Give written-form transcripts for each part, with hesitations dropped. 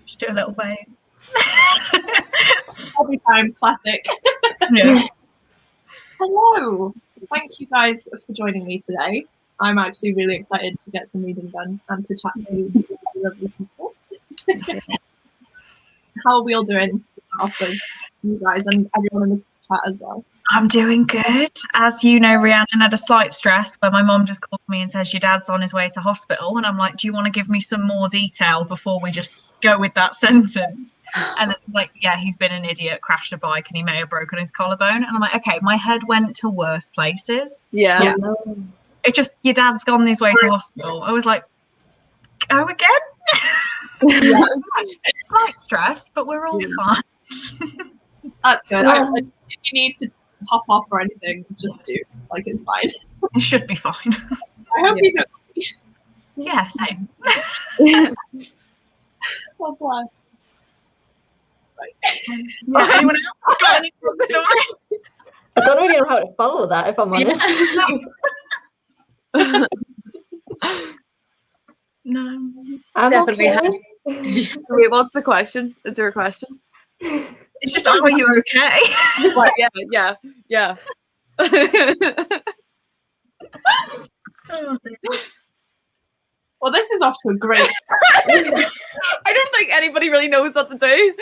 Just do a little wave. Every time, classic. Yeah. Hello. Thank you guys for joining me today. I'm actually really excited to get some reading done and to chat to lovely people. How are we all doing to start off with, you guys and everyone in the chat as well? I'm doing good. As you know, Rhiannon had a slight stress where my mom just called me and says your dad's on his way to hospital, and I'm like, do you want to give me some more detail before we just go with that sentence? And it's like, yeah, he's been an idiot, crashed a bike, and he may have broken his collarbone. And I'm like, okay, my head went to worse places. Yeah. It just, your dad's gone his way to hospital. I was like, go again? Yeah. It's slight stress, but we're all fine. That's good. Yeah. If you need to pop off or anything, just do. Like, it's fine. It should be fine. I hope he's okay. Yeah, same. God bless. Right. Yeah, anyone else got any stories? I don't really know how to follow that, if I'm honest. No. I'm Definitely okay. Wait, what's the question? Is there a question? It's just, are you okay? Right, yeah. Oh, dear. Well, this is off to a great start. I don't think anybody really knows what to do.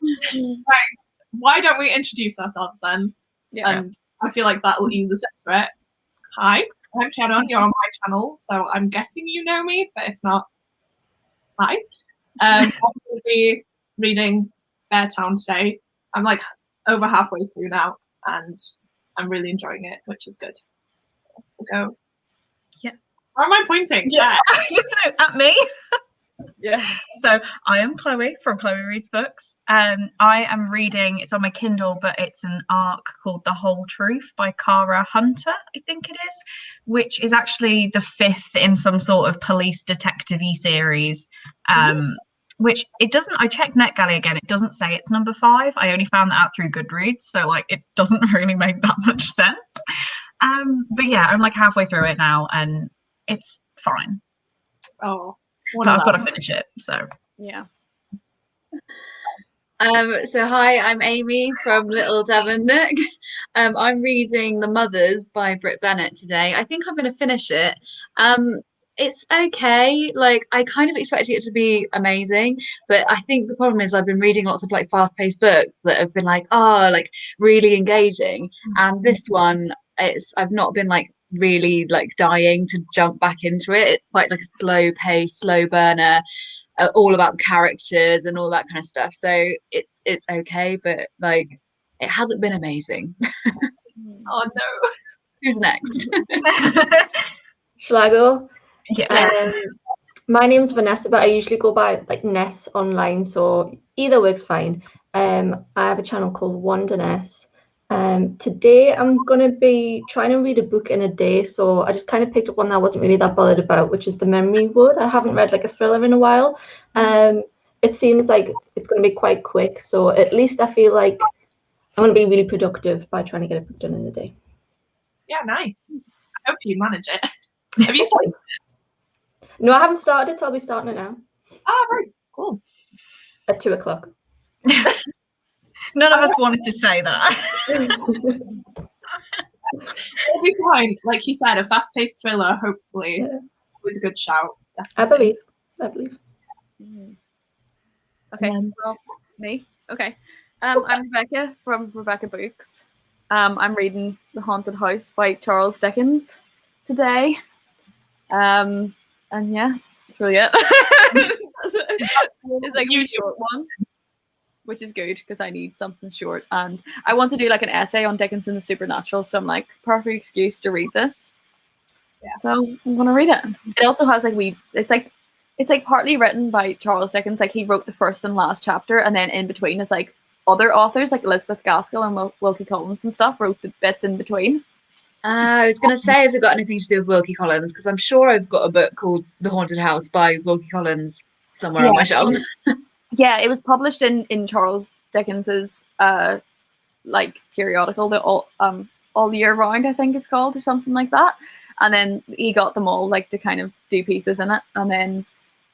Right. Why don't we introduce ourselves then? Yeah. And I feel like that will ease us into it. Hi, I'm Shannon. You're on my channel, so I'm guessing you know me, but if not, hi. I'm going to be reading Beartown today. I'm like over halfway through now, and I'm really enjoying it, which is good. We'll go. Yeah. Where am I pointing? Yeah, I don't know, at me. Yeah. So I am Chloe from Chloe Reads Books. I am reading, it's on my Kindle, but it's an arc called The Whole Truth by Cara Hunter, I think it is, which is actually the 5th in some sort of police detective-y series. Which it doesn't, I checked NetGalley again, it doesn't say it's number 5. I only found that out through Goodreads, so like it doesn't really make that much sense. But yeah, I'm like halfway through it now and it's fine. Oh, But I've got to finish it, so. Yeah. So hi, I'm Amy from Little Devon Nook. I'm reading The Mothers by Britt Bennett today. I think I'm going to finish it. It's okay. Like, I kind of expected it to be amazing, but I think the problem is I've been reading lots of like fast-paced books that have been like, oh, like really engaging. And this one, I've not been like really like dying to jump back into it. It's quite like a slow pace, slow burner, all about the characters and all that kind of stuff. So it's okay, but like it hasn't been amazing. Oh no. Who's next? Shall I go? Yeah. My name's Vanessa, but I usually go by like Ness online, so either works fine. I have a channel called Wanda Ness. Today I'm going to be trying to read a book in a day, so I just kind of picked up one that I wasn't really that bothered about, which is The Memory Wood. I haven't read like a thriller in a while. It seems like it's going to be quite quick, so at least I feel like I'm going to be really productive by trying to get a book done in a day. Yeah, nice. I hope you manage it. Have you started? No, I haven't started it, so I'll be starting it now. Oh, right. Cool. At 2 o'clock. None of us wanted to say that. It'll be fine. Like you said, a fast-paced thriller, hopefully, was a good shout. Definitely. I believe. Okay, well, me. Okay. I'm Rebecca from Rebecca Books. I'm reading The Haunted House by Charles Dickens today. And yeah, that's really it. It's like a short one, which is good because I need something short. And I want to do like an essay on Dickens and the supernatural, so I'm like, perfect excuse to read this. Yeah. So I'm gonna read it. It also has like it's like partly written by Charles Dickens, like he wrote the first and last chapter, and then in between is like other authors like Elizabeth Gaskell and Wilkie Collins and stuff wrote the bits in between. I was going to say, has it got anything to do with Wilkie Collins? Because I'm sure I've got a book called The Haunted House by Wilkie Collins somewhere on my shelves. Yeah, it was published in Charles Dickens's like periodical, the all year round, I think it's called, or something like that. And then he got them all like to kind of do pieces in it, and then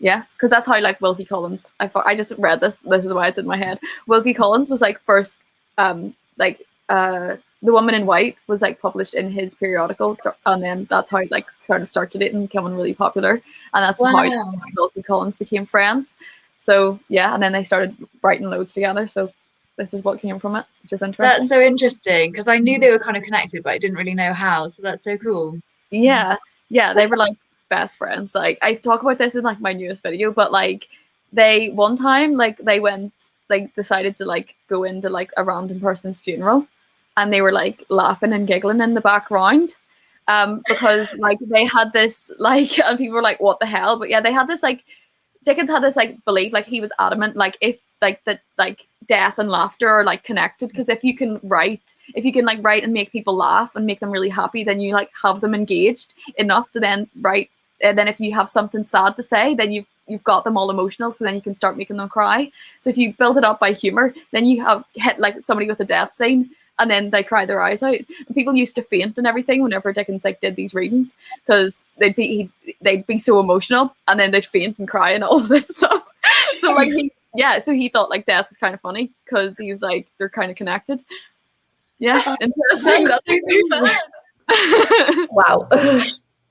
Yeah, because that's how like Wilkie Collins. I just read this. This is why it's in my head. Wilkie Collins was like first, like The Woman in White was like published in his periodical, and then that's how it like started circulating, becoming really popular, and that's how Wilkie Collins became friends. So yeah, and then they started writing loads together. So this is what came from it, which is interesting. That's so interesting because I knew they were kind of connected, but I didn't really know how. So that's so cool. Yeah, they were like best friends. Like I talk about this in like my newest video, but like they one time like they went like decided to like go into like a random person's funeral, and they were like laughing and giggling in the background, because like they had this like, and people were like, what the hell? But yeah, they had this like, Dickens had this like belief, like he was adamant, like if like that like death and laughter are like connected, because if you can write and make people laugh and make them really happy, then you like have them engaged enough to then write, and then if you have something sad to say, then you've got them all emotional, so then you can start making them cry. So if you build it up by humor, then you have hit like somebody with a death scene, and then they cry their eyes out. And people used to faint and everything whenever Dickens like did these readings, because they'd be so emotional, and then they'd faint and cry and all of this stuff. So like so he thought like death was kind of funny because he was like, they're kind of connected. Yeah, interesting. Wow.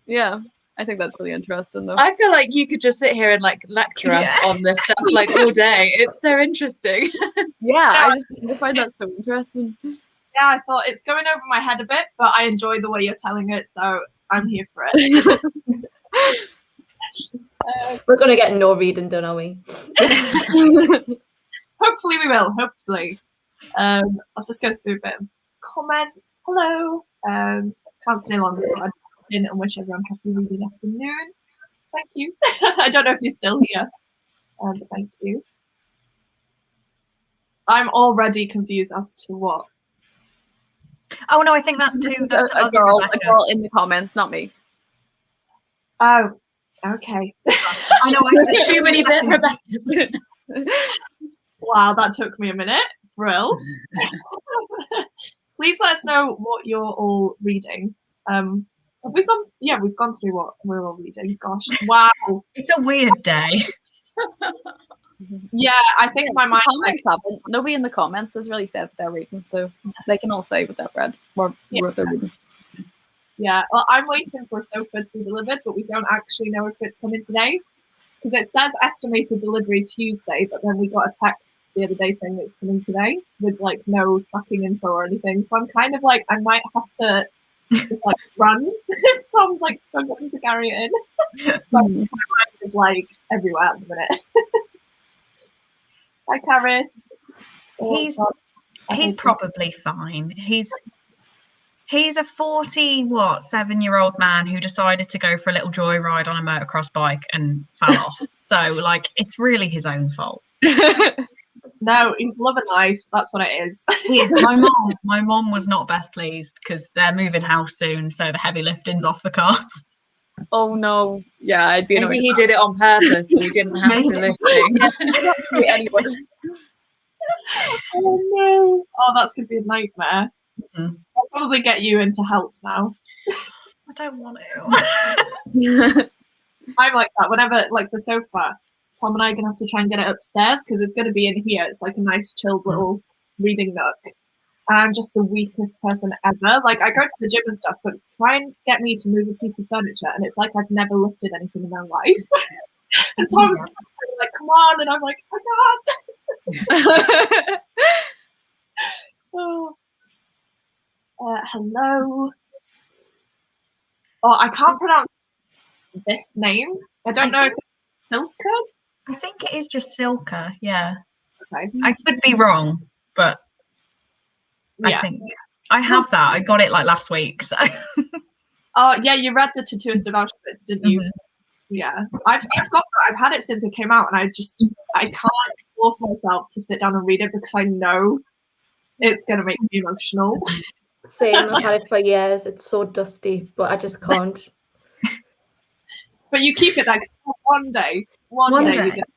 Yeah, I think that's really interesting though. I feel like you could just sit here and like lecture us on this stuff like all day. It's so interesting. Yeah, I find that so interesting. Yeah, I thought it's going over my head a bit, but I enjoy the way you're telling it, so I'm here for it. We're going to get no reading done, are we? Hopefully we will, hopefully. I'll just go through a bit of comments. Hello. Can't stay longer. I in and wish everyone a happy reading afternoon. Thank you. I don't know if you're still here, but thank you. I'm already confused as to what. Oh no, I think that's two. That's a girl in the comments, not me. Oh, okay. I know there's too many Rebecca's. Wow, that took me a minute. Brill. Please let us know what you're all reading. Have we gone? Yeah, we've gone through what we're all reading. Gosh, wow. It's a weird day. Yeah, I think my mind. Nobody in the comments has really said they're reading, so they can all say what they've read or what they're reading. Yeah, well, I'm waiting for a sofa to be delivered, but we don't actually know if it's coming today because it says estimated delivery Tuesday, but then we got a text the other day saying it's coming today with like no tracking info or anything. So I'm kind of like, I might have to just like run if Tom's like struggling to carry it in. So my mind is like everywhere at the minute. Hi, Caris. He's probably fine. He's a 47-year-old man who decided to go for a little joyride on a motocross bike and fell off. So like, it's really his own fault. No, he's loving life. That's what it is. My mom was not best pleased because they're moving house soon, so the heavy lifting's off the cards. Oh no! Yeah, I'd be. Maybe he did it on purpose, so he didn't have to lift things. Oh no! Oh, that's gonna be a nightmare. Mm-hmm. I'll probably get you into help now. I don't want to. I'm like that. Whenever, like the sofa, Tom and I are gonna have to try and get it upstairs because it's gonna be in here. It's like a nice, chilled little reading nook. And I'm just the weakest person ever. Like, I go to the gym and stuff, but try and get me to move a piece of furniture, and it's like I've never lifted anything in my life. And Tom's like, come on, and I'm like, I can't. Oh. Hello. Oh, I can't pronounce this name. I don't know if it's Silkas. I think it is just Silka, yeah. Okay. I could be wrong, but I think I have that. I got it like last week, so. Oh yeah, you read the Tattooist of Auschwitz, didn't you? Mm-hmm. Yeah, I've got that. I've had it since it came out, and I can't force myself to sit down and read it because I know it's gonna make me emotional. Same, I've had it for years. It's so dusty, but I just can't. But you keep it there. One day you get it.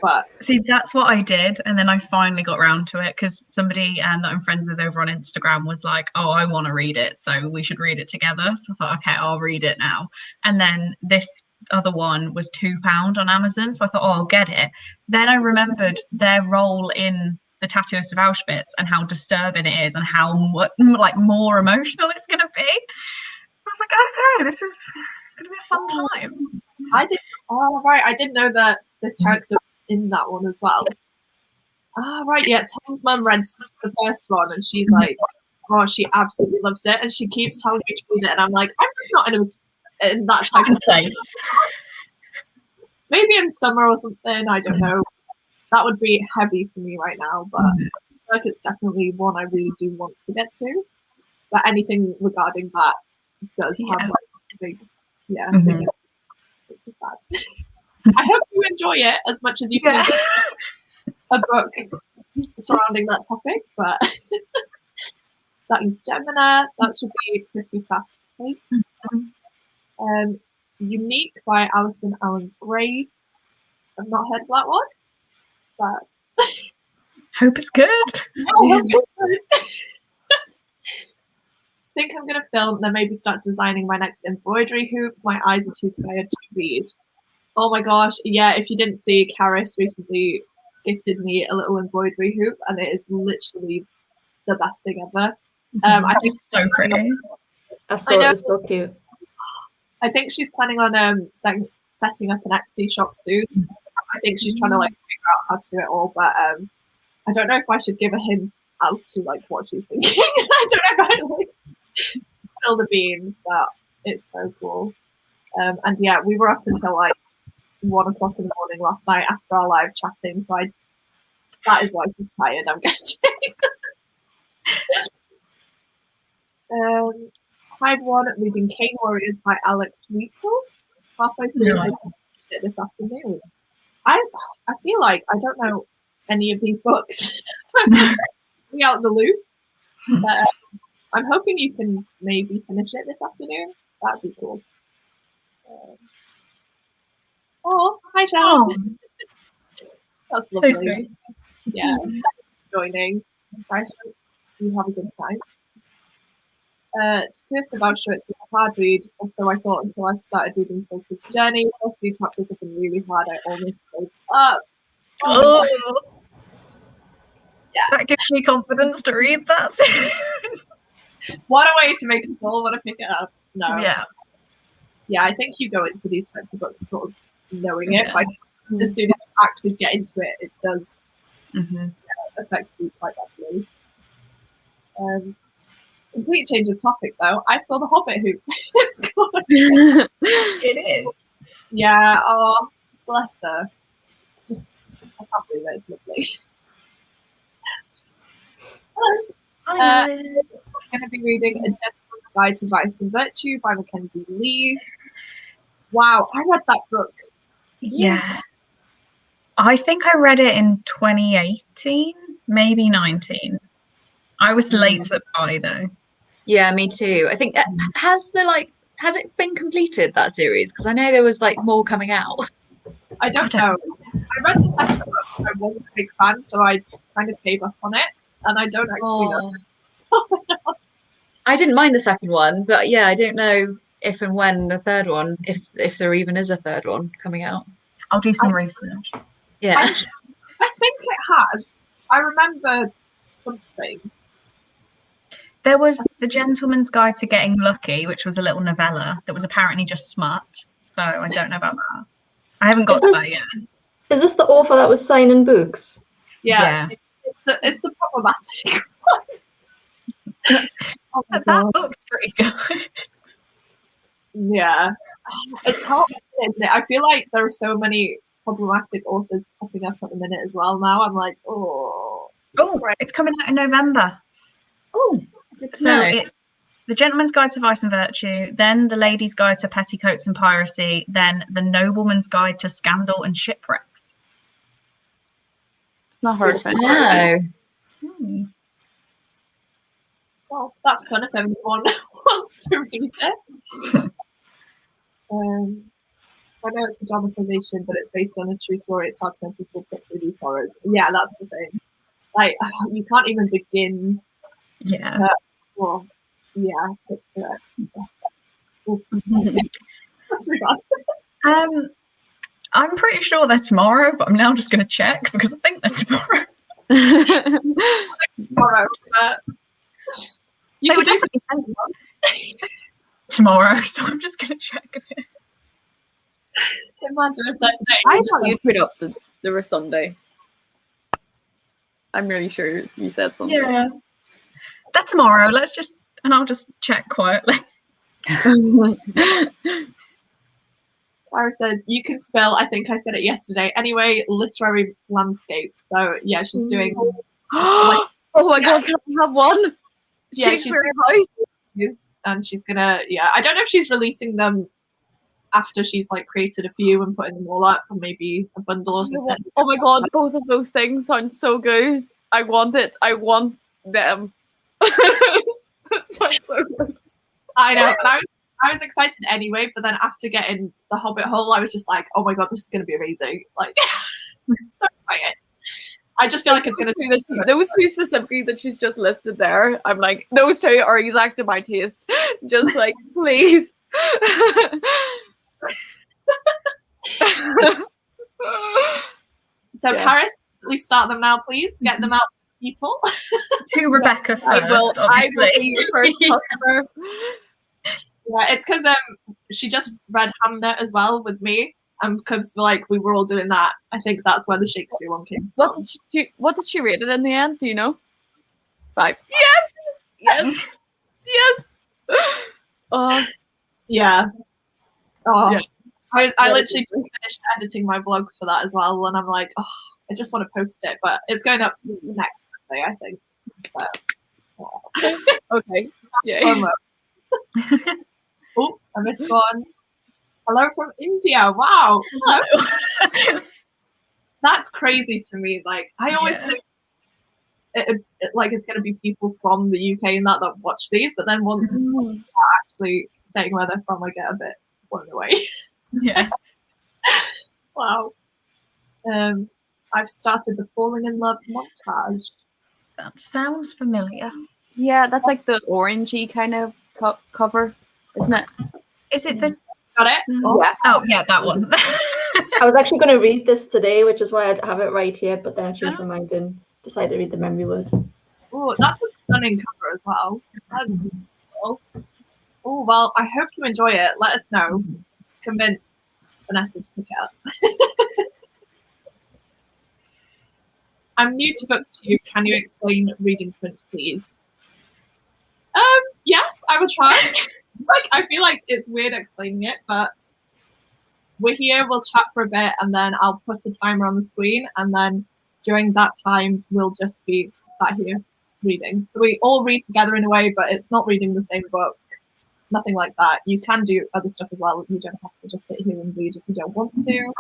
But see, that's what I did, and then I finally got round to it because somebody that I'm friends with over on Instagram was like, "Oh, I want to read it, so we should read it together." So I thought, okay, I'll read it now. And then this other one was £2 on Amazon, so I thought, oh, I'll get it. Then I remembered their role in the Tattooist of Auschwitz and how disturbing it is and how like more emotional it's going to be. I was like, okay, this is going to be a fun time. I didn't know that this character was in that one as well. Right, yeah. Tom's mum read the first one and she's like, oh, she absolutely loved it, and she keeps telling me to read it, and I'm like, I'm just not in that type of place. Maybe in summer or something, I don't know. That would be heavy for me right now, but I feel like it's definitely one I really do want to get to. But anything regarding that does have like a big, big, which is sad. I hope you enjoy it as much as you can enjoy a book surrounding that topic, but starting Gemini, that should be pretty fast paced. Unique by Alison Allen Gray. I've not heard of that one, but hope it's good. Think I'm gonna film, then maybe start designing my next embroidery hoops. My eyes are too tired to read. Oh my gosh, yeah, if you didn't see, Karis recently gifted me a little embroidery hoop, and it is literally the best thing ever. I think it's so pretty. I saw it, was so cute. I think she's planning on setting up an Etsy shop soon. I think she's trying to like figure out how to do it all, but I don't know if I should give a hint as to like what she's thinking. I don't know if I like spill the beans, but it's so cool. And yeah, we were up until like 1 o'clock in the morning last night after our live chatting, so that is why she's tired, I'm guessing. Hide one, reading Cane Warriors by Alex Wheatle. Halfway through it this afternoon. I feel like I don't know any of these books. Be out in the loop. But I'm hoping you can maybe finish it this afternoon. That'd be cool. Oh, hi, Sharon. That's lovely. So sweet. Yeah, joining. I hope you have a good time. Tattooist of Auschwitz was a hard read, also I thought until I started reading Silky's Journey. First few chapters have been really hard, I almost gave up. Oh, yeah. That gives me confidence to read that. What a way to make us all want to pick it up. No. Yeah, I think you go into these types of books sort of knowing it, but as soon as you actually get into it, it does affect you quite badly. Complete change of topic though. I saw the Hobbit hoop. It's good. it is. Yeah, oh, bless her. It's just, I can't believe it. It's lovely. I'm going to be reading A Gentleman's Guide to Vice and Virtue by Mackenzie Lee. Wow, I read that book. Yeah. I think I read it in 2018, maybe 19. I was late to the party though. Yeah, me too. I think has it been completed, that series? Because I know there was like more coming out. I don't know. I read the second book. I wasn't a big fan, so I kind of gave up on it, and I don't actually know. I didn't mind the second one, but yeah, I don't know if and when the third one, if there even is a third one coming out. I'll do some research. Yeah, I think it has. I remember something. There was The Gentleman's Guide to Getting Lucky, which was a little novella that was apparently just smart. So I don't know about that. I haven't got to that yet. Is this the author that was signing books? Yeah. It's the problematic one. That looks pretty good. Yeah. It's hard, isn't it? I feel like there are so many problematic authors popping up at the minute as well now. I'm like, oh, it's coming out in November. Oh, so it's The Gentleman's Guide to Vice and Virtue, then The Lady's Guide to Petticoats and Piracy, then The Nobleman's Guide to Scandal and Shipwrecks. Not heard of it. No. Well, that's fun if everyone wants to read it. I know it's a dramatization, but it's based on a true story. It's hard to know people put through these horrors. Yeah, that's the thing. Like, you can't even begin. Yeah. Well, yeah. Let's move on. I'm pretty sure they're tomorrow, but I'm now just going to check because I think they're tomorrow. Tomorrow, but you They were could do definitely tomorrow, so I'm just going to check it. imagine if that's today. I thought you'd put up there was Sunday. I'm really sure you said Sunday. Yeah. They're tomorrow. I'll just check quietly. Clara says, you can spell, I think I said it yesterday, anyway, literary landscape. So, yeah, she's doing... Oh my god, can I have one? Yeah, Shakespeare House. And she's gonna, yeah, I don't know if she's releasing them after she's like created a few and putting them all up, or maybe a bundle or something. Oh my god, both of those things sound so good. I want it. I want them. That sounds so good. I know, and I was excited anyway, but then after getting the Hobbit Hole, I was just like, oh my god, this is gonna be amazing. Like, so excited. I just feel like it's gonna be those two specifically that she's just listed there. I'm like, those two are exact to my taste. Just like, please. So, Yeah. Karis, please start them now, please. Get them out to people. To Rebecca first, I will obviously. be your first customer. Yeah, it's because she just read Hamnet as well with me, and because like we were all doing that, I think that's where the Shakespeare one came from. What did she rate it in the end? Do you know? 5. Yes. Yeah. Oh, Yeah. I literally just finished editing my blog for that as well, and I'm like, oh, I just want to post it, but it's going up next Sunday, I think. So. Okay. Yeah. Oh, I missed one. Hello from India. Wow. Hello. That's crazy to me. Like, I always think like it's going to be people from the UK and that watch these, but then once they're actually saying where they're from, I get a bit blown away. Yeah. Wow. I've started the Falling in Love montage. That sounds familiar. Yeah, that's like the orangey kind of cover, isn't it? Is it the... Got it? Yeah. Oh, yeah, that one. I was actually going to read this today, which is why I have it right here, but then I changed my mind and decided to read the memory word. Oh, that's a stunning cover as well. That's beautiful. Oh, well, I hope you enjoy it. Let us know. Convince Vanessa to pick it up. I'm new to booktube. Can you explain reading sprints, please? Yes, I will try. Like, I feel like it's weird explaining it, but we're here, we'll chat for a bit, and then I'll put a timer on the screen, and then during that time, we'll just be sat here reading. So we all read together in a way, but it's not reading the same book. Nothing like that. You can do other stuff as well. You don't have to just sit here and read if you don't want to.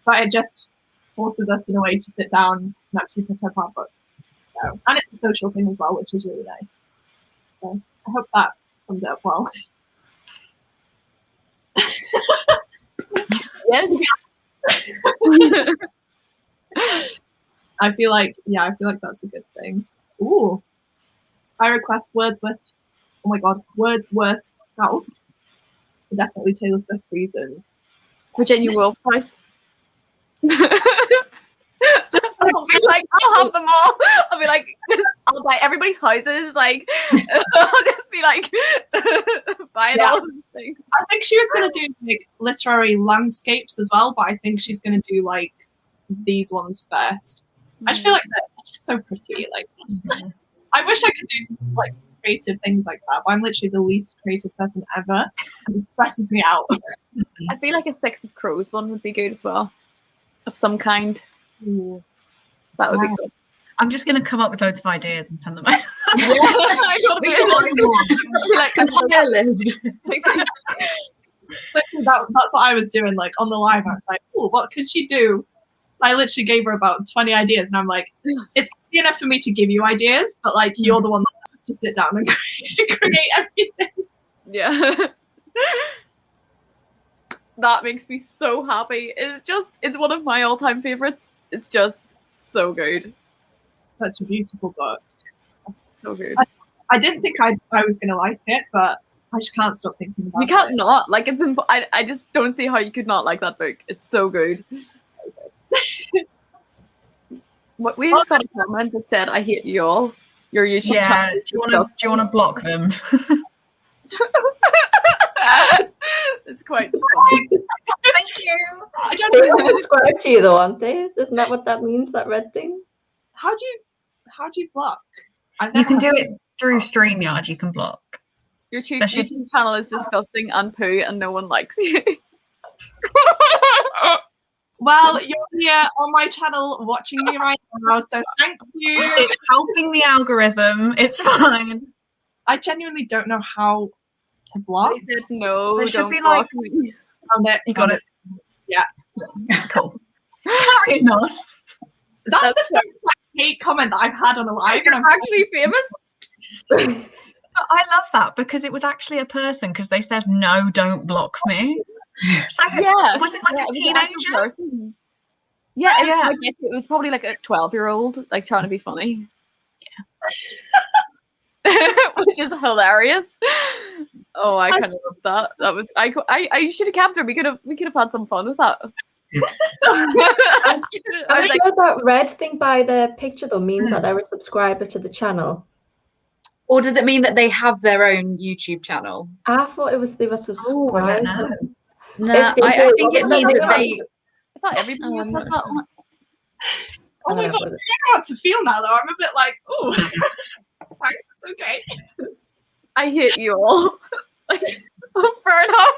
But it just forces us in a way to sit down and actually pick up our books. So, and it's a social thing as well, which is really nice. So I hope that sums it up well. Yes. I feel like that's a good thing. Ooh. I request Wordsworth. Oh my god, Wordsworth's house. Definitely Taylor Swift reasons. Virginia Woolf's house. I'll be like, I'll have them all. I'll be like, I'll buy everybody's houses. Like, I'll just be like, buying all these things. I think she was going to do like literary landscapes as well, but I think she's going to do like these ones first. I just feel like they're just so pretty. Like, I wish I could do some like creative things like that, but I'm literally the least creative person ever. And it stresses me out. I feel like a Six of Crows one would be good as well, of some kind. Ooh. That would be cool. I'm just going to come up with loads of ideas and send them out. We should just Like, compile list. That's what I was doing. Like on the live, I was like, "Oh, what could she do?" I literally gave her about 20 ideas, and I'm like, "It's easy enough for me to give you ideas, but like you're the one that has to sit down and create everything." yeah. That makes me so happy. It's one of my all-time favorites. It's just so good. Such a beautiful book. So good. I didn't think I was going to like it, but I just can't stop thinking about You can't not like it's. I just don't see how you could not like that book. It's so good. We just got a comment that said, "I hate you all." Your YouTube Yeah. channel. Do you want to block them? It's quite funny. Thank you. I don't They know. all subscribe to you though, aren't they? Isn't that what that means? That red thing? How do you block? You can do it through StreamYard. You can block. Your That should- YouTube channel is disgusting and poo, and no one likes you. Well, you're here on my channel watching me right now, so thank you. It's helping the algorithm. It's fine. I genuinely don't know how to block. I said no. There should Don't be, block like- me. Found it. You got found it. Yeah. Cool. Carrying on. That's the first hate comment that I've had on a live, and I'm You're actually famous. I love that because it was actually a person because they said no, don't block me. So Yeah. was it like a it was an actual teenager? person. Yeah, Yeah. I guess it was probably like a 12-year-old, like trying to be funny. Yeah. Which is hilarious. Oh, I kind of love that. That was I should have kept her. We could have had some fun with that. I I'm was like, sure that red thing by the picture though means that they're a subscriber to the channel. Or does it mean that they have their own YouTube channel? I thought it was they were Oh, subscribed. I don't know. No, If they I do, think it what means do that they they. do? I thought everybody Oh, else I'm has not that sure. one. oh my god, I don't know how to feel now though. I'm a bit like, oh, thanks, okay. I hate you all. Like, fair enough.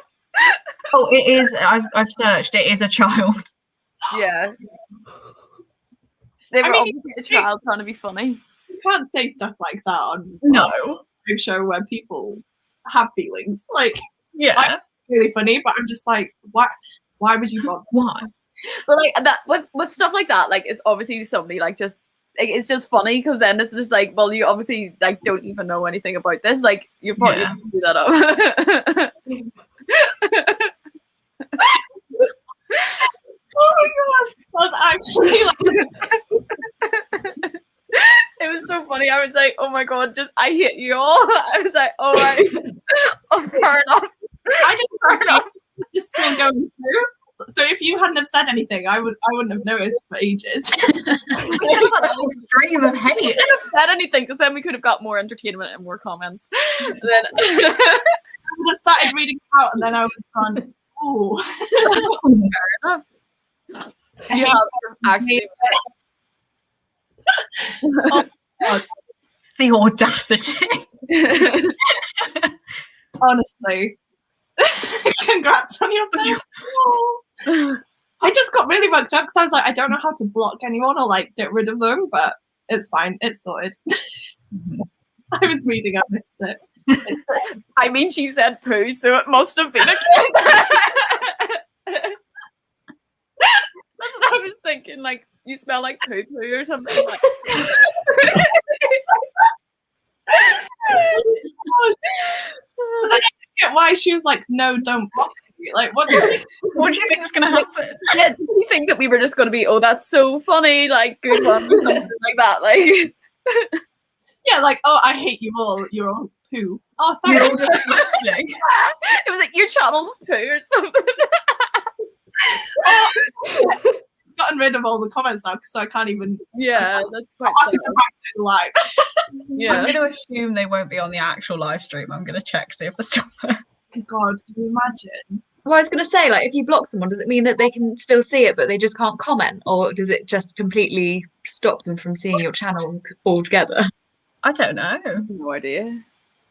Oh, it is. I've searched. It is a child. Yeah. They were mean, obviously a child trying to be funny. You can't say stuff like that on No. a show where people have feelings. Like, Yeah. really funny, but I'm just like, why would you bother? Why? But like that with stuff like that, like it's obviously somebody like just like, it's just funny because then it's just like, well, you obviously like don't even know anything about this. Like you probably Yeah. do that up. Oh my god, that's actually like, It was so funny. I was like, oh my god, just I hate you all. I was like, all right, oh, fair enough. I didn't fair enough. Just still going through. So if you hadn't have said anything, I wouldn't have noticed for ages. We could have had a whole stream of hate. I could have said anything because then we could have got more entertainment and more comments. And then I just started reading out, and then I was gone. Oh, fair enough. You have actually. God, The audacity. honestly. Congrats on your first. I just got really worked up because I was like, I don't know how to block anyone or like get rid of them, but it's fine. It's sorted. I was reading, I missed it. I mean, she said poo, so it must have been a kid. That's what I was thinking. Like, you smell like poo poo or something. Like. But then I didn't get why she was like, no, don't block me. Like, what do you think? What do you think is going to happen? Yeah, do you think that we were just going to be, oh, that's so funny, like, good one, or something like that? Like, Yeah, like, oh, I hate you all. You're all poo. Oh, You're all thanks. disgusting. it was like your channel's poo or something. Gotten rid of all the comments now, so I can't even. Yeah, that's quite I'll have to sad. go back to the live. I'm Yeah. going to assume they won't be on the actual live stream. I'm going to check, see if they're still there. Oh God, can you imagine? Well, I was going to say, like, if you block someone, does it mean that they can still see it, but they just can't comment? Or does it just completely stop them from seeing your channel altogether? I don't know. No idea.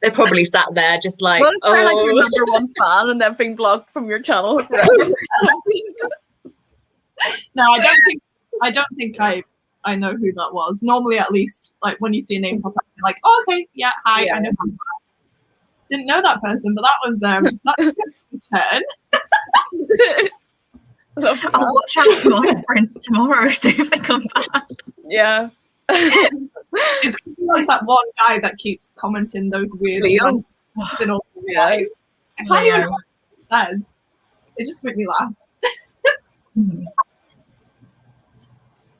They're probably sat there just like, Well, it's kind of like your oh, number one fan and then being blocked from your channel forever. No, I don't think I know who that was. Normally, at least, like when you see a name pop up, you're like, oh, okay, yeah, hi, Yeah. I know. Who that. Didn't know that person, but that was that's a turn. I'll watch out for my friends tomorrow, see if they come back. Yeah. It's like that one guy that keeps commenting those weird Leo? random things in all the Yeah. lives. I can't even Leo. know what it says. It just made me laugh.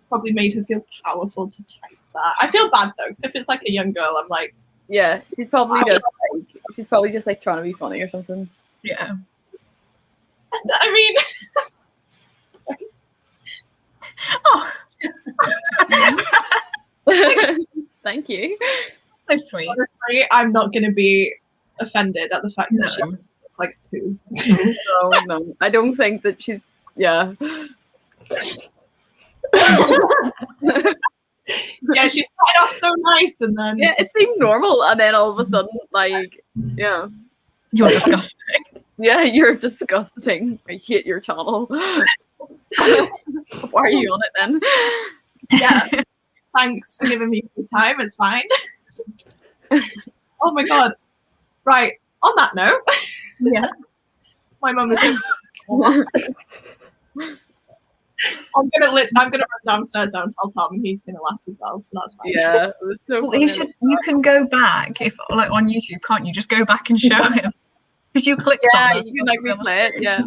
Probably made her feel powerful to type that. I feel bad though, because if it's like a young girl, I'm like, Yeah. She's probably just like, She's probably just like trying to be funny or something. Yeah. I mean, Oh, Thank you. so sweet. honestly, I'm not going to be offended at the fact that she No. looks like poo. No, I don't think that she's. Yeah. Yeah, she started off so nice, and then Yeah, it seemed normal, and then all of a sudden, like, yeah, You're disgusting. yeah, you're disgusting. I hate your channel. Why are you on it then? yeah, thanks for giving me the time. It's fine. Oh my god! Right. On that note, Yeah. my mum is. I'm gonna run downstairs now and tell Tom, and he's gonna laugh as well. So that's fine. Yeah, it's so Well, funny. you can go back if like on YouTube, can't you? Just go back and show him. Because you clicked Yeah, on them. you can like replay it. Yeah.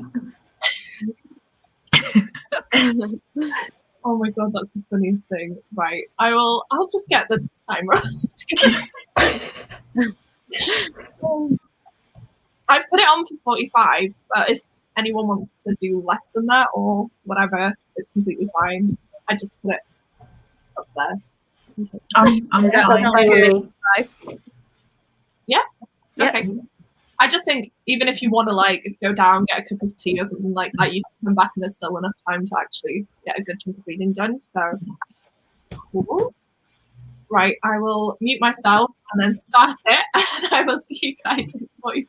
Oh my god, that's the funniest thing. Right. I'll just get the timer. I've put it on for 45, but if anyone wants to do less than that or whatever, it's completely fine. I just put it up there. I'm That fine. sounds fine with me. Yeah? Yeah. Okay. I just think even if you want to like go down, get a cup of tea or something like that, you can come back and there's still enough time to actually get a good chunk of reading done. So, cool. Right, I will mute myself and then start it, and I will see you guys in 45.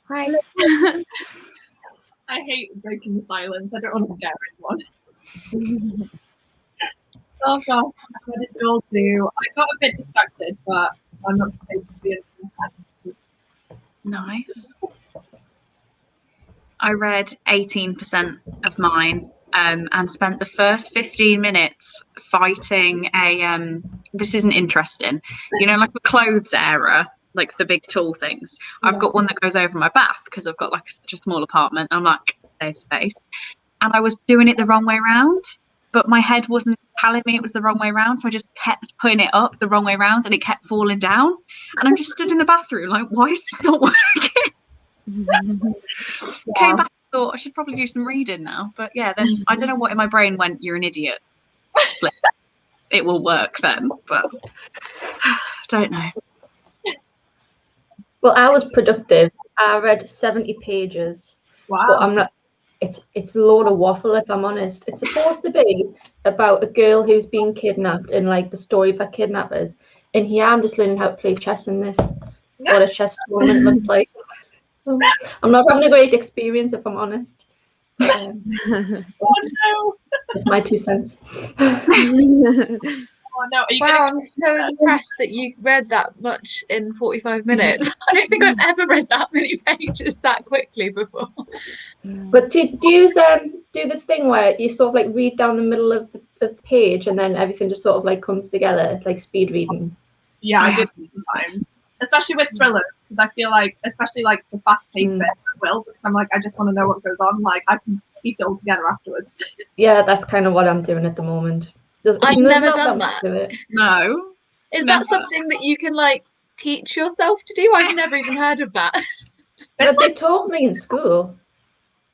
Hi. I hate breaking the silence. I don't want to scare anyone. Oh gosh, what did you all do? I got a bit distracted, but I'm not supposed to be in contact. Nice. I read 18% of mine and spent the first 15 minutes fighting a this isn't interesting. You know, like a clothes error, like the big tall things. I've got one that goes over my bath because I've got like such a small apartment. I'm like, there's space. And I was doing it the wrong way around, but my head wasn't telling me it was the wrong way around. So I just kept putting it up the wrong way around and it kept falling down. And I'm just stood in the bathroom like, why is this not working? Came back and thought I should probably do some reading now. But yeah, then I don't know what in my brain went, you're an idiot. It will work then, but don't know. Well, I was productive. I read 70 pages. Wow. But I'm not. It's a load of waffle, if I'm honest. It's supposed to be about a girl who's been kidnapped and like the story of her kidnappers. And here I'm just learning how to play chess in this. What a chess tournament looks like. I'm not having a great experience, if I'm honest. Oh no! It's my 2 cents. Oh no! Are you Wow, I'm so impressed that you read that much in 45 minutes. I don't think I've ever read that many pages that quickly before. But do you do this thing where you sort of like read down the middle of the page and then everything just sort of like comes together? It's like speed reading. Yeah, I do sometimes, especially with thrillers, because I feel like, especially like the fast-paced bit, I will, because I'm like, I just want to know what goes on. Like, I can piece it all together afterwards. Yeah, that's kind of what I'm doing at the moment. I've never done that. No. Is that something that you can like teach yourself to do? I've never even heard of that. But they taught me in school.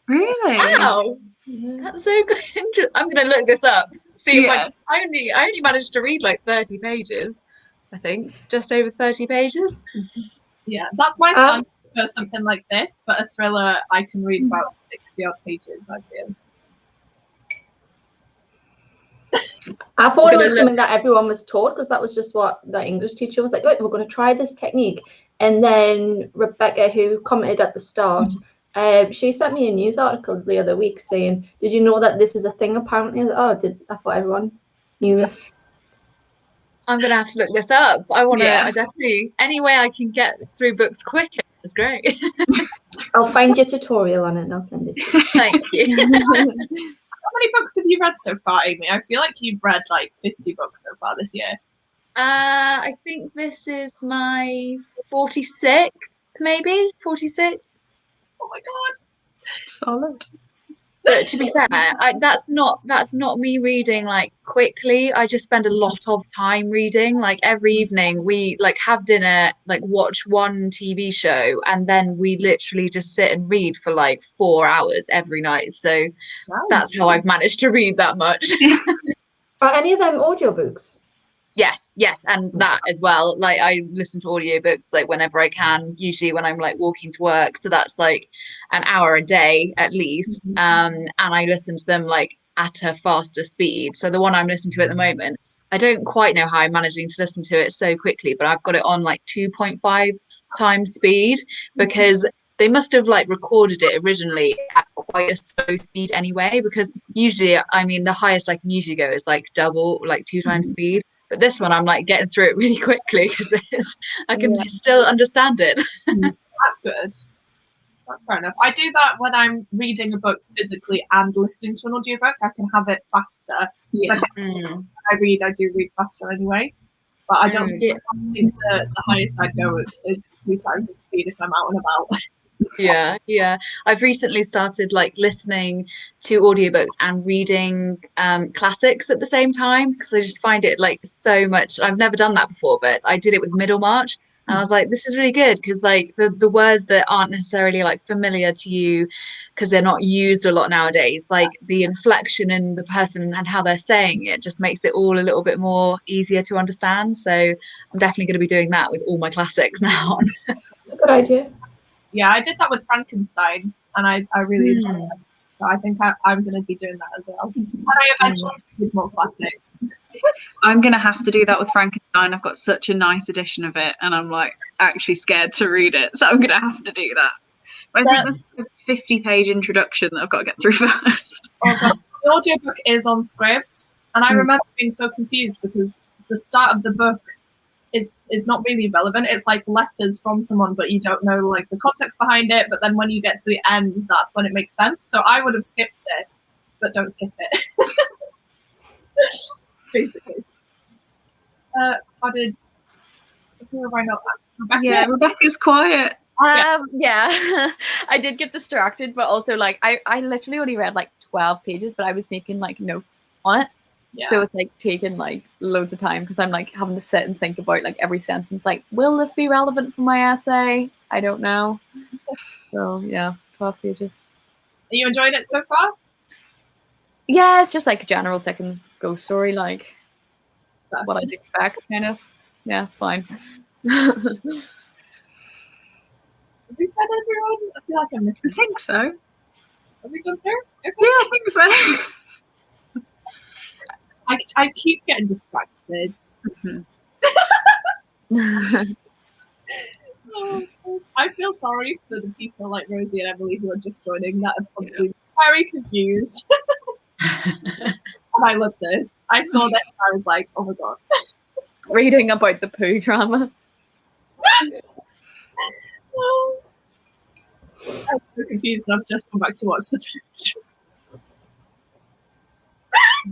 Really? Wow. Yeah. That's so good. I'm gonna look this up. See if Yeah. I only managed to read like 30 pages. I think just over 30 pages. Yeah, that's my standard for something like this. But a thriller, I can read about 60 odd pages. I feel. I thought it was something that everyone was taught because that was just what the English teacher was like. Look, we're going to try this technique. And then Rebecca, who commented at the start, she sent me a news article the other week saying, "Did you know that this is a thing?" Apparently, I thought everyone knew this. I'm gonna have to look this up. I want to. I definitely any way I can get through books quicker is great. I'll find your tutorial on it and I'll send it to you. Thank you. How many books have you read so far, Amy? I feel like you've read like 50 books so far this year. I think this is my 46th, maybe 46th. Oh my god! Solid. But to be fair, that's not me reading like quickly. I just spend a lot of time reading. Like every evening, we like have dinner, like watch one TV show, and then we literally just sit and read for like 4 hours every night. So that's how I've managed to read that much. Are any of them audiobooks? Yes, and that as well. Like I listen to audiobooks like whenever I can, usually when I'm like walking to work. So that's like an hour a day at least. And I listen to them like at a faster speed. So the one I'm listening to at the moment, I don't quite know how I'm managing to listen to it so quickly, but I've got it on like 2.5 times speed because they must have like recorded it originally at quite a slow speed anyway, because usually, I mean, the highest I can usually go is like double, like 2 times speed. But this one, I'm like getting through it really quickly because I can still understand it. That's good. That's fair enough. I do that when I'm reading a book physically and listening to an audiobook. I can have it faster. Yeah. I do read faster anyway. But I don't think the highest I'd go is 3 times the speed if I'm out and about. Yeah. I've recently started like listening to audiobooks and reading classics at the same time because I just find it like so much. I've never done that before, but I did it with Middlemarch. And I was like, this is really good because like the words that aren't necessarily like familiar to you because they're not used a lot nowadays, like the inflection in the person and how they're saying it just makes it all a little bit more easier to understand. So I'm definitely going to be doing that with all my classics now. It's a good idea. Yeah, I did that with Frankenstein and I really enjoyed it. So I think I'm going to be doing that as well. And I eventually read more classics. I'm going to have to do that with Frankenstein. I've got such a nice edition of it and I'm like actually scared to read it. So I'm going to have to do that. I think there's a 50-page introduction that I've got to get through first. Oh god, the audiobook is on script, and I remember being so confused because the start of the book is not really relevant. It's like letters from someone, but you don't know like the context behind it. But then when you get to the end, that's when it makes sense. So I would have skipped it, but don't skip it. Basically. Who have I not asked? Rebecca? Yeah, Rebecca's quiet. Yeah. I did get distracted, but also like I literally only read like 12 pages, but I was making like notes on it. Yeah. So it's like taking like loads of time because I'm like having to sit and think about like every sentence. Like, will this be relevant for my essay? I don't know. So yeah, 12 pages. Are you enjoying it so far? Yeah, it's just like a general Dickens ghost story, like what I'd expect, kind of. Yeah, it's fine. Have we said everyone? I feel like I'm missing. I think so. Have we gone through? Okay. Yeah, I think so. I keep getting distracted. Oh, I feel sorry for the people like Rosie and Emily who are just joining that are probably very confused. And I love this. I saw this and I was like, oh my god. Reading about the poo drama. I'm so confused and I've just come back to watch the poo. I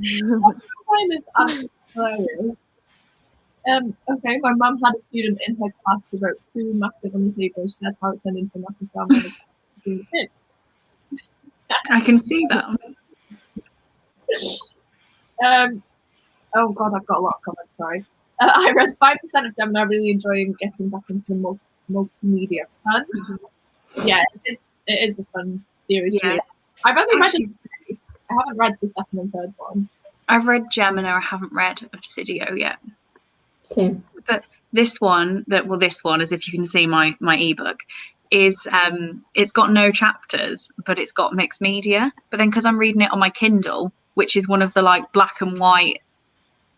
find this absolutely hilarious. Okay, my mum had a student in her class who wrote poo massive on the table. She said how it turned into a massive drama between the kids. I can see that. Oh god, I've got a lot of comments, sorry. I read 5% of them and I'm really enjoying getting back into the multimedia fun. Yeah, it is a fun series to read. I've only read it. I haven't read the second and third one. I've read Gemina. I haven't read Obsidio yet. Same. But this one, as if you can see my ebook, is it's got no chapters, but it's got mixed media. But then because I'm reading it on my Kindle, which is one of the like black and white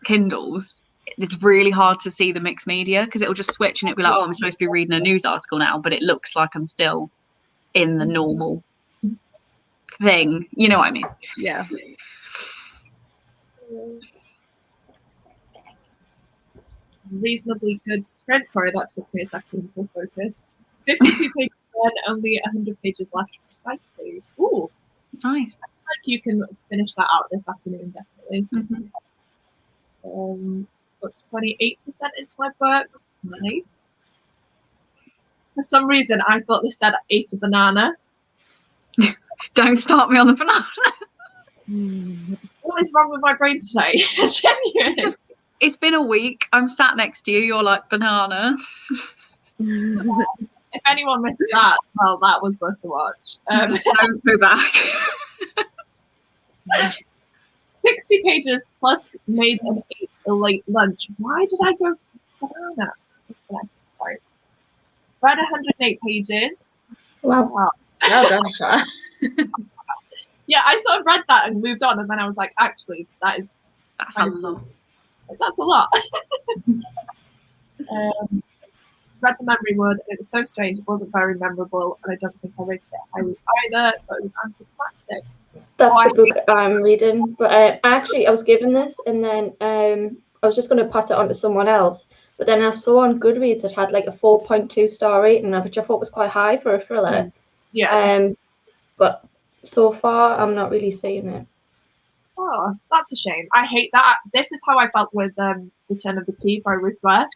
Kindles, it's really hard to see the mixed media because it'll just switch and it'll be like, oh, I'm supposed to be reading a news article now, but it looks like I'm still in the normal thing. You know what I mean? Yeah. Reasonably good spread. Sorry, that took me a second to focus. 52 pages and only 100 pages left precisely. Ooh, Nice. I feel like you can finish that out this afternoon, definitely. Got 28% into my book. Nice. For some reason, I thought this said ate a banana. Don't start me on the banana. What is wrong with my brain today? Genuinely. It's been a week. I'm sat next to you. You're like, banana. If anyone missed that, well, that was worth the watch. Don't go back. 60 pages plus made an 8 a late lunch. Why did I go for banana? Sorry. Read 108 pages. Wow. Well done, Shah. Yeah, I sort of read that and moved on, and then I was like, actually, that's a lot. That's a lot. Read the memory word, and it was so strange. It wasn't very memorable, and I don't think I rated it highly either. But it was anticlimactic. That's the book I'm reading. But I was given this, and then I was just going to pass it on to someone else. But then I saw on Goodreads it had like a 4.2 star rating, which I thought was quite high for a thriller. Yeah. But so far, I'm not really seeing it. Oh, that's a shame. I hate that. This is how I felt with Return of the Key by Ruth Ware.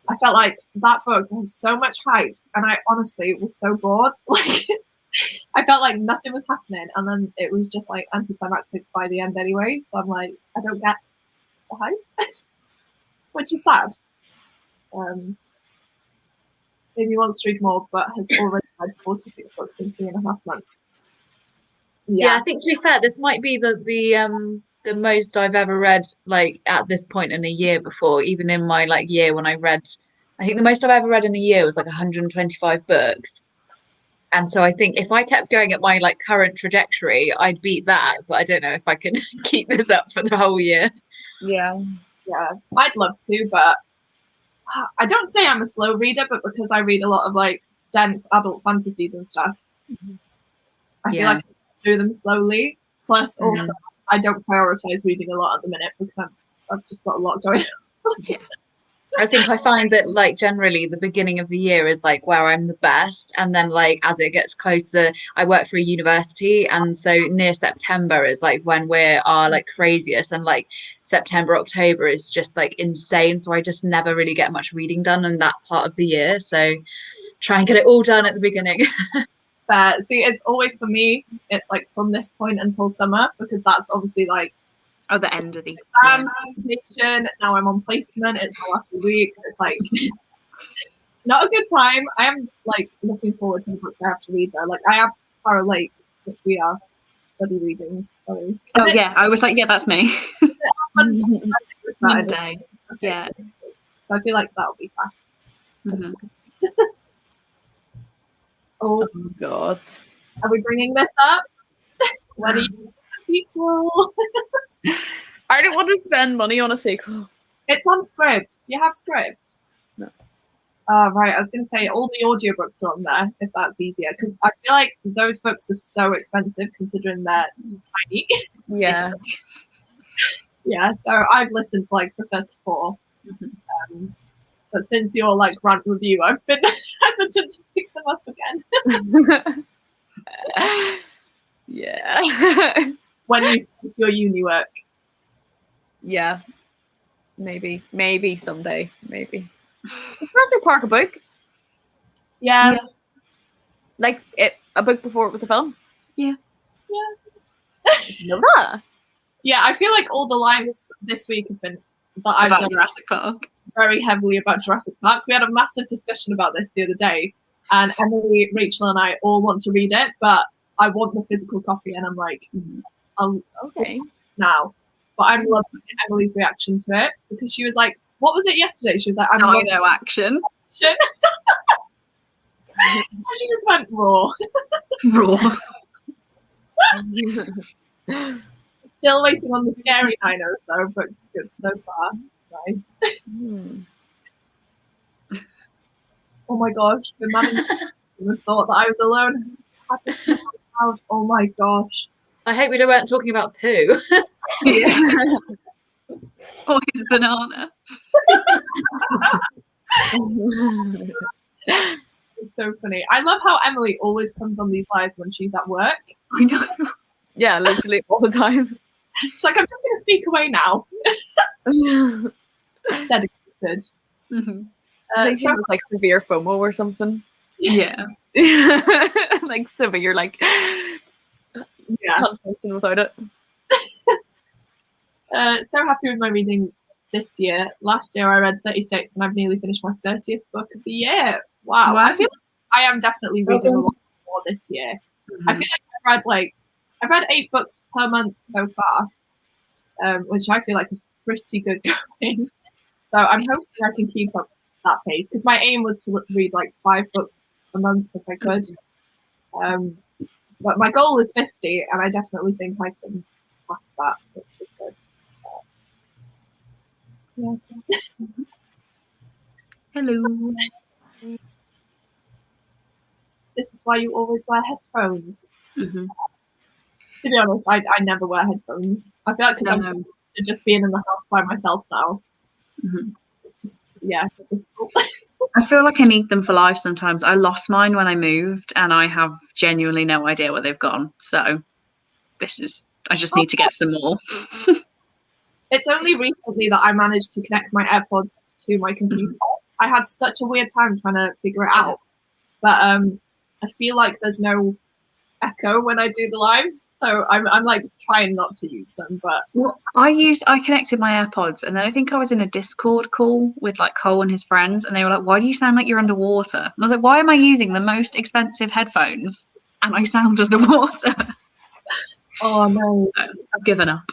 I felt like that book has so much hype, and I honestly was so bored. Like, I felt like nothing was happening, and then it was just like anticlimactic by the end anyway. So I'm like, I don't get the hype, which is sad. Maybe wants to read more, but has already read 46 books in 3.5 months. Yeah, I think to be fair, this might be the most I've ever read like at this point in a year before. Even in my like year when I read, I think the most I've ever read in a year was like 125 books. And so I think if I kept going at my like current trajectory, I'd beat that. But I don't know if I can keep this up for the whole year. Yeah. Yeah, I'd love to, but I don't say I'm a slow reader, but because I read a lot of like dense adult fantasies and stuff, I feel like I do them slowly. Plus, also, I don't prioritize reading a lot at the minute because I've just got a lot going on. Yeah. I think I find that like generally the beginning of the year is like where I'm the best, and then like as it gets closer, I work for a university, and so near September is like when we are like craziest, and like September, October is just like insane, so I just never really get much reading done in that part of the year, so try and get it all done at the beginning. See, it's always for me, it's like from this point until summer, because that's obviously like the end of the exams, presentation. Now I'm on placement. It's my last week. It's like not a good time. I am like looking forward to the books I have to read though. Like I have Farrow Lake, which we are bloody reading. Sorry. Yeah, I was like, yeah, that's me. Monday. Okay. Yeah. So I feel like that'll be fast. Oh God. Are we bringing this up? When are you doing a sequel? I don't want to spend money on a sequel. It's on Scribd. Do you have Scribd? No. Right. I was going to say all the audiobooks are on there, if that's easier. Because I feel like those books are so expensive considering they're tiny. Yeah. Yeah, so I've listened to like the first 4. But since your like rant review, I've been hesitant to pick them up again. Yeah. When you finish your uni work. Yeah. Maybe someday. Maybe. Jurassic Park a book. Yeah. Like a book before it was a film. Yeah. Know that. Yeah, I feel like all the lives this week have been that I've about done Jurassic Park. Very heavily about Jurassic Park. We had a massive discussion about this the other day, and Emily, Rachel, and I all want to read it, but I want the physical copy, and I'm like, I'll Okay. now. But I'm loving Emily's reaction to it because she was like, "What was it yesterday?" She was like, "I'm No, loving no action. action." And she just went raw. Raw. Still waiting on the scary dinos though, but good so far. Nice. Oh my gosh, the man even thought that I was alone. Oh my gosh. I hope we weren't talking about poo. Yeah. Or his banana. It's so funny. I love how Emily always comes on these lives when she's at work. I know. Yeah, literally all the time. She's like, I'm just going to sneak away now. Dedicated. I think she was like severe FOMO or something. Yeah. Like severe, like Yeah. can't function without it. So happy with my reading this year. Last year I read 36 and I've nearly finished my 30th book of the year. Wow. I feel like I am definitely reading a lot more this year. I feel like I've read 8 books per month so far, which I feel like is pretty good going. So I'm hoping I can keep up that pace because my aim was to read like 5 books a month if I could. But my goal is 50 and I definitely think I can pass that, which is good. Yeah. Hello. This is why you always wear headphones. Mm-hmm. To be honest, I never wear headphones. I feel like because I'm so used to just being in the house by myself now. Mm-hmm. It's just, yeah, it's difficult. I feel like I need them for life sometimes. I lost mine when I moved and I have genuinely no idea where they've gone. So I just need to get some more. It's only recently that I managed to connect my AirPods to my computer. I had such a weird time trying to figure it out. But I feel like there's no echo when I do the lives. So I'm like trying not to use them. But well, I connected my AirPods and then I think I was in a Discord call with like Cole and his friends and they were like, why do you sound like you're underwater? And I was like, why am I using the most expensive headphones and I sound underwater? Oh no. So I've given up.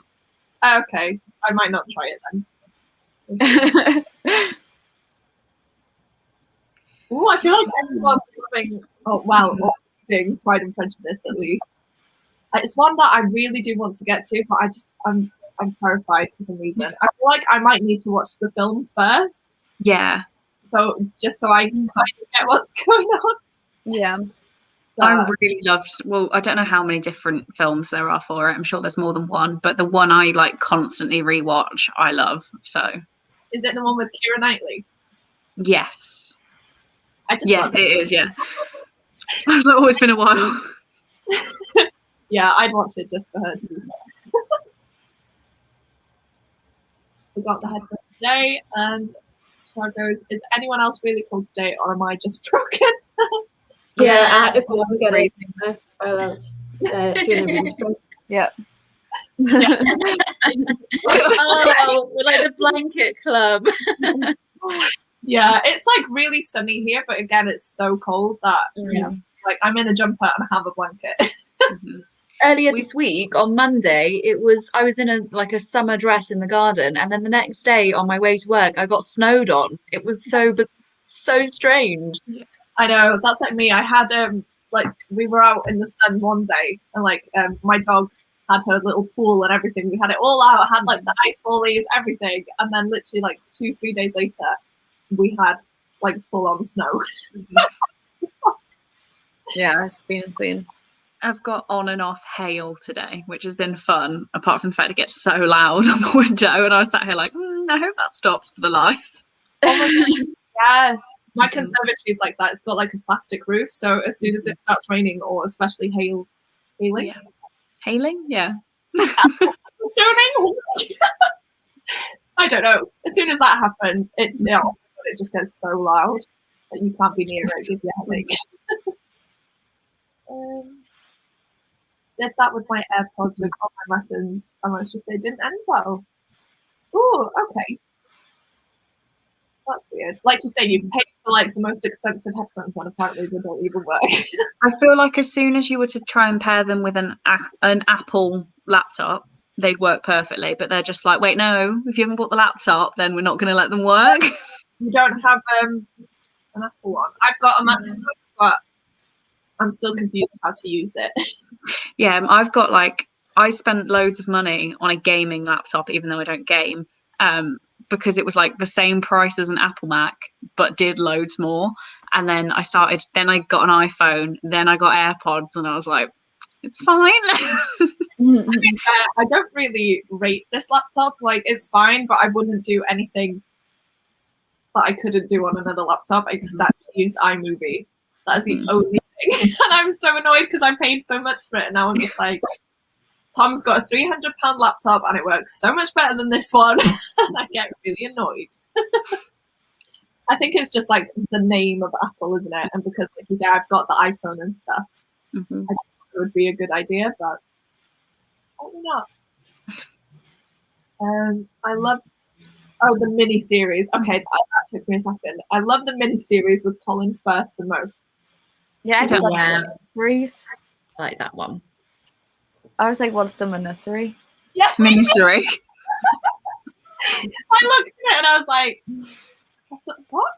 Okay. I might not try it then. Oh, I feel like everyone's coming. Oh wow, reading Pride and Prejudice at least. It's one that I really do want to get to, but I'm terrified for some reason. I feel like I might need to watch the film first. Yeah. So just so I can kind of get what's going on. Yeah. I really loved, well, I don't know how many different films there are for it. I'm sure there's more than one, but the one I like constantly rewatch, I love. So, Is it the one with Keira Knightley? yes. I just Yeah, love it is, yeah. It's like, oh, it's been a while. Yeah, I'd watch it just for her to be fair. Forgot the headphones today, and Char goes, is anyone else really cold today, or am I just broken? Yeah, I had to go and get it while I was doing a reading sprint. Yeah. Oh, we're like the blanket club. Yeah, it's like really sunny here, but again, it's so cold that like I'm in a jumper and I have a blanket. Earlier this week on Monday, I was in a summer dress in the garden, and then the next day on my way to work, I got snowed on. It was so strange. I know, that's like me. I had like we were out in the sun one day, and like my dog had her little pool and everything. We had it all out, had like the ice lollies, everything, and then literally like 2-3 days later, we had like full on snow. Yeah, it's been insane. I've got on and off hail today, which has been fun, apart from the fact it gets so loud on the window. And I was sat here like, I hope that stops for the life. Oh my God. Yeah. My conservatory is like that. It's got like a plastic roof. So as soon as it starts raining, or especially hailing. Yeah. Hailing? Yeah. Stoning? I don't know. As soon as that happens, it just gets so loud that you can't be near it. It gives you a headache. Did that with my AirPods with all my lessons, and let's just say it didn't end well. Oh, okay. That's weird. Like you say, you paid for like the most expensive headphones, and apparently they don't even work. I feel like as soon as you were to try and pair them with an Apple laptop, they'd work perfectly. But they're just like, wait, no, if you haven't bought the laptop, then we're not going to let them work. You don't have an Apple one. I've got a MacBook, but I'm still confused how to use it. Yeah, I've got I spent loads of money on a gaming laptop, even though I don't game, because it was like the same price as an Apple Mac, but did loads more. And then I got an iPhone, then I got AirPods, and I was like, it's fine. I don't really rate this laptop. Like, it's fine, but I wouldn't do anything that I couldn't do on another laptop except use iMovie. That's the only thing. And I'm so annoyed because I paid so much for it, and now I'm just like, Tom's got a £300 laptop and it works so much better than this one. And I get really annoyed. I think it's just like the name of Apple, isn't it? And because, like you say, I've got the iPhone and stuff, I just thought it would be a good idea, but probably not. I love the mini series. Okay, that took me a second. I love the mini series with Colin Firth the most. Yeah, Reese. I like that one. I was like, what's the miniserie? Yeah, miniserie. I looked at it and I was like, what?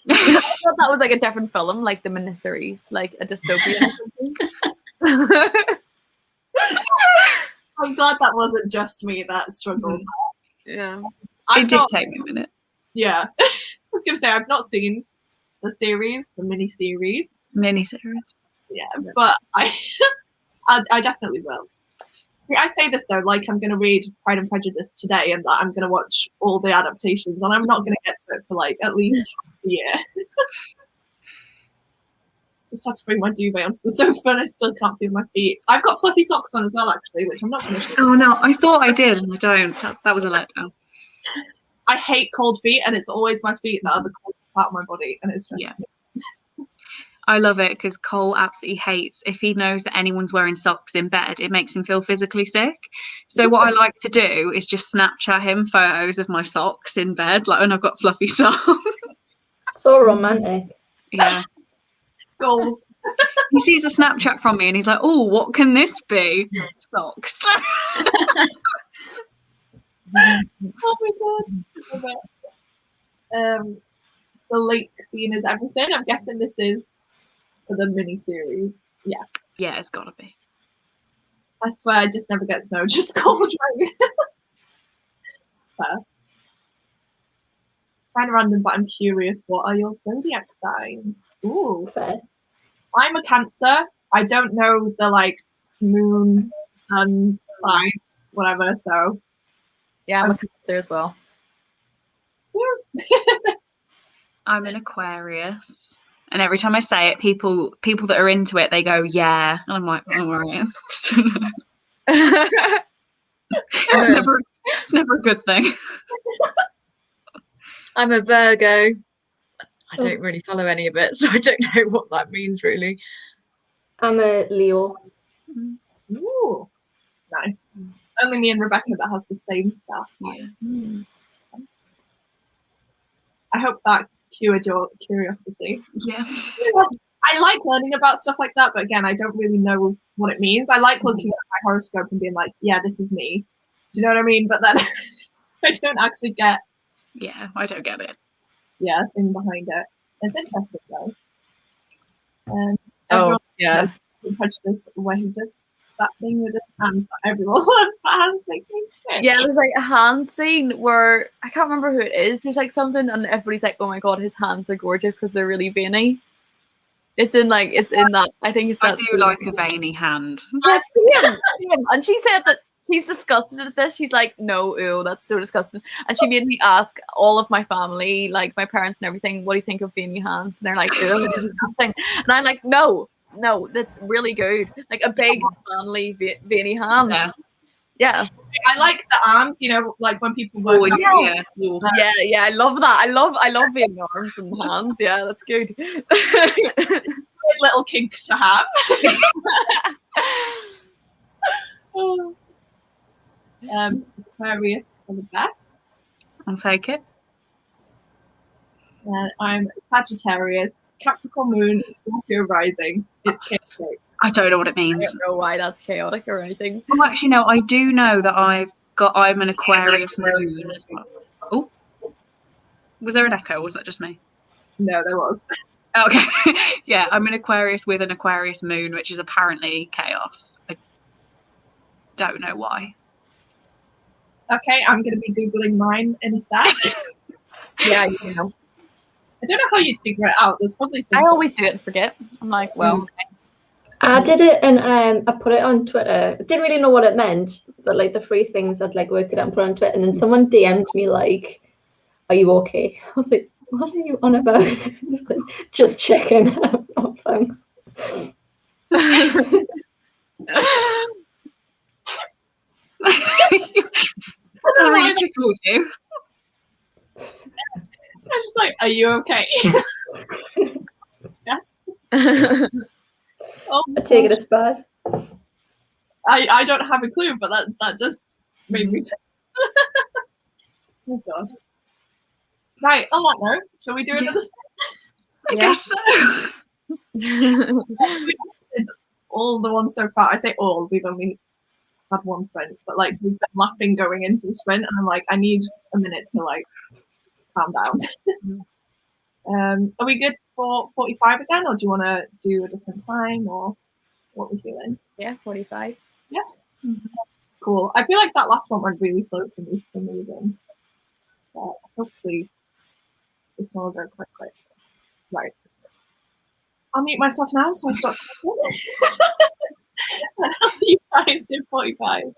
I thought that was like a different film, like the miniseries, like a dystopian or something. I'm glad that wasn't just me that struggled. Yeah. It did take me a minute. Yeah. I was going to say, I've not seen the series, the mini-series. Miniseries. Yeah, but I definitely will. See, I say this though, like I'm going to read Pride and Prejudice today, and that I'm going to watch all the adaptations, and I'm not going to get to it for like at least half a year. Just have to bring my duvet onto the sofa, and I still can't feel my feet. I've got fluffy socks on as well, actually, which I'm not going to show. Oh no, I thought I did, and I don't. That was a letdown. I hate cold feet, and it's always my feet that are the coldest part of my body, and it's just. I love it because Cole absolutely hates if he knows that anyone's wearing socks in bed. It makes him feel physically sick. So what I like to do is just Snapchat him photos of my socks in bed, like when I've got fluffy socks. So romantic. Yeah. Goals. He sees a Snapchat from me and he's like, "Oh, what can this be?" Socks. Oh my god. The lake scene is everything. I'm guessing this is for the mini-series. Yeah. Yeah, it's gotta be. I swear I just never get snow, just cold rain. Fair. Kind of random, but I'm curious. What are your zodiac signs? Ooh. Fair. I'm a Cancer. I don't know the like moon, sun, signs, whatever. So Yeah, I'm a Cancer as well. I'm an Aquarius. And every time I say it, people that are into it, they go, yeah. And I'm like, all right. It's never a good thing. I'm a Virgo. I don't really follow any of it, so I don't know what that means really. I'm a Leo. Ooh, nice. Only me and Rebecca that has the same star sign. Yeah. I hope that cured your curiosity. Yeah. I like learning about stuff like that, but again, I don't really know what it means. I like looking at my horoscope and being like, yeah, this is me. Do you know what I mean? But then I don't actually get, Yeah, I don't get it. yeah, thing behind it. It's interesting though. And Oh, everyone yeah. has prejudice where he does that thing with his hands that everyone loves, but hands make me sick. Yeah, there's like a hand scene where I can't remember who it is. There's like something, and everybody's like, "Oh my god, his hands are gorgeous because they're really veiny." It's in that. I think it's I that. do like a veiny hand. Yes, same. And she said that she's disgusted at this. She's like, "No, ew, that's so disgusting." And she made me ask all of my family, like my parents and everything, "What do you think of veiny hands?" And they're like, "Ew, it's disgusting." And I'm like, "No, that's really good. Like a big, manly, veiny hands." Yeah. Yeah. I like the arms, you know, like when people work. Yeah. Yeah, I love that. I love being arms and hands. Yeah, that's good. Good little kinks to have. Aquarius for the best. I'll take it. And I'm Sagittarius, Capricorn moon, Scorpio rising. It's chaotic. I don't know what it I means. don't know why that's chaotic or anything. Oh, actually, no, I do know that I'm an Aquarius moon as well. Oh, was there an echo? Or was that just me? No, there was. Okay. Yeah, I'm an Aquarius with an Aquarius moon, which is apparently chaos. I don't know why. Okay, I'm going to be Googling mine in a sec. Yeah, you know. I don't know how you'd figure it out. There's probably some. I always do it and forget. I'm like, well, I did it and I put it on Twitter. I didn't really know what it meant, but like the three things I'd like worked it out and put it on Twitter, and then someone DM'd me like, "Are you okay?" I was like, "What are you on about?" just checking. I was, oh, thanks. That really tickled you. I'm just like, are you okay? Yeah. Oh, I take it as bad. I don't have a clue, but that just made me. Oh God. Right, on that note, shall we do another I guess so. It's all the ones so far. I say all, we've only had one sprint, but like we've been laughing going into the sprint, and I'm like, I need a minute to like calm down. Are we good for 45 again, or do you want to do a different time, or what we're feeling? Yeah, 45. Yes. Cool. I feel like that last one went really slow for me for some reason. But hopefully this one will go quite quick. Right. I'll mute myself now so I stop talking. And I'll see you guys in 45.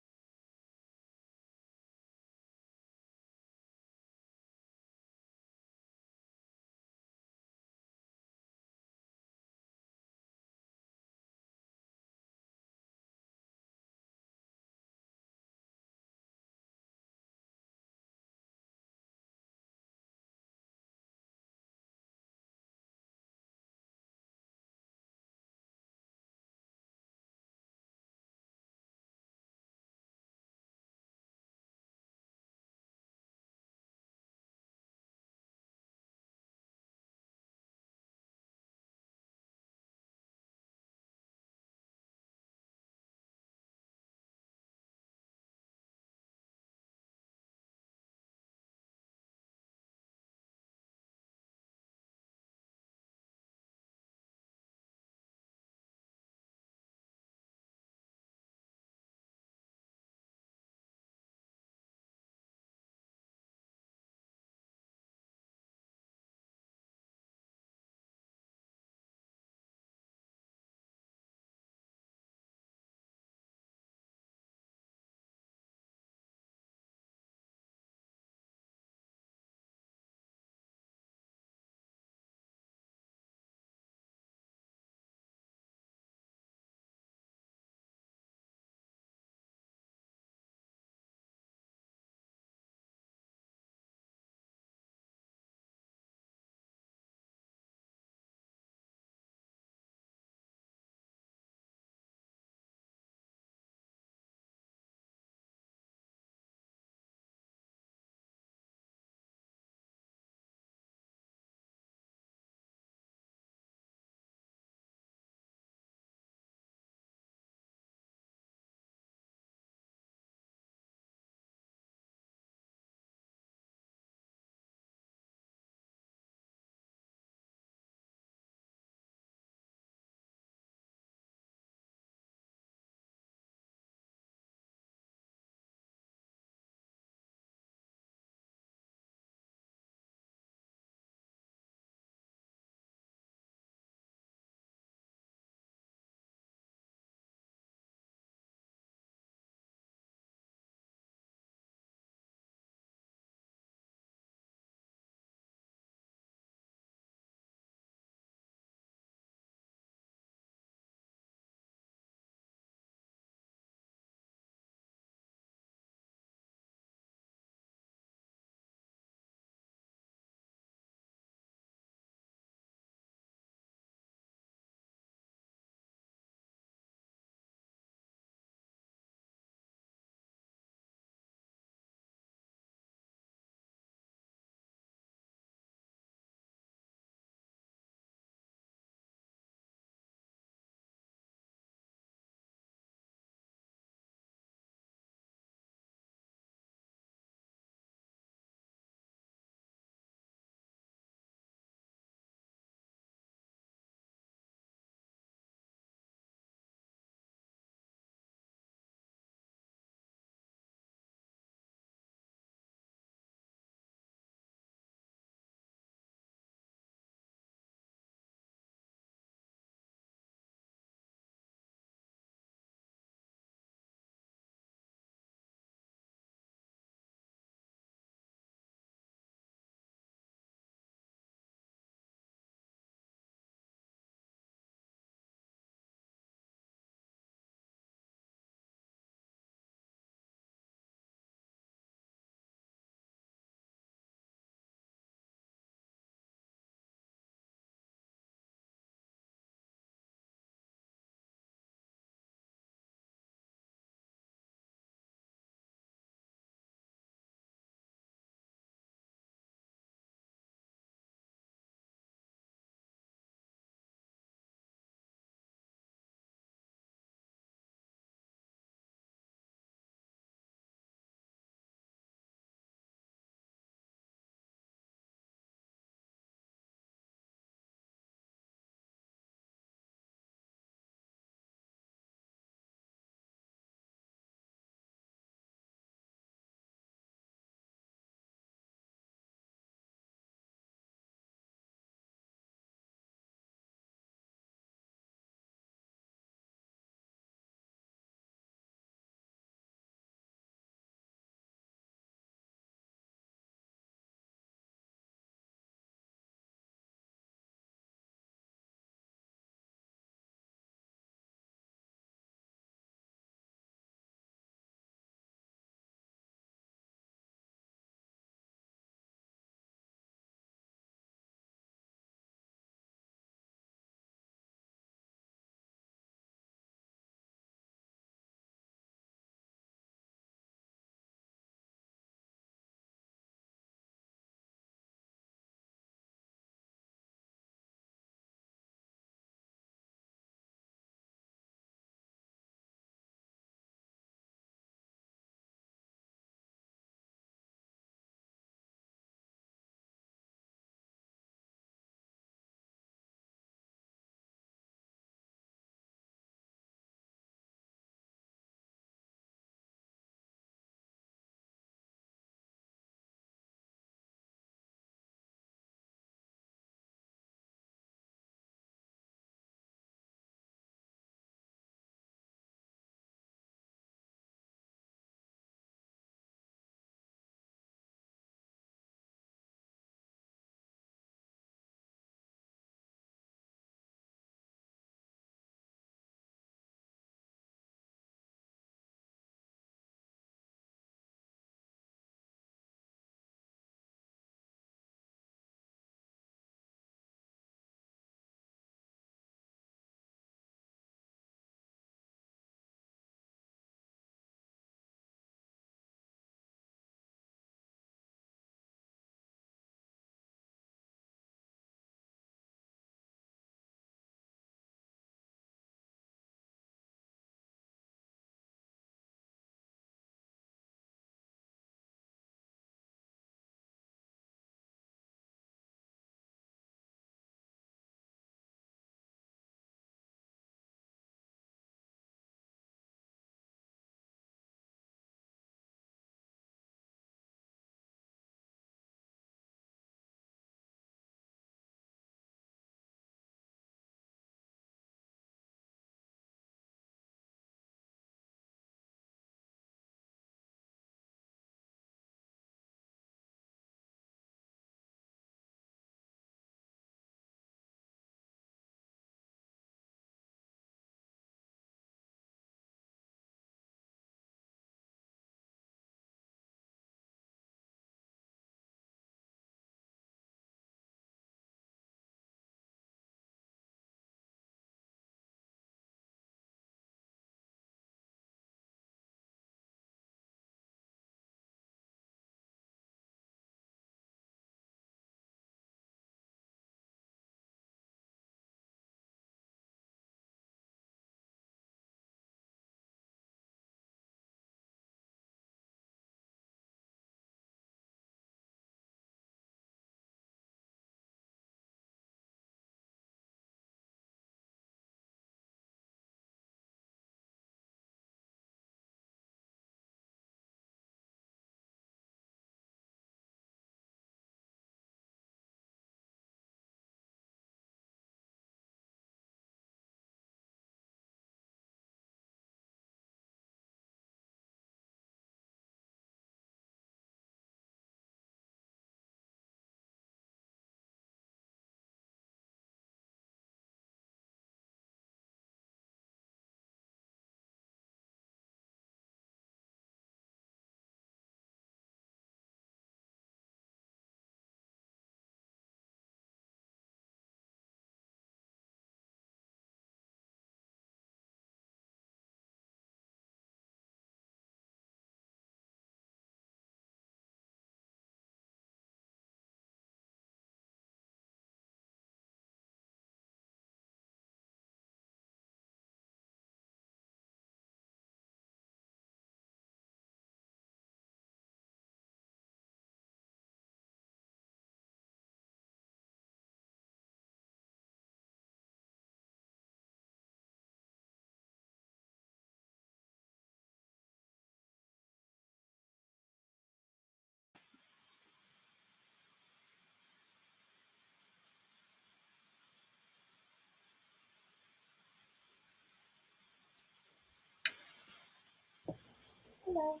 Hello.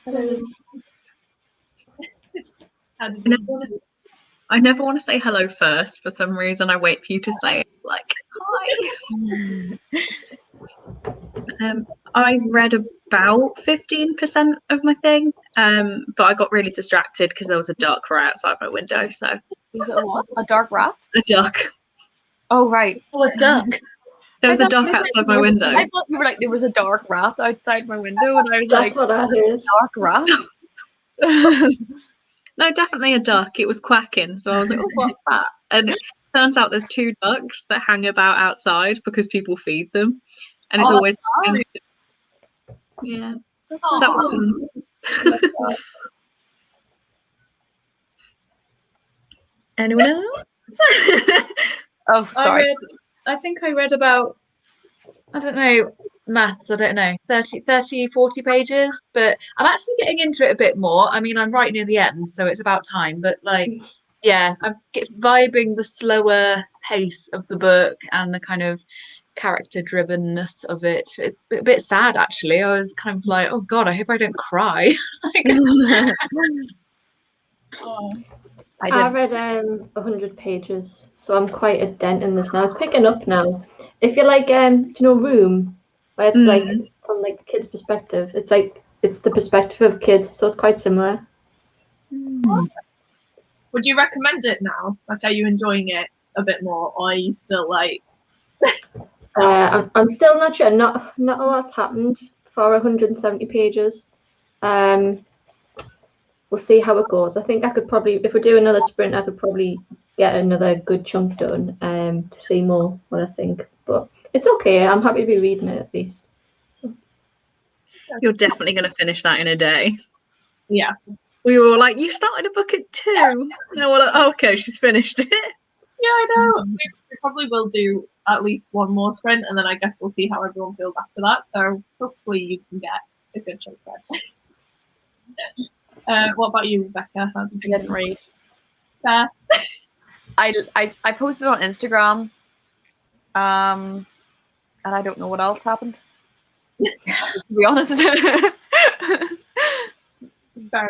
Hello. How did I you never want to, I never want to say hello first for some reason. I wait for you to say it, like, hi. I read about 15% of my thing, but I got really distracted because there was a duck right outside my window. So Was it a what? A dark rat? a duck. Oh, right. Oh, a duck. There was I a thought duck you outside said my window. I thought you were like, there was a dark rat outside my window, and I was That's like, what I heard. dark rat? No, definitely a duck. It was quacking. So I was like, oh, what's that? And it turns out there's 2 ducks that hang about outside because people feed them. And it's Oh, always, that's yeah. That's So so that was cool. fun. Anyone else? Oh, sorry. I think I read about, I don't know, maths, I don't know, 30, 40 pages, but I'm actually getting into it a bit more. I mean, I'm right near the end, so it's about time, but like, yeah, I'm vibing the slower pace of the book and the kind of character drivenness of it. It's a bit sad, actually. I was kind of like, oh God, I hope I don't cry. Like, I I did. read 100 pages, so I'm quite a dent in this now. It's picking up now. If you like, do you know Room, where it's like from like the kids' perspective. It's like it's the perspective of kids, so it's quite similar. Would you recommend it now? Like, are you enjoying it a bit more, or are you still like? I'm still not sure. Not a lot's happened for 170 pages. We'll see how it goes. I think I could probably, if we do another sprint, I could probably get another good chunk done to see more what I think. But it's okay. I'm happy to be reading it at least. You're definitely going to finish that in a day. Yeah. We were all like, you started a book at 2. Now we're like, oh, okay, she's finished it. Yeah, I know. We probably will do at least one more sprint, and then I guess we'll see how everyone feels after that. So hopefully you can get a good chunk read. What about you, Rebecca? How did I you didn't read. Fair. I posted on Instagram, and I don't know what else happened. To be honest. Fair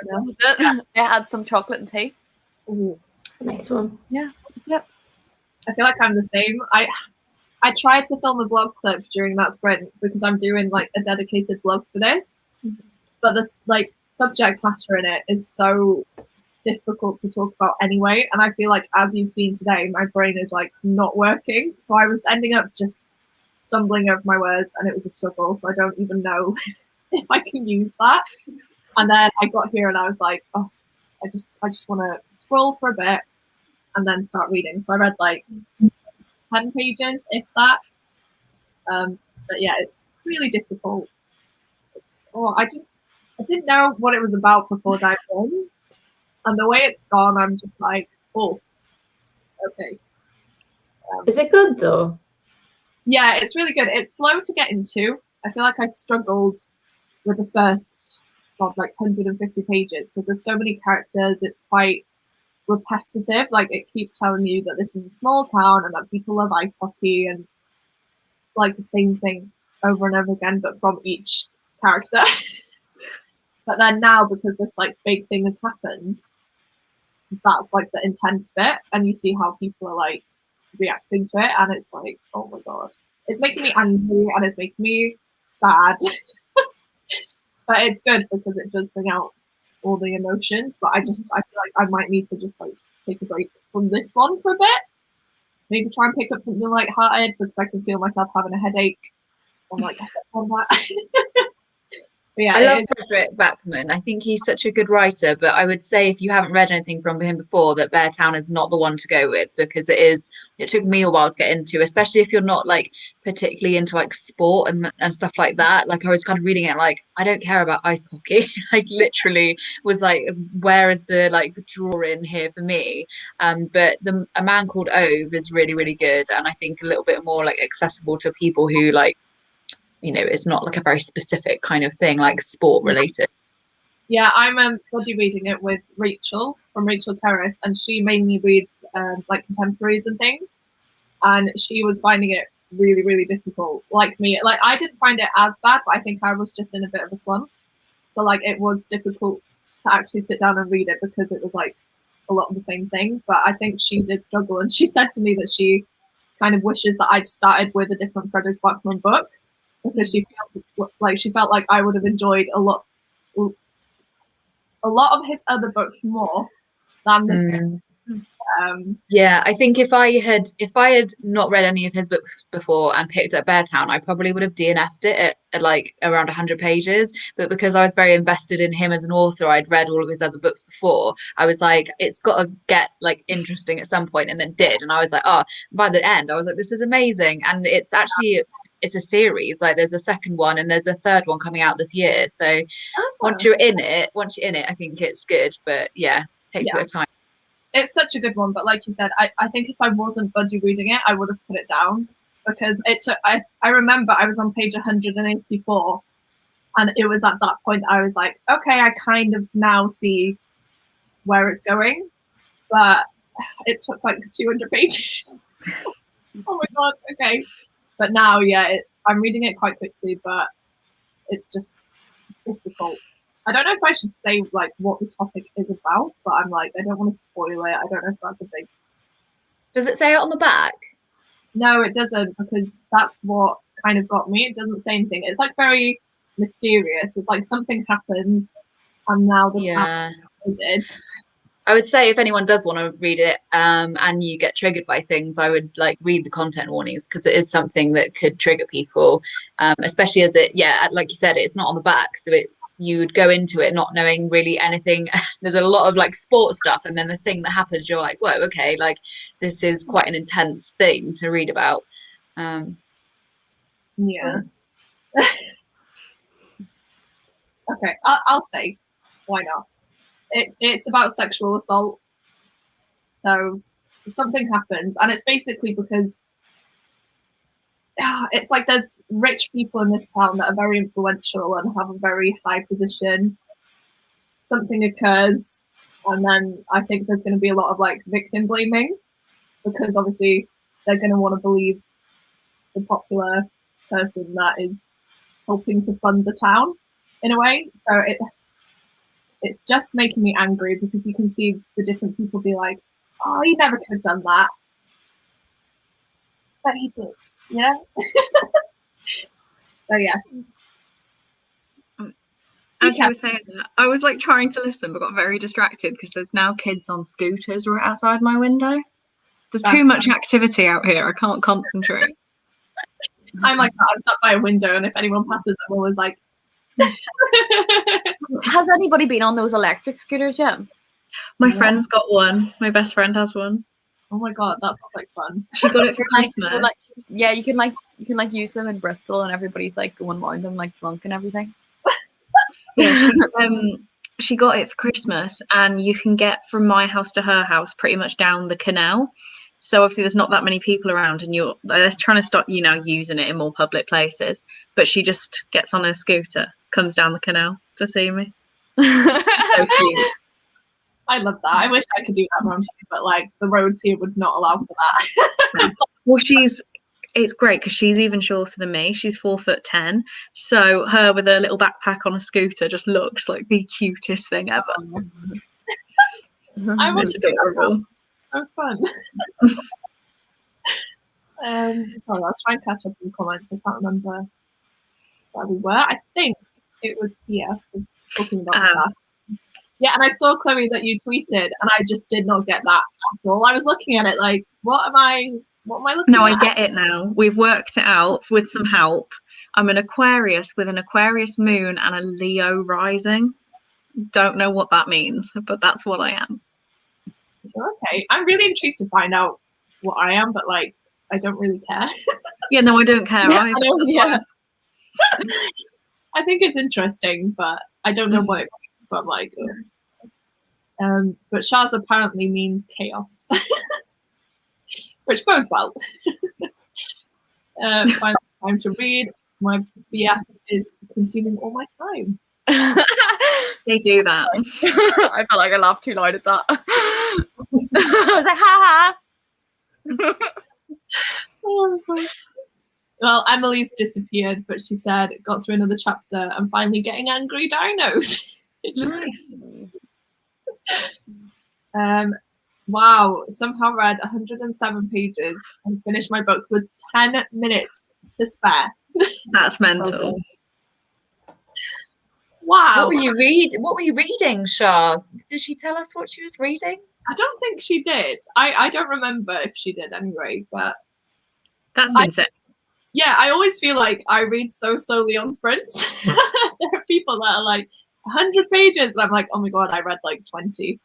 enough. I had some chocolate and tea. Ooh. Nice one. Yeah, that's it. I feel like I'm the same. I tried to film a vlog clip during that sprint because I'm doing like a dedicated vlog for this, but this like subject matter in it is so difficult to talk about anyway, and I feel like, as you've seen today, my brain is like not working, so I was ending up just stumbling over my words, and it was a struggle, so I don't even know if I can use that. And then I got here and I was like, oh, I just want to scroll for a bit and then start reading. So I read like 10 pages, if that. But yeah, it's really difficult. I didn't know what it was about before diving in, and the way it's gone, I'm just like, oh, okay. Is it good though? Yeah, it's really good. It's slow to get into. I feel like I struggled with the first, like 150 pages because there's so many characters. It's quite repetitive. Like, it keeps telling you that this is a small town and that people love ice hockey, and like the same thing over and over again, but from each character. But then now, because this like big thing has happened, that's like the intense bit, and you see how people are like reacting to it, and it's like, oh my God, it's making me angry and it's making me sad. But it's good because it does bring out all the emotions. But I feel like I might need to just like take a break from this one for a bit. Maybe try and pick up something lighthearted because I can feel myself having a headache. I'm like, on that. But yeah, I love Frederick Backman. I think he's such a good writer, but I would say if you haven't read anything from him before, that Beartown is not the one to go with, because it took me a while to get into, especially if you're not like particularly into like sport and stuff like that. Like, I was kind of reading it like, I don't care about ice hockey. Like, literally was like, where is the like the draw in here for me? But A Man Called Ove is really, really good, and I think a little bit more like accessible to people who like, you know, it's not like a very specific kind of thing, like sport related. Yeah, I'm body reading it with Rachel from Rachel Terrace, and she mainly reads like contemporaries and things, and she was finding it really, really difficult. Like me, like I didn't find it as bad, but I think I was just in a bit of a slump. So like it was difficult to actually sit down and read it because it was like a lot of the same thing. But I think she did struggle, and she said to me that she kind of wishes that I'd started with a different Frederick Backman book because she felt like I would have enjoyed a lot of his other books more than this. Yeah, I think if I had not read any of his books before and picked up Beartown, I probably would have DNF'd it at like around 100 pages. But because I was very invested in him as an author, I'd read all of his other books before. I was like, it's got to get like interesting at some point, and then did. And I was like, oh, by the end, I was like, this is amazing. And it's a series. Like there's a second one and there's a third one coming out this year. So once you're in it, I think it's good. But yeah, it takes a bit of time. It's such a good one, but like you said, I think if I wasn't budgie reading it, I would have put it down because I remember I was on page 184, and it was at that point I was like, okay, I kind of now see where it's going, but it took like 200 pages. Oh my god, okay. But now, yeah, I'm reading it quite quickly, but it's just difficult. I don't know if I should say like what the topic is about, but I'm like, I don't want to spoil it. I don't know if that's a big. Does it say it on the back? No, it doesn't, because that's what kind of got me. It doesn't say anything. It's like very mysterious. It's like something happens, and now the town did. I would say if anyone does want to read it and you get triggered by things, I would like read the content warnings because it is something that could trigger people, especially as like you said, it's not on the back, so you would go into it not knowing really anything. There's a lot of like sports stuff, and then the thing that happens, you're like, whoa, okay, like this is quite an intense thing to read about. Yeah. Okay, I'll say, why not? It's about sexual assault. So something happens, and it's basically because it's like there's rich people in this town that are very influential and have a very high position. Something occurs, and then I think there's going to be a lot of like victim blaming, because obviously they're going to want to believe the popular person that is helping to fund the town in a way. So it's just making me angry because you can see the different people be like, oh, he never could have done that. But he did, yeah. So yeah. As you were saying that, I was like trying to listen but got very distracted because there's now kids on scooters right outside my window. There's too much activity out here. I can't concentrate. I'm like that. I'm sat by a window, and if anyone passes, I'm always like. Has anybody been on those electric scooters yet? My friend's got one. My best friend has one. Oh my god, that sounds like fun. She got it for Christmas. Yeah, you can use them in Bristol, and everybody's like going around them like drunk and everything. Yeah, she got it for Christmas, and you can get from my house to her house pretty much down the canal. So obviously there's not that many people around, and they're trying to stop you now using it in more public places. But she just gets on her scooter, comes down the canal to see me. So cute. I love that. I wish I could do that around here, but like the roads here would not allow for that. Well, it's great because she's even shorter than me. She's 4'10". So her with a little backpack on a scooter just looks like the cutest thing ever. I want It's adorable. So fun. I'll try and catch up in the comments. I can't remember where we were. I think it was here. I was talking about the last. Yeah, and I saw, Chloe, that you tweeted, and I just did not get that at all. I was looking at it like, what am I looking No, at? I get it now. We've worked it out with some help. I'm an Aquarius with an Aquarius moon and a Leo rising. Don't know what that means, but that's what I am. Okay, I'm really intrigued to find out what I am, but like, I don't really care. Yeah, no, I don't care. Yeah, I think it's interesting, but I don't know what it means, so I'm like, ugh. But Shaz apparently means chaos, which bodes well. Final time to read. My BF is consuming all my time. They do that. I felt like I laughed too loud at that. I was like, ha ha. Oh my God. Well, Emily's disappeared, but she said got through another chapter and finally getting angry dinos. Nice. Wow, somehow read 107 pages and finished my book with 10 minutes to spare. That's mental. Wow. What were you reading, Shah? Did she tell us what she was reading? I don't think she did. I don't remember if she did anyway, but That's insane. yeah, I always feel like I read so slowly on sprints. There are people that are like 100 pages, and I'm like, oh my god, I read like 20.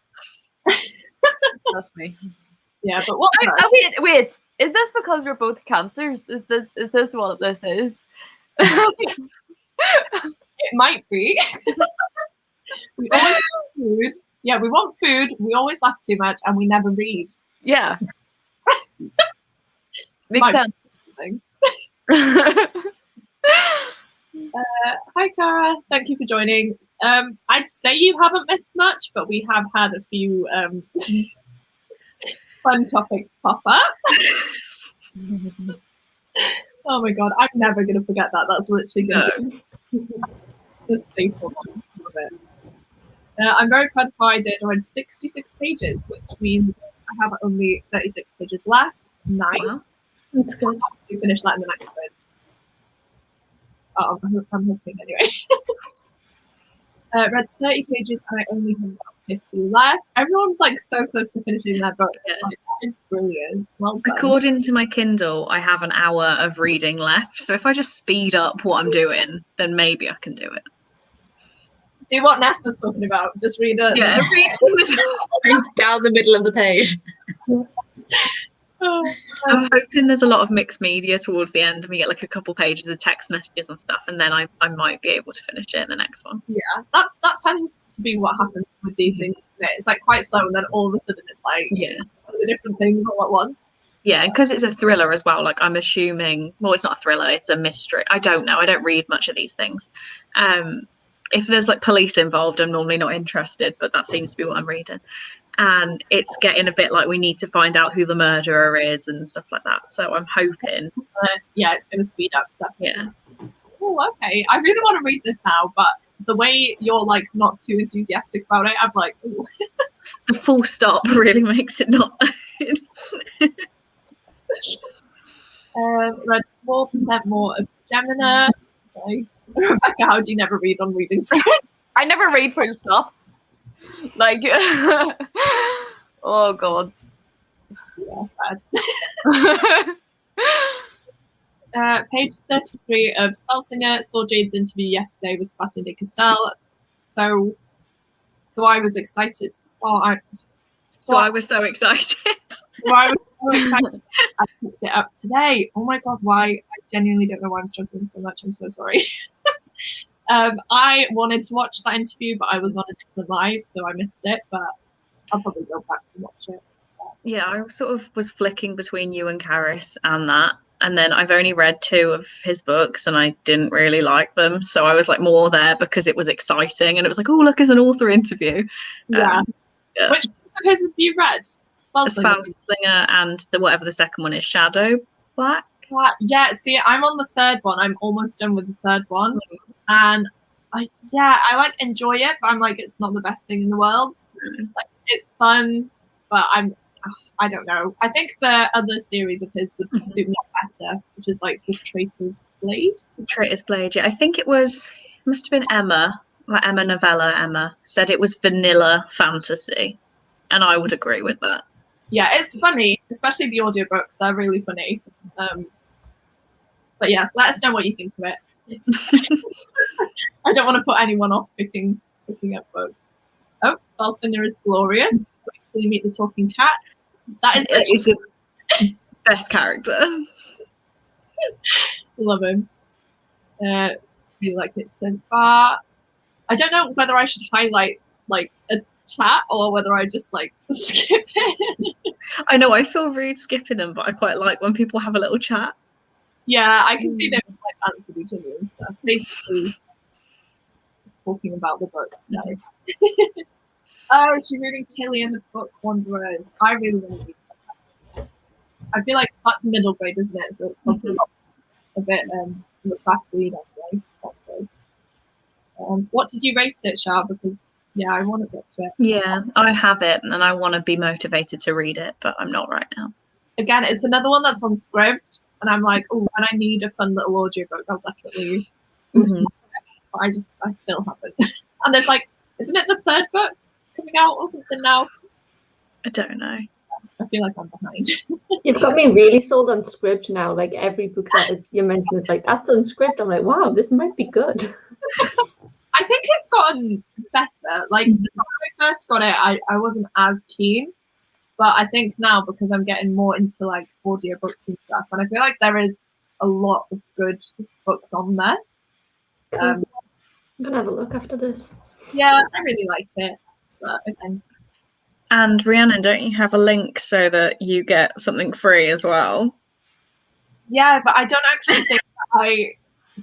That's me. Yeah, but what? Wait. Is this because we're both cancers? Is this what this is? It might be. We always want food. Yeah, we want food. We always laugh too much, and we never read. Yeah. Makes sense. Hi, Cara. Thank you for joining. I'd say you haven't missed much, but we have had a few fun topics pop up. Oh my god, I'm never going to forget that. That's literally going to be the staple of it. I'm very proud of how I did. I read 66 pages, which means I have only 36 pages left. Nice. Wow. That's good. We finish that in the next sprint. Oh, I'm hoping anyway. Read 30 pages and I only have about 50 left. Everyone's like so close to finishing their book. Yeah. Like, that is brilliant. Well done. According to my Kindle, I have an hour of reading left. So if I just speed up what I'm doing, then maybe I can do it. Do what Ness was talking about. Just read it. Yeah, Read down the middle of the page. Oh, I'm hoping there's a lot of mixed media towards the end and we get like a couple pages of text messages and stuff, and then I might be able to finish it in the next one. yeah, that tends to be what happens with these things, isn't it? It's like quite slow and then all of a sudden it's like the different things all at once. Yeah, and because it's a thriller as well, like I'm assuming, well, it's not a thriller, it's a mystery. I don't know. I don't read much of these things. If there's like police involved, I'm normally not interested, but that seems to be what I'm reading. And it's getting a bit like we need to find out who the murderer is and stuff like that. So I'm hoping. Yeah, it's going to speed up. Yeah. Oh, okay. I really want to read this now, but the way you're like not too enthusiastic about it, I'm like, ooh. The full stop really makes it not. Read 4% more of Gemini. Nice. Rebecca, how do you never read on reading sprint? I never read full stop. Like, oh god. Yeah, bad. Page 33 of Spellsinger. Saw Jade's interview yesterday with Sebastian de Castell. So I was excited. I was so excited. I was so excited. I picked it up today. Oh my god, why? I genuinely don't know why I'm struggling so much. I'm so sorry. I wanted to watch that interview, but I was on a different live, so I missed it. But I'll probably go back and watch it. Yeah, I sort of was flicking between you and Karis and that. And then I've only read 2 of his books and I didn't really like them. So I was like more there because it was exciting. And it was like, oh, look, it's an author interview. Yeah. Which of his have you read? Spellslinger and whatever the second one is, Shadow Black. Yeah, see, I'm on the 3rd one. I'm almost done with the 3rd one. And I like enjoy it, but I'm like, it's not the best thing in the world. Like, it's fun, but I don't know. I think the other series of his would suit me better, which is like The Traitor's Blade. Traitor's Blade, yeah. I think it must have been Emma, like Emma Novella, Emma, said it was vanilla fantasy. And I would agree with that. Yeah, it's funny, especially the audiobooks. They're really funny. But yeah, let us know what you think of it. I don't want to put anyone off picking up books. Oh, Spellsinger is glorious. Wait till you meet the talking cat. That is the best character. Love him. Really like it so far. I don't know whether I should highlight like a chat or whether I just like skip it. I know, I feel rude skipping them, but I quite like when people have a little chat. Yeah, I can see them like answer each other and stuff. Basically talking about the book. So. Oh, she's reading Tilly and the Book Wanderers. I really want to read that. I feel like that's middle grade, isn't it? So it's probably a a bit of a fast read anyway. So that's good. What did you rate it, Shah? Because yeah, I want to get to it. Yeah, I have it, and I want to be motivated to read it, but I'm not right now. Again, it's another one that's on Scribd, and I'm like, oh, when I need a fun little audiobook, I'll definitely listen to it. But I still haven't. And there's like, isn't it the third book coming out or something now? I don't know. I feel like I'm behind. You've got me really sold on Scribd now. Like every book that you mention is like, that's on Scribd. I'm like, wow, this might be good. I think it's gotten better. Like when I first got it, I wasn't as keen. But I think now, because I'm getting more into like audiobooks and stuff, and I feel like there is a lot of good books on there. I'm gonna have a look after this. Yeah, I really liked it. But again. And Rhiannon, don't you have a link so that you get something free as well? Yeah, but I don't actually think that I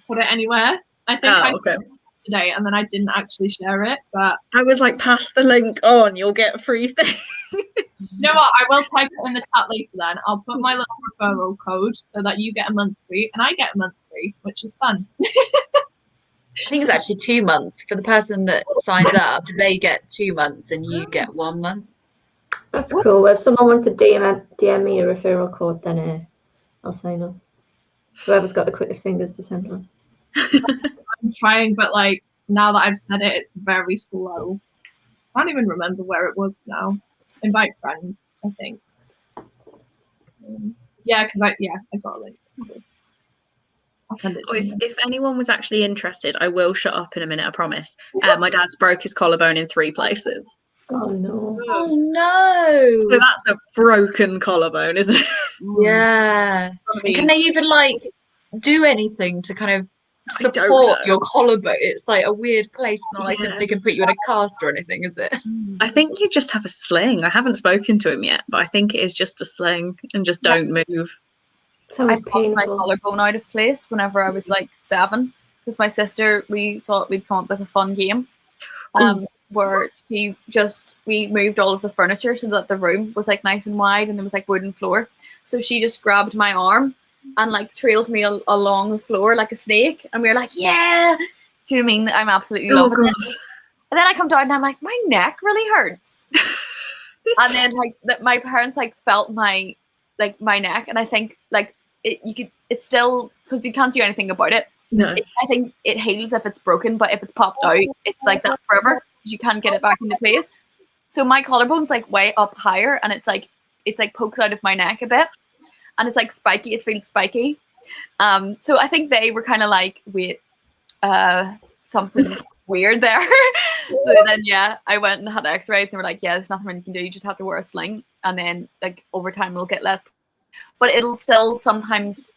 put it anywhere. I think I okay. did it today, and then I didn't actually share it. But I was like, pass the link on, you'll get free things. you know what? I will type it in the chat later then. I'll put my little referral code so that you get a month free and I get a month free, which is fun. I think it's actually 2 months for the person that signs up. They get 2 months and you get 1 month. That's cool. If someone wants to DM me a referral code, then I'll sign up. Whoever's got the quickest fingers to send one. I'm trying, but like now that I've said it, it's very slow. I can't even remember where it was now. Invite friends, I think. Yeah, because I got a link. I'll send it to you. If anyone was actually interested, I will shut up in a minute, I promise. My dad's broke his collarbone in 3 places. Oh no. Oh no. So that's a broken collarbone, isn't it? Yeah. And can they even like do anything to kind of support your collarbone? It's like a weird place. It's not like they can put you in a cast or anything, is it? I think you just have a sling. I haven't spoken to him yet, but I think it is just a sling and just don't move. Sounds I popped my painful. collarbone out of place whenever I was like 7 because my sister, we thought we'd come up with a fun game where we moved all of the furniture so that the room was like nice and wide and there was like wooden floor. So she just grabbed my arm and like trailed me along the floor like a snake, and we were like, yeah. Do you know what I mean? I'm absolutely loving it. And then I come down and I'm like, my neck really hurts. And then like my parents like felt my neck, and I think like it's still, because you can't do anything about it. No. I think it heals if it's broken, but if it's popped out, it's like that forever. You can't get it back into place. So my collarbone's like way up higher, and it's like pokes out of my neck a bit, and it's like spiky. It feels spiky. So I think they were kind of like, wait, something's weird there. So then I went and had X-rays, and they were like, yeah, there's nothing really you can do. You just have to wear a sling, and then like over time it'll get less, but it'll still sometimes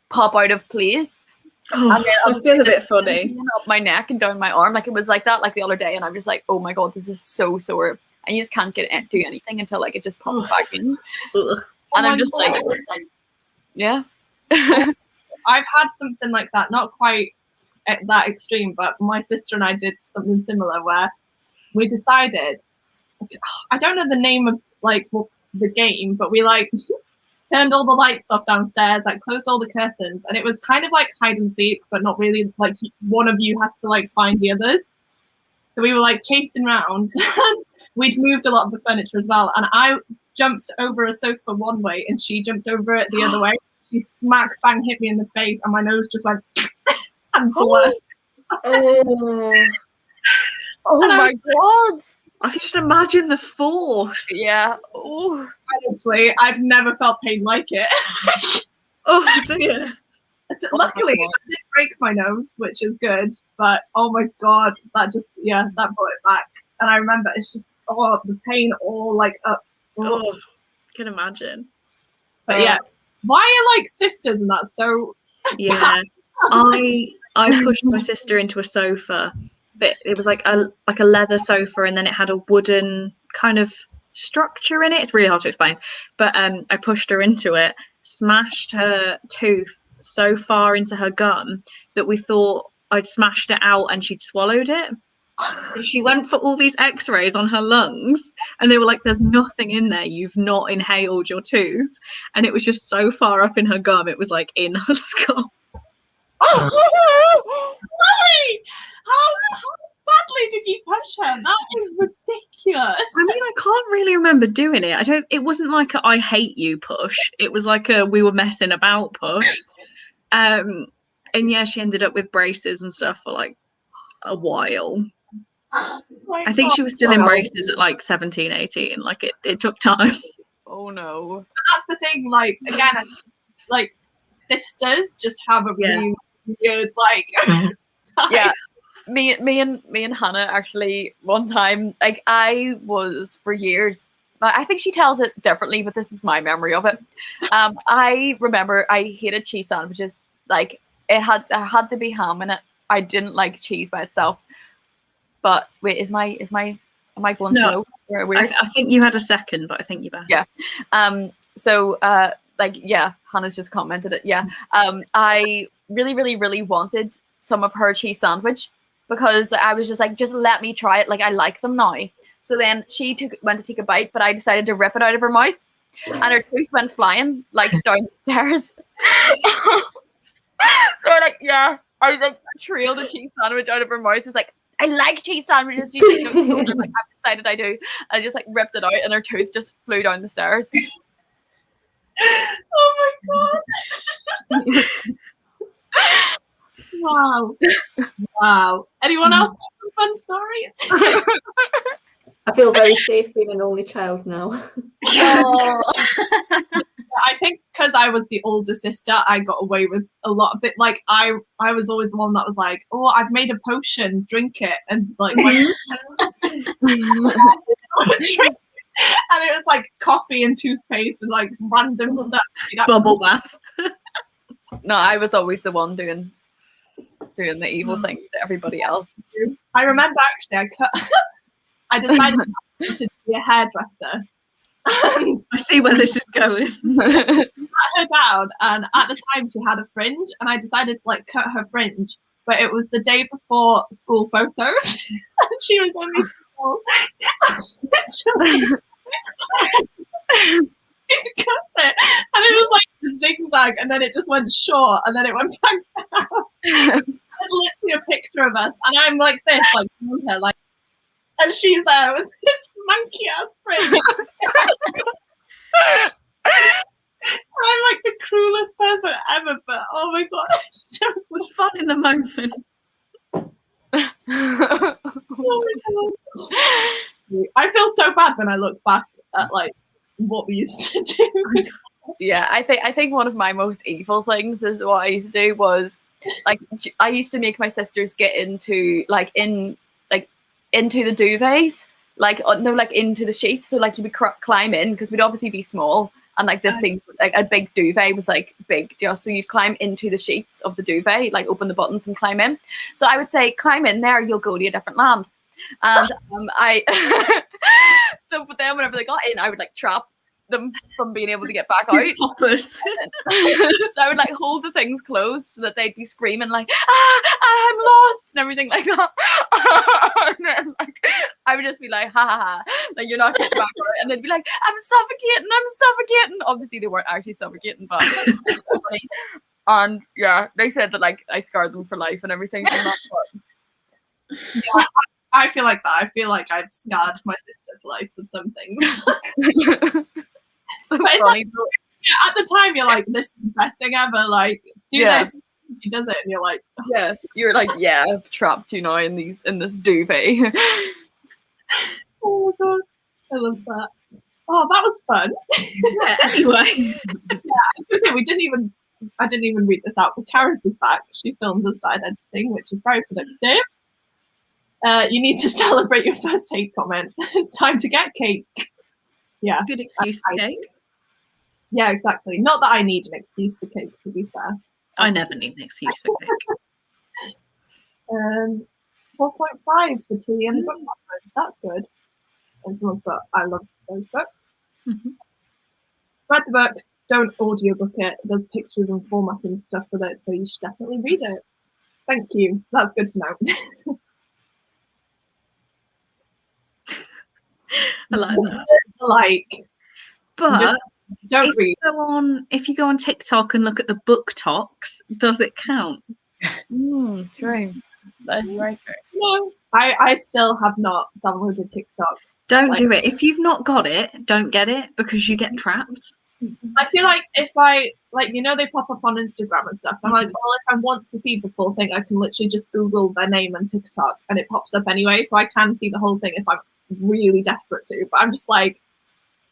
pop out of place. Oh, and then I feel a bit funny. Up my neck and down my arm, like it was like that, like the other day, and I'm just like, oh my god, this is so sore, and you just can't do anything until like it just pops back in. And I'm just like, yeah. I've had something like that, not quite at that extreme, but my sister and I did something similar where we decided, I don't know the name of like the game, but we like turned all the lights off downstairs, like closed all the curtains, and it was kind of like hide and seek, but not really. Like one of you has to like find the others. So we were like chasing around. We'd moved a lot of the furniture as well, and I jumped over a sofa one way, and she jumped over it the other way. She smack bang hit me in the face, and my nose just went and blood. Oh my god! I can just imagine the force. Yeah. Oh. Honestly, I've never felt pain like it. Oh dear. Luckily, I didn't break my nose, which is good. But oh my god, that brought it back. And I remember it's just the pain all like up. Oh, I can imagine. But yeah, why are like sisters and that so? Yeah, I pushed my sister into a sofa, but it was like a leather sofa, and then it had a wooden kind of structure in it. It's really hard to explain, but I pushed her into it, smashed her tooth so far into her gum that we thought I'd smashed it out and she'd swallowed it. She went for all these X-rays on her lungs, and they were like, there's nothing in there, you've not inhaled your tooth. And it was just so far up in her gum, it was like in her skull. Oh, Chloe! How badly did you push her? That is ridiculous. I mean, I can't really remember doing it. It wasn't like a I hate you push. It was like a we were messing about push. And yeah, she ended up with braces and stuff for like a while. I think she was still in braces at like 17, 18. Like it took time. Oh no. But that's the thing, like, again, like, sisters just have a really weird, like, type. Yeah. Me and Hannah actually one time, like, I was for years, I think she tells it differently, but this is my memory of it. I remember I hated cheese sandwiches. Like, it had to be ham in it. I didn't like cheese by itself. But wait, am I going slow? I think you had a second, but I think you're back. Yeah. So like, yeah, Hannah's just commented it. Yeah. I really, really, really wanted some of her cheese sandwich because I was just like, just let me try it. Like, I like them now. So then she went to take a bite, but I decided to rip it out of her mouth, and her tooth went flying like down the stairs. So I trailed a cheese sandwich out of her mouth. It's like, I like cheese sandwiches. She's like, no, I'm like, I've decided I do. I just like ripped it out, and her tooth just flew down the stairs. Oh my god! Wow. Anyone else have some fun stories? I feel very safe being an only child now. Oh. I think because I was the older sister, I got away with a lot of it. Like, I was always the one that was like, oh, I've made a potion, drink it. And like, and it was like coffee and toothpaste and like random stuff. Bubble bath. No, I was always the one doing the evil things to everybody else. I remember actually I decided to be a hairdresser. And I see where this is going. I sat her down, and at the time she had a fringe, and I decided to like cut her fringe, but it was the day before school photos, and she was only small. She cut it, and it was like zigzag, and then it just went short, and then it went back down. There's literally a picture of us, and I'm like this, like her, like. And she's there with this monkey ass fringe. I'm like the cruelest person ever, but oh my god, it was fun in the moment. Oh my god. I feel so bad when I look back at like what we used to do. Yeah, I think one of my most evil things is what I used to do was like I used to make my sisters get into into the duvets, like into the sheets. So like you would climb in because we'd obviously be small, and like this thing, like a big duvet was like big, just so you'd climb into the sheets of the duvet, like open the buttons and climb in. So I would say, climb in there, you'll go to a different land. And so but then whenever they got in, I would like trap them from being able to get back out. So I would like hold the things closed so that they'd be screaming like, I'm lost and everything like that. And then, like, I would just be like, ha ha ha, like you're not getting back out. And they'd be like, I'm suffocating. Obviously they weren't actually suffocating, but and yeah, they said that like I scarred them for life and everything from that part. Yeah, I feel like that. I feel like I've scarred my sister for life with some things. So but it's like, yeah, at the time you're like, this is the best thing ever, like do this. She does it and you're like, oh, yeah, you're like, yeah, I've trapped you now in this duvet. Oh my god, I love that. Oh, that was fun. Yeah, anyway. Yeah, I was gonna say I didn't even read this out, but Karis is back. She filmed and started editing, which is very productive. You need to celebrate your first hate comment. Time to get cake. Yeah. Good excuse for cake. Yeah, exactly. Not that I need an excuse for cake, to be fair. I never need an excuse for cake. 4.5 for tea and book lovers. That's good. And someone's got, I love those books. Mm-hmm. Read the book, don't audiobook it. There's pictures and formatting stuff with it, so you should definitely read it. Thank you. That's good to know. I like that. Like, but don't read. If you go on TikTok and look at the book talks, does it count? True. That is very true. No, I still have not downloaded TikTok. Don't do it. If you've not got it, don't get it because you get trapped. I feel like if I, like, you know, they pop up on Instagram and stuff. I'm like, well, if I want to see the full thing, I can literally just Google their name and TikTok and it pops up anyway. So I can see the whole thing if I'm really desperate to. But I'm just like,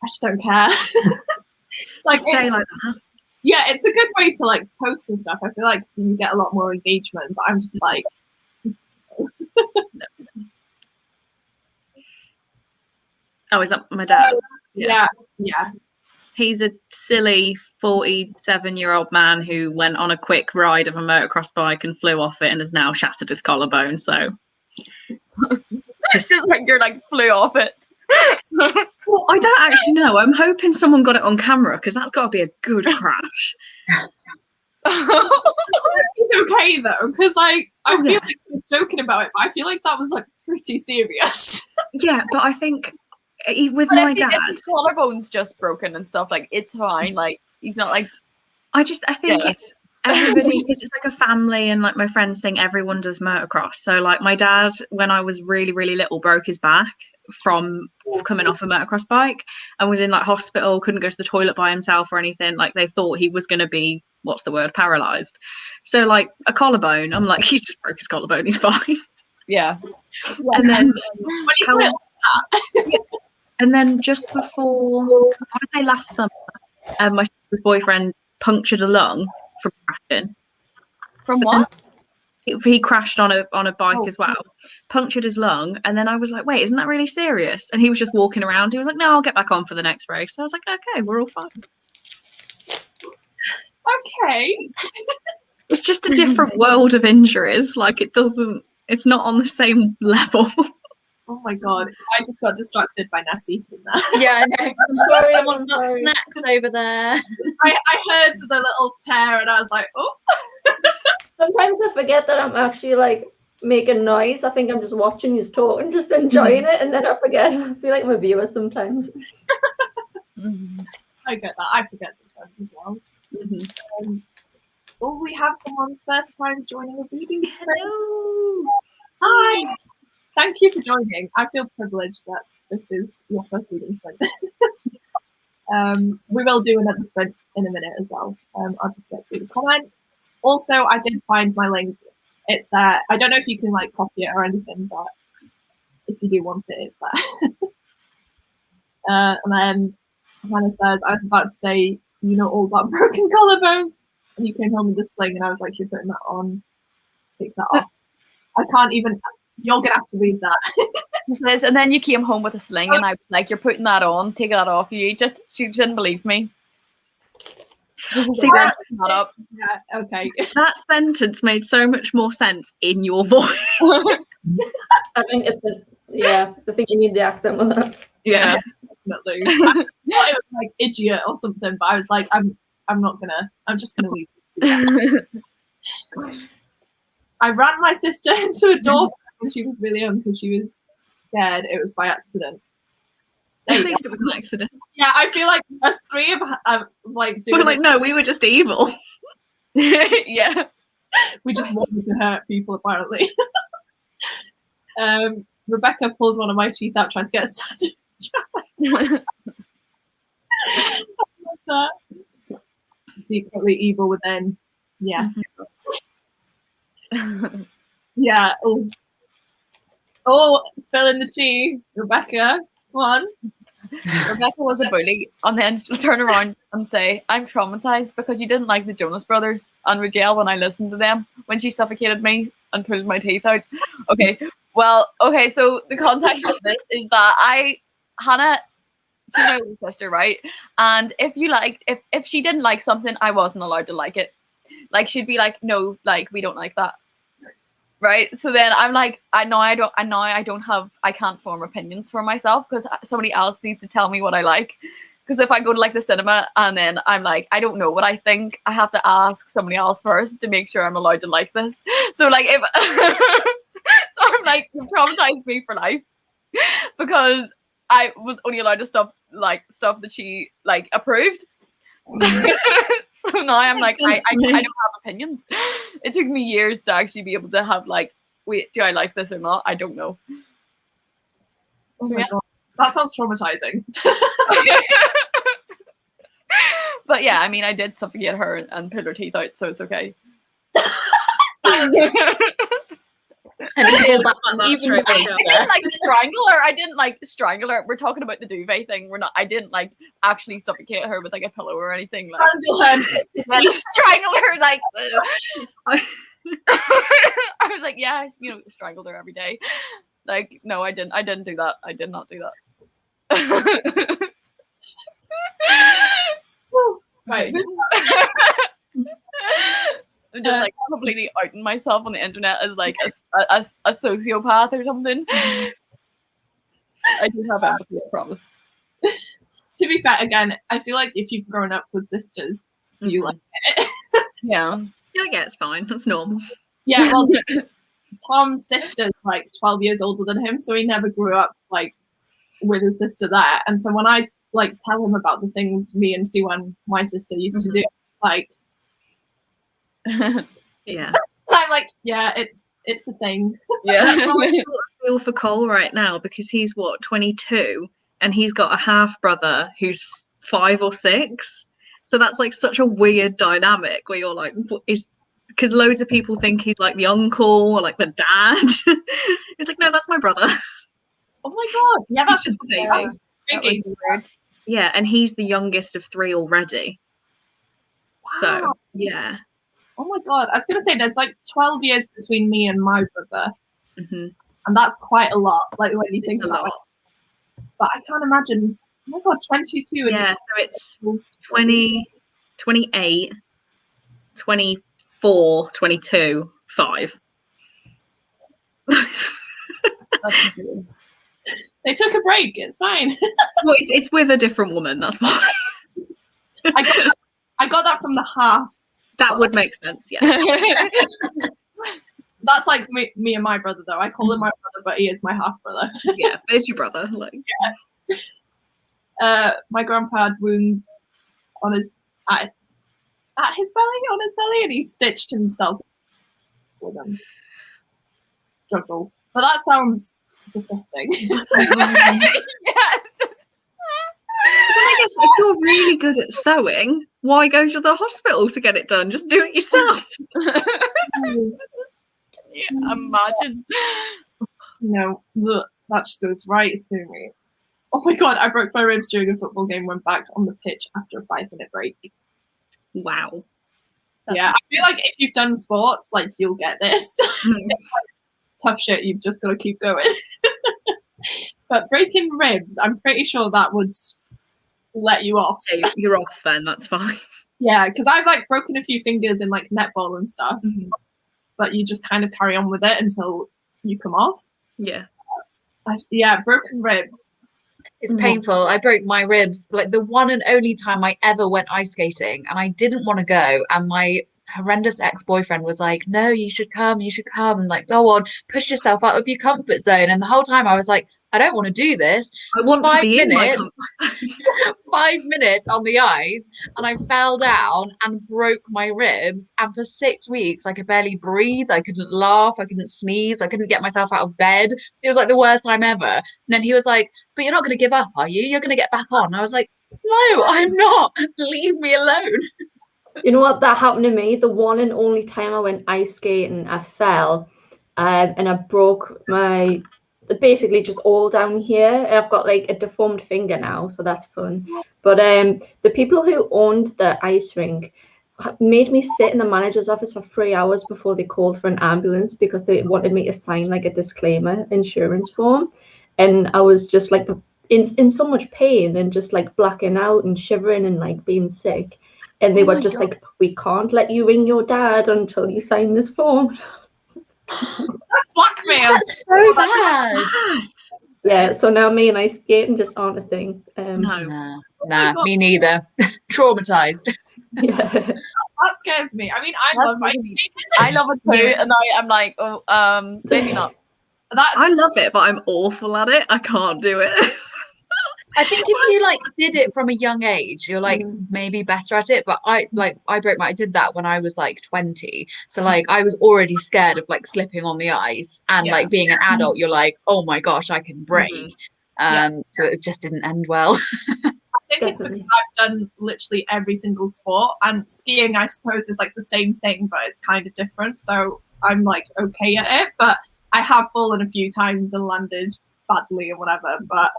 I just don't care. Like, stay like that. Yeah, it's a good way to like post and stuff. I feel like you get a lot more engagement, but I'm just like, Oh, is that my dad? yeah. He's a silly 47-year-old man who went on a quick ride of a motocross bike and flew off it and has now shattered his collarbone. So Just like you're like flew off it. Well, I don't actually know. I'm hoping someone got it on camera because that's got to be a good crash. It's okay though, because like I feel like we're joking about it, but I feel like that was like pretty serious. Yeah, but I think with But my if dad, his collarbone's just broken and stuff, like it's fine. Like he's not like. I think it's everybody because it's like a family and like my friends think everyone does motocross. So like my dad, when I was really, really little, broke his back from coming off a motocross bike and was in like hospital, couldn't go to the toilet by himself or anything. Like they thought he was going to be, what's the word, paralyzed. So like a collarbone, I'm like, he's just broke his collarbone, he's fine. Yeah. And then and then just before, I would say last summer, my sister's boyfriend punctured a lung from crashing. From what? He crashed on a bike as well, punctured his lung, and then I was like, wait, isn't that really serious? And he was just walking around. He was like, no, I'll get back on for the next race. So I was like, okay, we're all fine. Okay. It's just a different world of injuries. Like it's not on the same level. Oh my god, I just got distracted by Ness eating that. Yeah, I know. sorry, Someone's I'm got sorry. snacks over there. I heard the little tear and I was like, oh. Sometimes I forget that I'm actually like making noise. I think I'm just watching you talk and just enjoying it, and then I forget. I feel like I'm a viewer sometimes. I get that. I forget sometimes as well. We have someone's first time joining a reading. Hello. Hi. Thank you for joining. I feel privileged that this is your first reading sprint. We will do another sprint in a minute as well. I'll just get through the comments. Also, I did find my link. It's there. I don't know if you can like copy it or anything, but if you do want it, it's there. And then Hannah says, I was about to say, you know, all about broken collarbones. And you came home with a sling, and I was like, you're putting that on. Take that off. I can't even. You're gonna have to read that. She says, and then you came home with a sling, and I was like, you're putting that on. Take that off. She didn't believe me. See that? Up. Yeah. Okay. That sentence made so much more sense in your voice. I think it's I think you need the accent with that. Yeah. Definitely. I thought it was like idiot or something, but I was like, I'm just gonna leave this. I ran my sister into a door when she was really young because she was scared it was by accident. At least it was an accident. Yeah, I feel like us three have like doing We're like, no, we were just evil. Yeah. We just wanted to hurt people apparently. Rebecca pulled one of my teeth out trying to get a sandwich. Secretly evil within. Yes. Yeah. Oh, spilling the tea. Rebecca, come on. Rebecca was a bully, and then she'll turn around and say, I'm traumatized because you didn't like the Jonas Brothers and Rachel when I listened to them when she suffocated me and pulled my teeth out. Okay, so the context of this is that Hannah, she's my little sister, right? And if she didn't like something, I wasn't allowed to like it. Like she'd be like, no, like we don't like that. Right. So then I'm like, I can't form opinions for myself because somebody else needs to tell me what I like. Because if I go to like the cinema and then I'm like, I don't know what I think, I have to ask somebody else first to make sure I'm allowed to like this. So like if so I'm like, you traumatized me for life because I was only allowed to stuff that she like approved. So now I'm like, Makes sense I to me. don't have opinions. It took me years to actually be able to have like, wait, do I like this or not? I don't know. Oh my god, that sounds traumatizing. But yeah, I mean, I did suffocate her and pull her teeth out, so it's okay. And feel back That's even right. I later. didn't like strangle her. I didn't like strangle her. We're talking about the duvet thing. We're not. I didn't like actually suffocate her with like a pillow or anything. Like strangle her. Like I was like, yeah, you know, strangled her every day. Like, no, I didn't. I didn't do that. I did not do that. Right. I'm just like completely outing myself on the internet as like a sociopath or something. I do have empathy, I promise. To be fair, again, I feel like if you've grown up with sisters, you like it. Yeah. Yeah, it's fine. That's normal. Yeah, well, Tom's sister's like 12 years older than him, so he never grew up like with his sister there. And so when I like tell him about the things me and Siwan, my sister, used to do, it's like, Yeah. I'm like, yeah, it's a thing. Yeah. That's how I sort of feel for Cole right now, because he's what, 22, and he's got a half brother who's 5 or 6. So that's like such a weird dynamic where you're like, what is, because loads of people think he's like the uncle or like the dad. It's like, no, that's my brother. Oh my god, yeah, that's He's just a baby. That was weird. Yeah, and he's the youngest of 3 already. So Wow. yeah. Oh my god, I was gonna say there's like 12 years between me and my brother, and that's quite a lot. Like when you think about it, but I can't imagine. Oh my god, 22. Yeah, so it's 20, 28, 24, 22, 5. They took a break. It's fine. Well, it's with a different woman. That's why. I got that from the half. That would make sense. Yeah. That's like me and my brother, though. I call him my brother, but he is my half brother. Yeah, there's your brother. Like. My grandpa had wounds on his at his belly, and he stitched himself with them. Struggle, but that sounds disgusting. That sounds amazing. I guess if you're really good at sewing, why go to the hospital to get it done? Just do it yourself. Yeah, imagine. No, that just goes right through me. Oh my god, I broke my ribs during a football game, went back on the pitch after a 5-minute break. Wow. Yeah, I feel like if you've done sports, like you'll get this. It's like tough shit, you've just got to keep going. But breaking ribs, I'm pretty sure that would let you off. Okay, you're off then, that's fine. Yeah, because I've like broken a few fingers in like netball and stuff, but you just kind of carry on with it until you come off. Yeah. Yeah, broken ribs. It's painful. I broke my ribs like the one and only time I ever went ice skating, and I didn't want to go. And my horrendous ex-boyfriend was like, "No, you should come. You should come. Like, go on, push yourself out of your comfort zone." And the whole time I was like, "I don't want to do this." I want to be in my 5 minutes on the ice, and I fell down and broke my ribs. And for 6 weeks, I could barely breathe. I couldn't laugh. I couldn't sneeze. I couldn't get myself out of bed. It was like the worst time ever. And then he was like, "But you're not going to give up, are you? You're going to get back on." I was like, "No, I'm not. Leave me alone." You know what? That happened to me. The one and only time I went ice skating, I fell and I broke my, basically just all down here. I've got like a deformed finger now, so that's fun. But the people who owned the ice rink made me sit in the manager's office for 3 hours before they called for an ambulance because they wanted me to sign like a disclaimer insurance form. And I was just like in so much pain and just like blacking out and shivering and like being sick. And they were just like, "We can't let you ring your dad until you sign this form." That's blackmail. That's so bad. Yeah, so now me and ice skating just aren't a thing. No. Nah, me neither. Traumatized. Yeah. That scares me. I mean, I love ice skating. I love it too, and I'm like, oh, maybe not. I love it, but I'm awful at it. I can't do it. I think if you like did it from a young age, you're like maybe better at it. But I did that when I was like 20. So like I was already scared of like slipping on the ice, and like being an adult, you're like, oh my gosh, I can break. So it just didn't end well. I think it's because I've done literally every single sport, and skiing, I suppose, is like the same thing, but it's kind of different. So I'm like okay at it, but I have fallen a few times and landed badly or whatever. But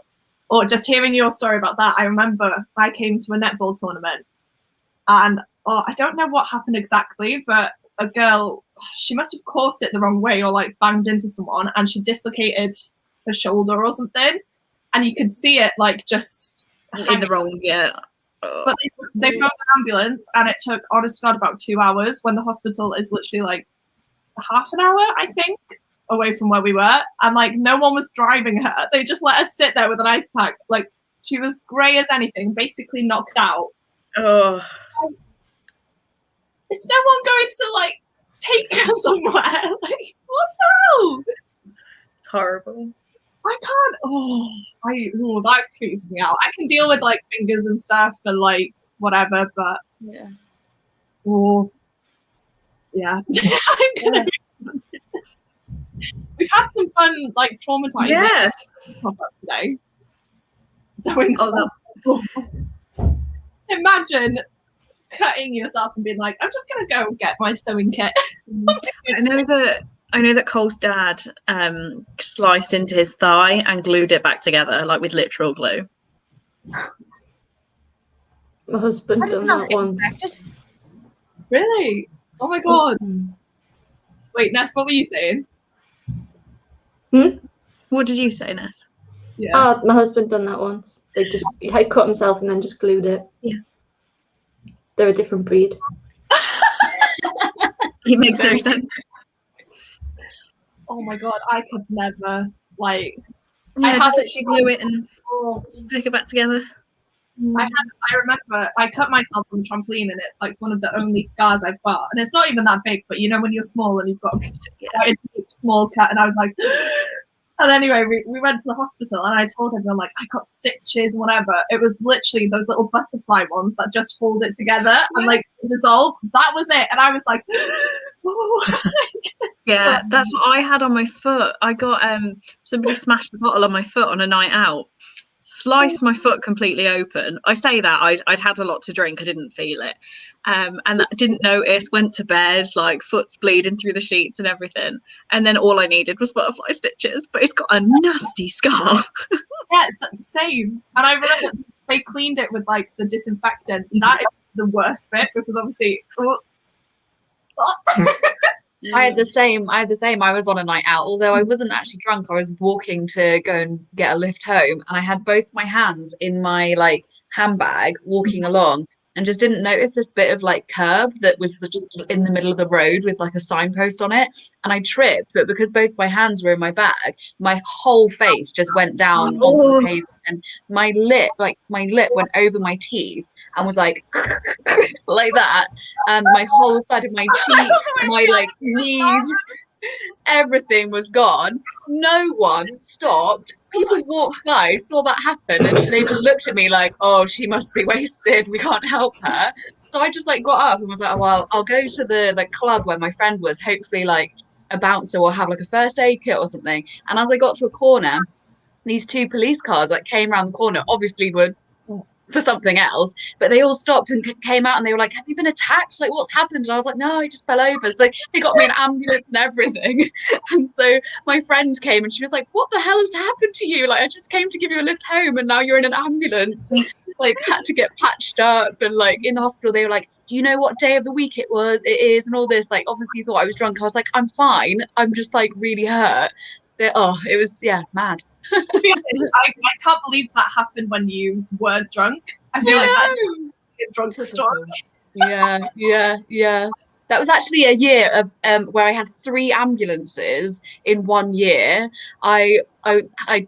or just hearing your story about that, I remember I came to a netball tournament, and I don't know what happened exactly, but a girl, she must have caught it the wrong way or like banged into someone, and she dislocated her shoulder or something, and you could see it like just in the wrong, But they phoned an ambulance, and it took, honest to God, about 2 hours, when the hospital is literally like half an hour, I think, away from where we were. And like no one was driving her. They just let us sit there with an ice pack. Like she was grey as anything, basically knocked out. Oh. Is no one going to like take her somewhere? Like what the hell? It's horrible. I can't. That creeps me out. I can deal with like fingers and stuff and like whatever, but yeah. We've had some fun, like traumatizing pop-up today. So imagine cutting yourself and being like, I'm just gonna go get my sewing kit. I know that Cole's dad sliced into his thigh and glued it back together, like with literal glue. My husband done that once. Really? Oh my God. Wait, Ness, what were you saying? What did you say, Ness? Yeah. My husband done that once. He had cut himself and then just glued it. Yeah. They're a different breed. It makes no sense. Oh my God, I could never, like... Yeah, just literally glue it and stick it back together. I remember I cut myself on the trampoline, and it's like one of the only scars I've got. And it's not even that big, but you know when you're small and you've got quite a deep, small cut, and I was like... And anyway, we went to the hospital, and I told everyone, like, I got stitches, whatever. It was literally those little butterfly ones that just hold it together and, like, dissolve. That was it. And I was like, oh. Yeah, that's what I had on my foot. I got somebody smashed a bottle on my foot on a night out, sliced my foot completely open. I say that I'd had a lot to drink. I didn't feel it. And I didn't notice, went to bed, like foot's bleeding through the sheets and everything. And then all I needed was butterfly stitches, but it's got a nasty scar. Yeah, same. And I remember they cleaned it with like the disinfectant. That is the worst bit, because obviously... I had the same. I was on a night out, although I wasn't actually drunk. I was walking to go and get a lift home, and I had both my hands in my like handbag walking along, and just didn't notice this bit of like curb that was just in the middle of the road with like a signpost on it, and I tripped. But because both my hands were in my bag, my whole face just went down onto the pavement, and my lip went over my teeth and was like like that, and my whole side of my cheek, my like knees, everything was gone. No one stopped. People walked by, saw that happen, and they just looked at me like, oh, she must be wasted, we can't help her. So I just like got up and was like, oh, well, I'll go to the like club where my friend was, hopefully like a bouncer will have like a first aid kit or something. And as I got to a corner, these two police cars like came around the corner, obviously were for something else, but they all stopped and came out, and they were like, have you been attacked? Like, what's happened? And I was like, no, I just fell over. So they got me an ambulance and everything. And so my friend came, and she was like, what the hell has happened to you? Like, I just came to give you a lift home, and now you're in an ambulance. And like had to get patched up, and like in the hospital they were like, do you know what day of the week it is, and all this. Like, obviously thought I was drunk. I was like, I'm fine, I'm just like really hurt. It was mad. I can't believe that happened when you were drunk. I feel like that's a drunk story. Yeah. That was actually a year of where I had 3 ambulances in 1 year. I'd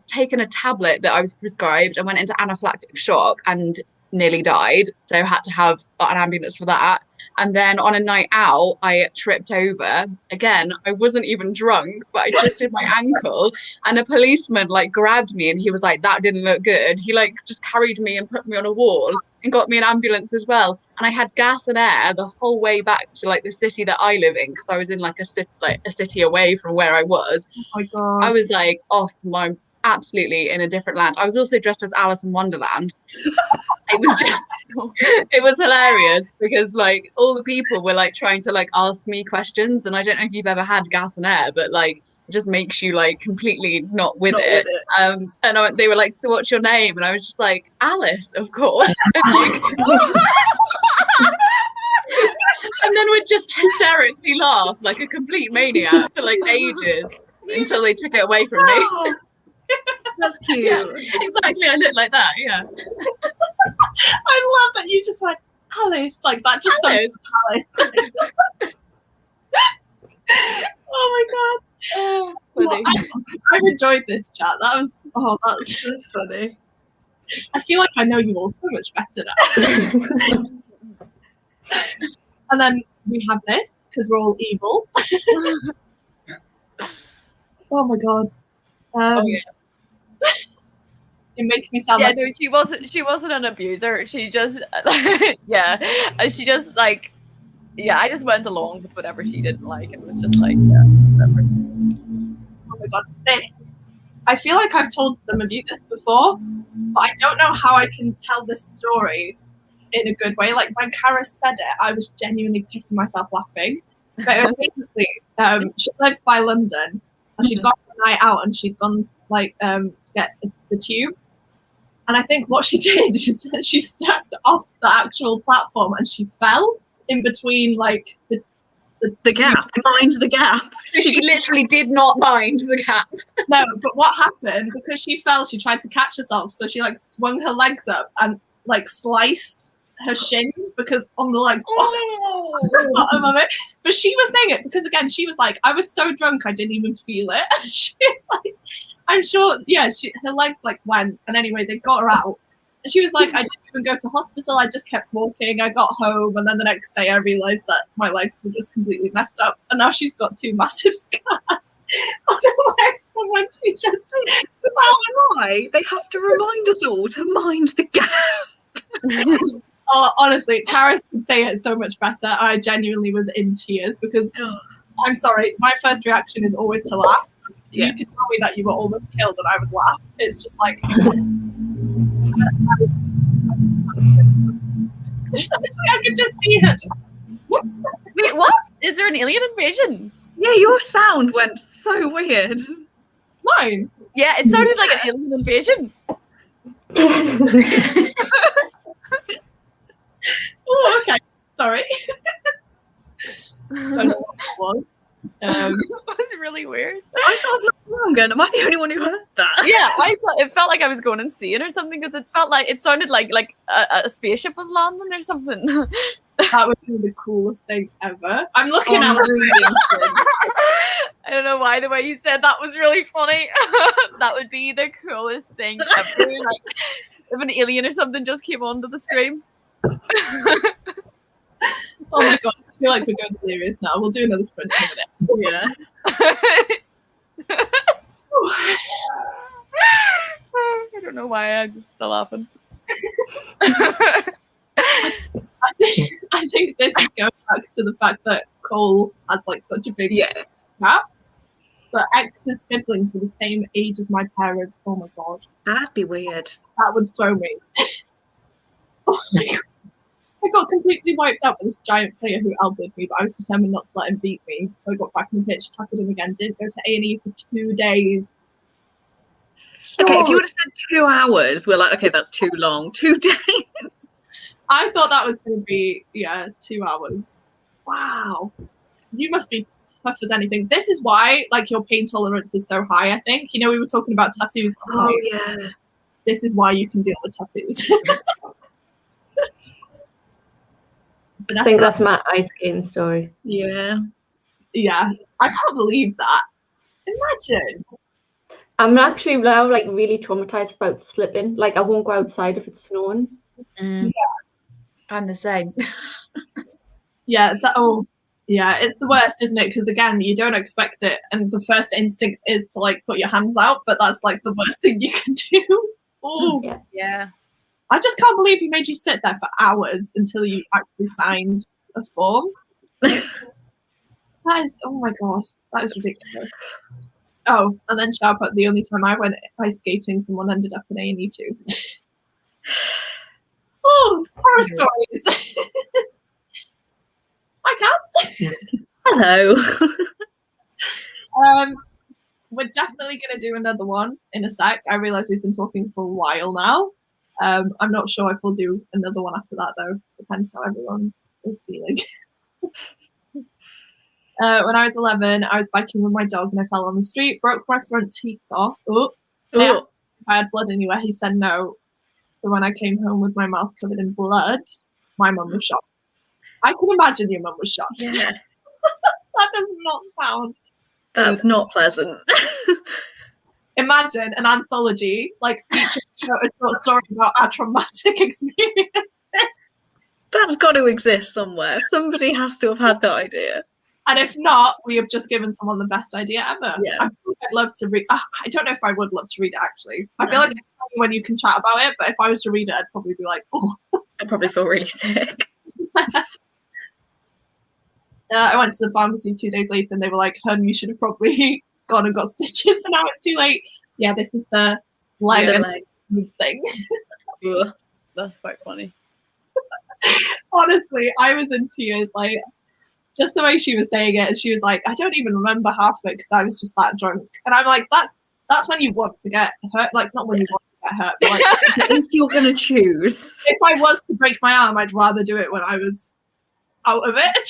taken a tablet that I was prescribed and went into anaphylactic shock, and nearly died, so had to have an ambulance for that. And then on a night out, I tripped over. Again, I wasn't even drunk, but I twisted my ankle, and a policeman like grabbed me, and he was like, "That didn't look good." He like just carried me and put me on a wall and got me an ambulance as well. And I had gas and air the whole way back to like the city that I live in, because I was in like a city away from where I was. Oh my God. I was like absolutely in a different land. I was also dressed as Alice in Wonderland. It was hilarious because like all the people were like trying to like ask me questions, and I don't know if you've ever had gas and air, but like it just makes you like completely not with it. They were like, "So what's your name?" And I was just like, "Alice, of course." And then would just hysterically laugh like a complete maniac for like ages until they took it away from me. Oh, that's cute. Yeah, exactly. I look like that. Yeah. I love that you just went, Alice, like that just sounds Alice. Oh my God. Funny. Well, I've enjoyed this chat. That's funny. I feel like I know you all so much better now. And then we have this because we're all evil. Oh my God. It makes me sound like no, she wasn't an abuser. She just she just like I just went along with whatever she didn't like, and was just like whatever. Oh my God, this. I feel like I've told some of you this before, but I don't know how I can tell this story in a good way. Like when Cara said it, I was genuinely pissing myself laughing. But basically, she lives by London, and she'd gone a night out, and she'd gone like to get the tube. And I think what she did is that she stepped off the actual platform and she fell in between like the gap. Mind the gap. So she literally did not mind the gap. No, but what happened, because she fell, she tried to catch herself, so she like swung her legs up and like sliced her shins, because on the like bottom of it. But she was saying it because again she was like, I was so drunk I didn't even feel it. She was like, I'm sure, her legs like went, and anyway they got her out, and she was like, I didn't even go to hospital, I just kept walking. I got home, and then the next day I realized that my legs were just completely messed up, and now she's got 2 massive scars on her legs from when she just why they have to remind us all to mind the gap. Oh, honestly, Paris could say it so much better. I genuinely was in tears because I'm sorry, my first reaction is always to laugh. You could tell me that you were almost killed and I would laugh. It's just like I could just see her. Wait, what? Is there an alien invasion? Yeah, your sound went so weird. Mine? Yeah, it sounded like an alien invasion. Oh, okay. Sorry. I don't know what that was. It was really weird. I sort of looked around going, am I the only one who heard that? Yeah, it felt like I was going insane or something, because it sounded like a spaceship was landing or something. That would be the coolest thing ever. I'm looking at I don't know why the way you said that was really funny. That would be the coolest thing ever. Like if an alien or something just came onto the stream. Oh my God, I feel like we're going delirious now. We'll do another sprint in a minute. Yeah. I don't know why, I'm just still laughing. I think this is going back to the fact that Cole has like such a big gap. But X's siblings were the same age as my parents. Oh my God. That'd be weird. That would throw me. Oh my God. I got completely wiped out by this giant player who elbowed me, but I was determined not to let him beat me. So I got back in the pitch, tackled him again, didn't go to A&E for 2 days. Okay, if you would have said 2 hours, we're like, okay, that's too long. 2 days. I thought that was going to be, 2 hours. Wow. You must be tough as anything. This is why, like, your pain tolerance is so high, I think. You know, we were talking about tattoos last night. Yeah. This is why you can deal with tattoos. I think that's my ice skating story. Yeah. Yeah. I can't believe that. Imagine. I'm actually now like really traumatized about slipping. Like I won't go outside if it's snowing. Mm. I'm the same. Yeah, it's the worst, isn't it? Because again, you don't expect it, and the first instinct is to like put your hands out, but that's like the worst thing you can do. Oh, Yeah. I just can't believe he made you sit there for hours until you actually signed a form. That is, oh my gosh, that is ridiculous. Oh, and then shout out, the only time I went ice skating, someone ended up in A&E too. Oh, horror stories. Hi, Kat. Hello. We're definitely going to do another one in a sec. I realise we've been talking for a while now. I'm not sure if we'll do another one after that, though. Depends how everyone is feeling. When I was 11, I was biking with my dog and I fell on the street, broke my front teeth off. I asked if I had blood anywhere. He said no. So when I came home with my mouth covered in blood, my mum was shocked. I can imagine your mum was shocked. Yeah. That does not sound That's not pleasant. Imagine an anthology, like each of you wrote a short story about our traumatic experiences. That's got to exist somewhere. Somebody has to have had that idea. And if not, we have just given someone the best idea ever. Yeah. I'd love to read. I don't know if I would love to read it, actually. I feel like it's funny when you can chat about it, but if I was to read it, I'd probably be like, oh. I'd probably feel really sick. I went to the pharmacy 2 days later and they were like, hun, you should have probably gone and got stitches, but now it's too late. Yeah, this is the leg and thing. That's quite funny. Honestly, I was in tears, like, just the way she was saying it, and she was like, I don't even remember half of it because I was just that drunk. And I'm like, that's when you want to get hurt, like not when you want to get hurt, but like if you're gonna choose. If I was to break my arm, I'd rather do it when I was out of it.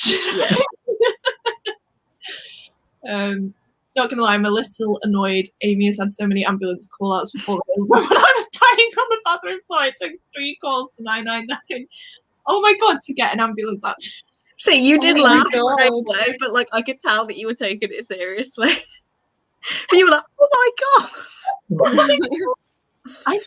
Not gonna lie, I'm a little annoyed. Amy has had so many ambulance call outs before. When I was dying on the bathroom floor, it took 3 calls to 999. Oh my god, to get an ambulance out. See, you did laugh way, but like I could tell that you were taking it seriously. But you were like, oh my god. I'm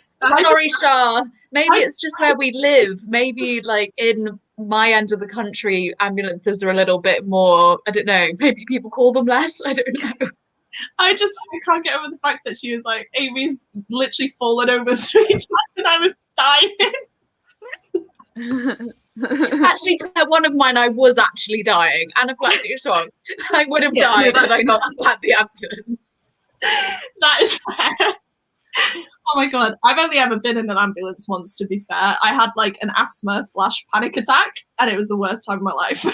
sorry, Shah. Maybe it's just where we live. Maybe like in my end of the country, ambulances are a little bit more, I don't know, maybe people call them less. I don't know. I can't get over the fact that she was like, Amy's literally fallen over 3 times and I was dying. Actually, one of mine, I was actually dying. Anaphylactic shock. I would have died had I not had the ambulance. That is fair. Oh my god, I've only ever been in an ambulance once, to be fair. I had like an asthma/panic attack and it was the worst time of my life.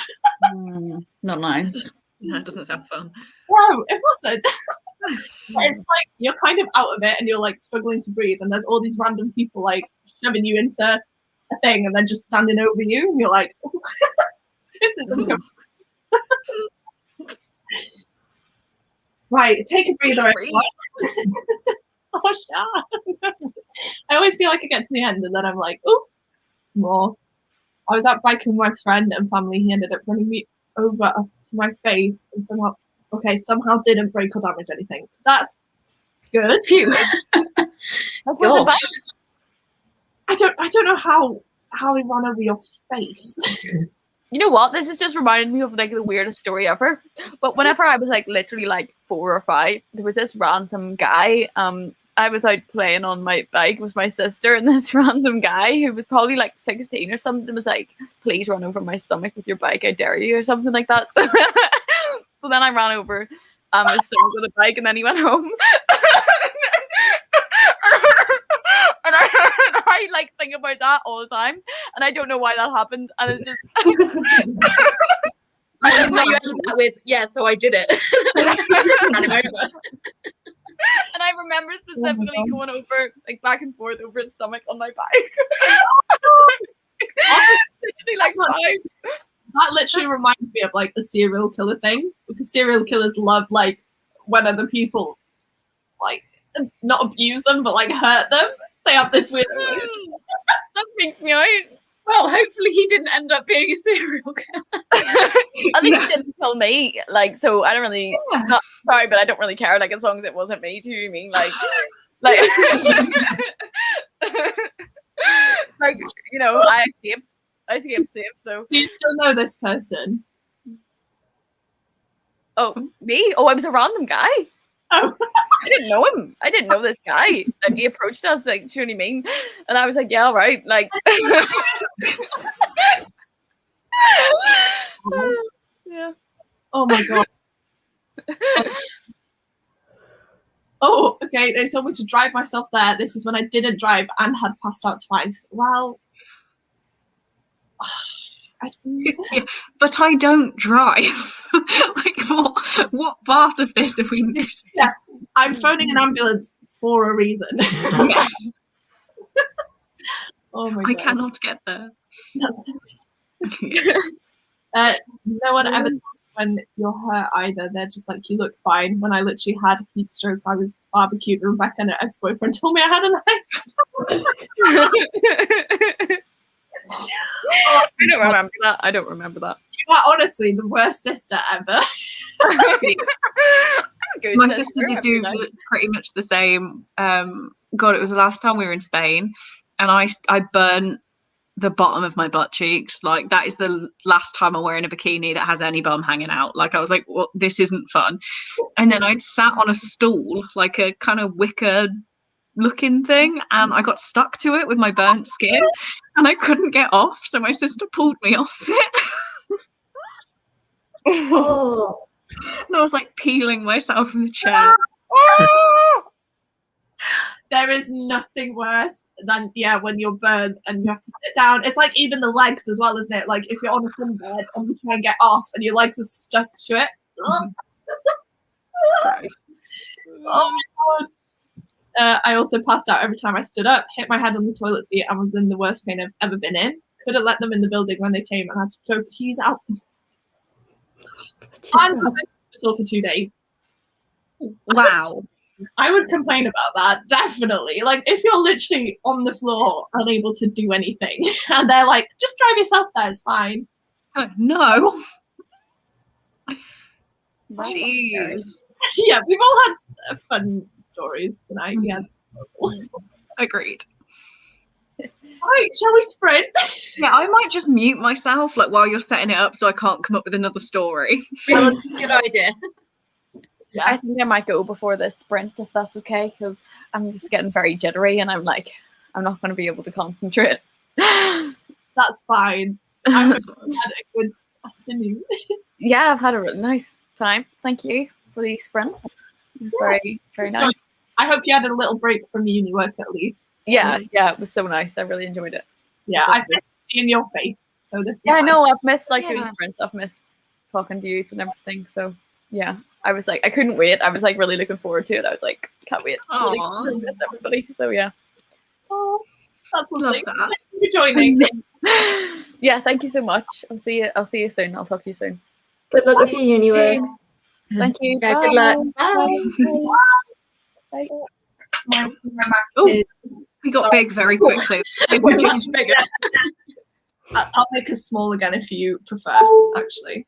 Not nice. No, it doesn't sound fun. No, it wasn't. It's like you're kind of out of it and you're like struggling to breathe and there's all these random people like shoving you into a thing and then just standing over you and you're like, oh, this is uncomfortable. Right, take a breather, everyone. Oh, shut. I always feel like I get to the end and then I'm like, oh, more. I was out biking with my friend and family. He ended up running me over up to my face and somehow didn't break or damage anything. That's good. Phew. Gosh. I don't know how he ran over your face. You know what? This has just reminded me of like the weirdest story ever. But whenever I was like literally like 4 or 5, there was this random guy. I was out playing on my bike with my sister, and this random guy who was probably like 16 or something was like, "Please run over my stomach with your bike, I dare you," or something like that. So, so then I ran over his stomach with a bike, and then he went home. And I like think about that all the time, and I don't know why that happened. And it's just. I love how you ended that with, yeah, so I did it. I just ran him over. And I remember specifically going over, like back and forth over his stomach on my bike. Literally like 5. That literally reminds me of like a serial killer thing, because serial killers love like when other people like not abuse them but like hurt them. They have this weird. That freaks me out. Well, hopefully he didn't end up being a serial killer. I think he didn't kill me. Like, so I don't really. Not sorry, but I don't really care. Like, as long as it wasn't me. Do you know what I mean? Like. like, you know, I escaped safe. So Do you still know this person? oh, me? Oh, I was a random guy. Oh. I didn't know him. I didn't know this guy. And he approached us like, do you know what I mean? And I was like, yeah, all right. Like, yeah. Oh my god. Oh, okay. They told me to drive myself there. This is when I didn't drive and had passed out twice. Well, Yeah, but I don't drive. Like, what part of this have we missed? yeah, I'm phoning an ambulance for a reason. Yes, Oh my I god. cannot get there. That's so Yeah. no one ever tells me when you're hurt either. They're just like, you look fine. When I literally had a heat stroke, I was barbecued. Rebecca and her ex-boyfriend told me I had a nice. I don't remember that. You are honestly the worst sister ever. Good My sister, sister did every do night. pretty much the same. God, it was the last time we were in Spain, and I burnt the bottom of my butt cheeks. Like, that is the last time I'm wearing a bikini that has any bum hanging out. Like, I was like, well, this isn't fun. And then I'd sat on a stool, like a kind of wicker looking thing, and I got stuck to it with my burnt skin, and I couldn't get off. So my sister pulled me off it. Oh, And I was like peeling myself from the chair. There is nothing worse than when you're burnt and you have to sit down. It's like even the legs as well, isn't it? Like if you're on a sunbed and you try and get off and your legs are stuck to it. Gross. Oh my god. I also passed out every time I stood up, hit my head on the toilet seat, and was in the worst pain I've ever been in. Couldn't let them in the building when they came and had to throw keys out. And was in hospital for 2 days. Wow. I would complain about that, definitely. Like, if you're literally on the floor, unable to do anything, and they're like, just drive yourself there, it's fine. No. That's Jeez. Yeah, we've all had fun stories tonight. Yeah. Agreed. Right, shall we sprint? Yeah, I might just mute myself like while you're setting it up so I can't come up with another story. That's a good idea. I think I might go before this sprint if that's okay, because I'm just getting very jittery and I'm like, I'm not going to be able to concentrate. That's fine. I hope you had a good afternoon. Yeah, I've had a really nice time. Thank you for these sprints. Very, very nice. I hope you had a little break from uni work at least. Yeah, it was so nice. I really enjoyed it. Yeah, I've missed seeing your face. So this was Yeah, I nice. know. I've missed like Yeah. doing sprints. I've missed talking to you and everything. So yeah, I was like, I couldn't wait. I was like really looking forward to it. I was like, can't wait. Really Aw. miss everybody. So yeah. Oh, that's Love lovely. that. Thank you for joining. Yeah, thank you so much. I'll see you soon. I'll talk to you soon. good luck with your uni work. Thank you. Yeah, good Bye. luck. Bye. Bye. My Mac Oh. is- We got Sorry. big very quickly. We're much bigger. I'll make us small again if you prefer, actually.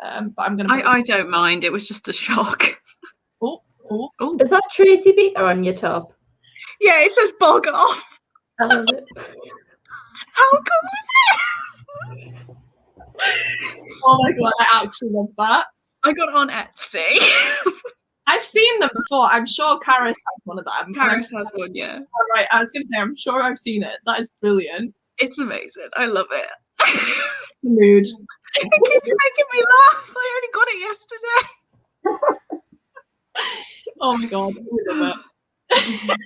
But I'm going to. I don't mind. It was just a shock. Oh. Oh. Is that Tracy Beaker on your top? Yeah, it says bog off. I love it. How cool is it? Oh my god, I actually love that. I got it on Etsy. I've seen them before. I'm sure Karis has one of them. Karis has one, yeah. Oh, right, I was going to say, I'm sure I've seen it. That is brilliant. It's amazing. I love it. The mood. It keeps making me laugh. I only got it yesterday. Oh my god, I love it.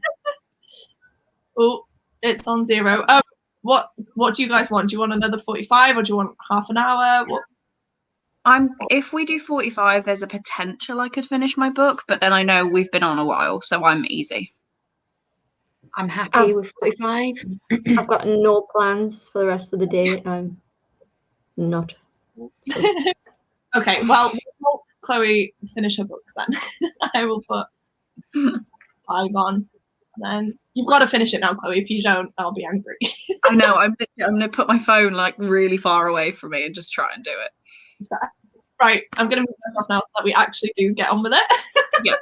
Oh, it's on 0. What do you guys want? Do you want another 45 or do you want half an hour? What? If we do 45, there's a potential I could finish my book, but then I know we've been on a while, so I'm easy. I'm happy with 45. I've got no plans for the rest of the day. I'm not. Okay, well, we'll help Chloe finish her book then. I will put 5 on. And then you've got to finish it now, Chloe. If you don't, I'll be angry. I know. I'm gonna put my phone like really far away from me and just try and do it. Right, I'm going to move myself now so that we actually do get on with it. Yeah.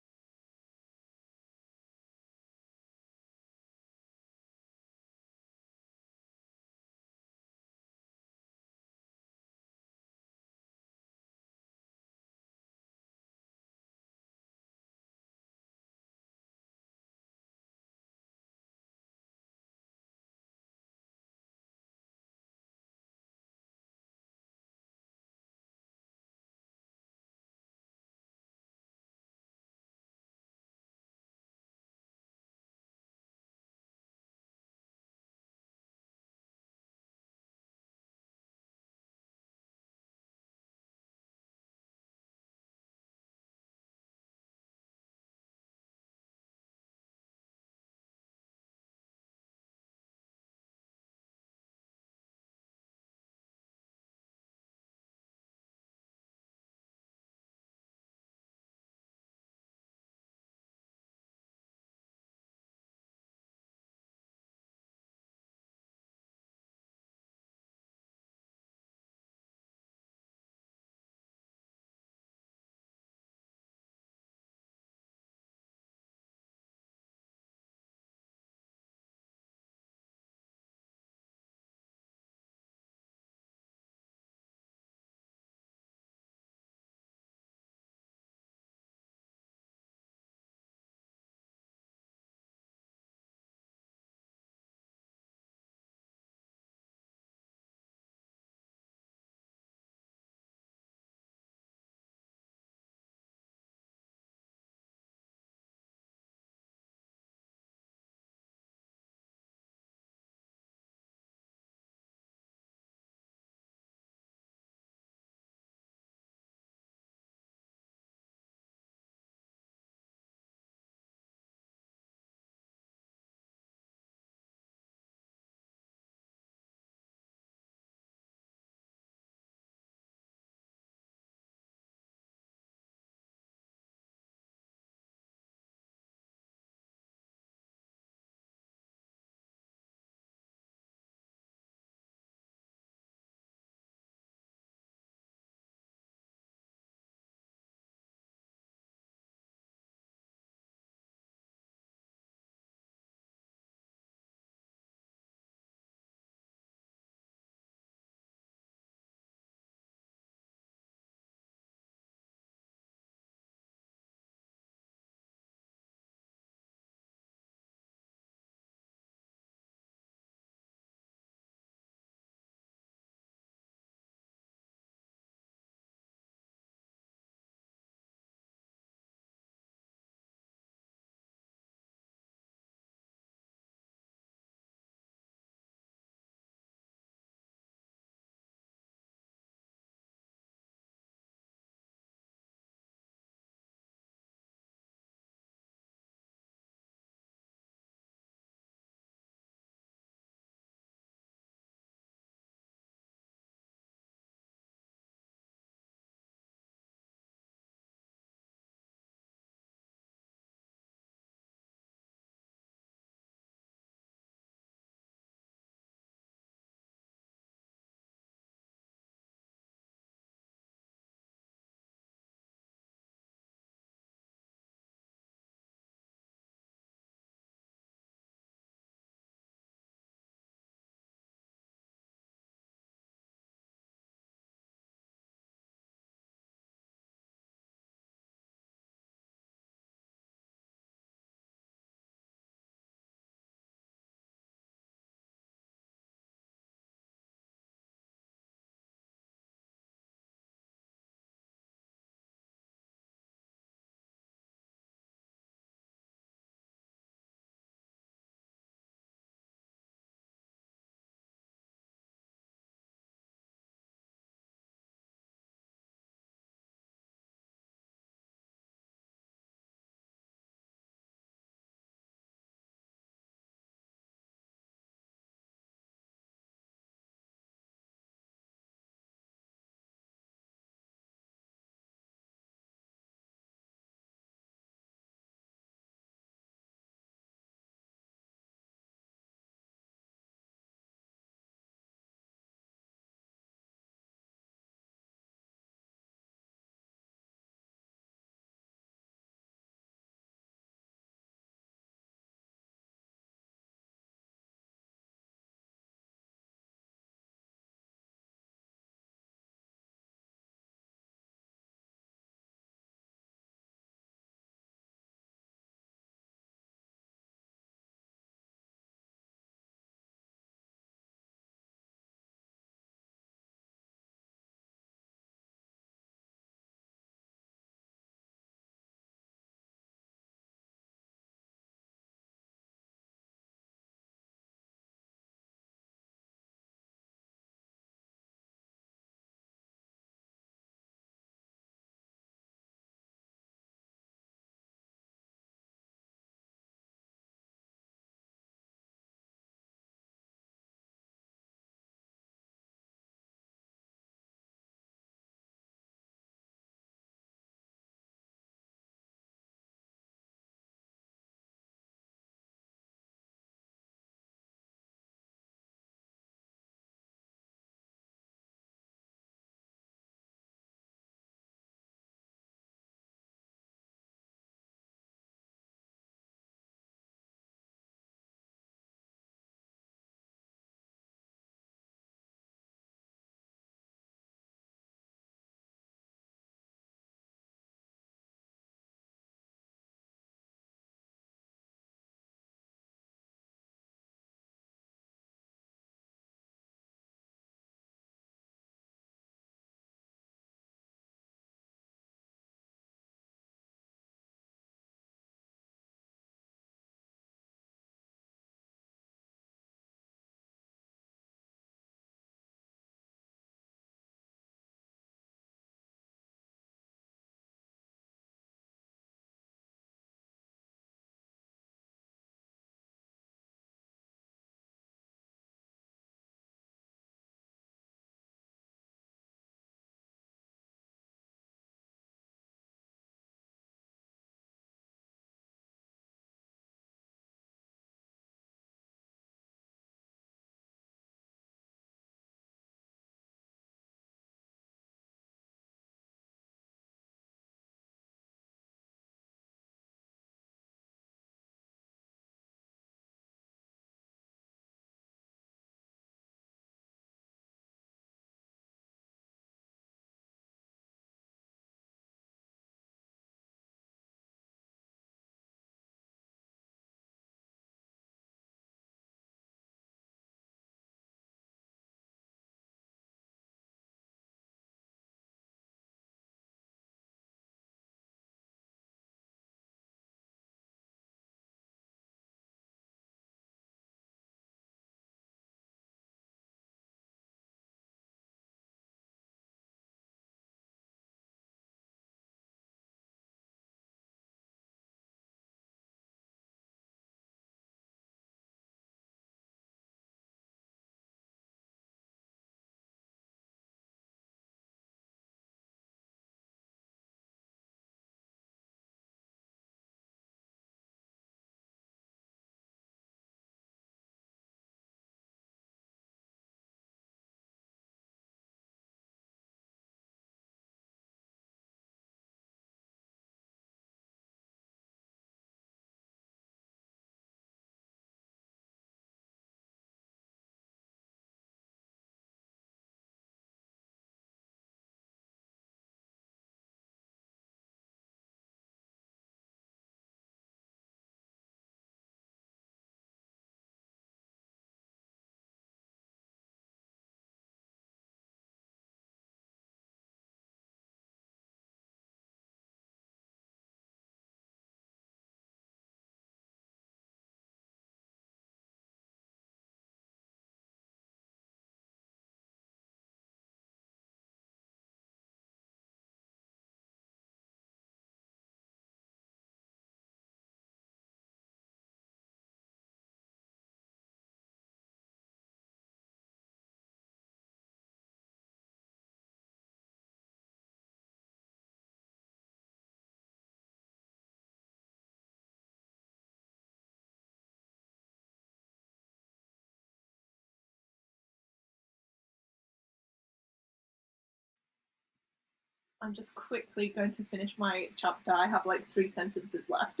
I'm just quickly going to finish my chapter. I have like 3 sentences left.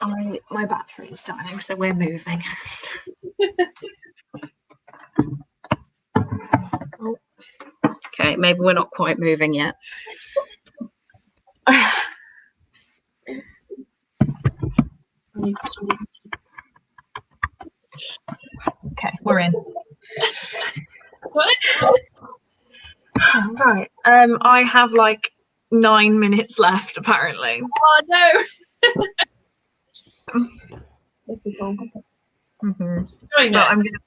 My battery is dying, so we're moving. Oh. Okay, maybe we're not quite moving yet. Okay, we're in. Right. I have like 9 minutes left, apparently. Oh no. Typical. Mm-hmm. But I'm gonna.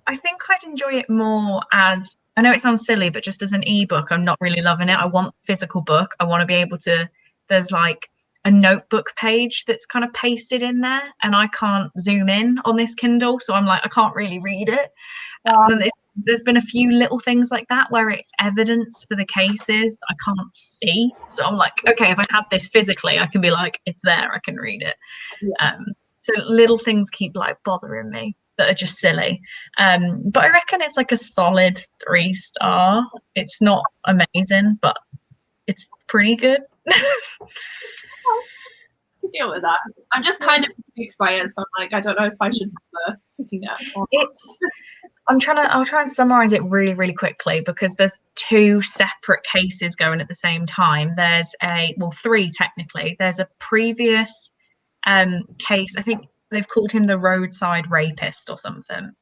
I think I'd enjoy it more as, I know it sounds silly, but just as an ebook, I'm not really loving it. I want physical book. I want to be able to, there's like a notebook page that's kind of pasted in there, and I can't zoom in on this Kindle. So I'm like, I can't really read it. And there's been a few little things like that where it's evidence for the cases I can't see. So I'm like, okay, if I had this physically, I can be like, it's there, I can read it. Yeah. So little things keep like bothering me that are just silly. But I reckon it's like a solid 3-star. It's not amazing, but it's pretty good. Deal with that. I'm just kind of intrigued by it, so I'm like, I don't know if I should bother picking it up. I'll try and summarize it really, really quickly, because there's 2 separate cases going at the same time. There's 3 technically. There's a previous case, I think they've called him the roadside rapist or something.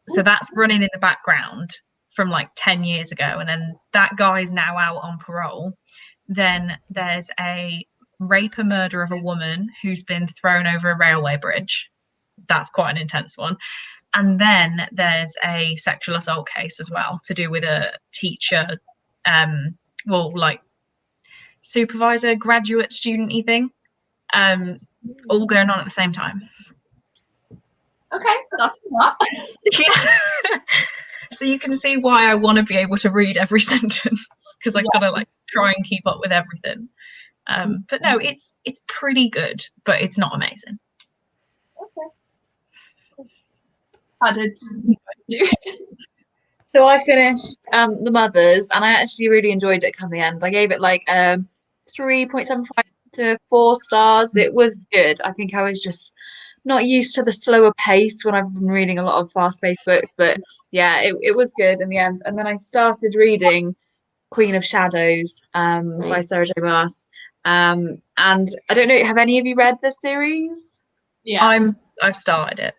So that's running in the background from like 10 years ago, and then that guy's now out on parole. Then there's a rape and murder of a woman who's been thrown over a railway bridge. That's quite an intense one. And then there's a sexual assault case as well, to do with a teacher, like supervisor, graduate student-y thing, all going on at the same time. Okay, that's a lot. Yeah. So you can see why I want to be able to read every sentence, because I gotta like try and keep up with everything. But no, it's pretty good, but it's not amazing. Okay. How did you do? So I finished The Mothers, and I actually really enjoyed it come the end. I gave it like 3.75 to 4 stars. It was good. I think I was just not used to the slower pace when I've been reading a lot of fast-paced books, but yeah, it was good in the end. And then I started reading Queen of Shadows by Sarah J. Maas. And I don't know, have any of you read this series? Yeah. I've started it.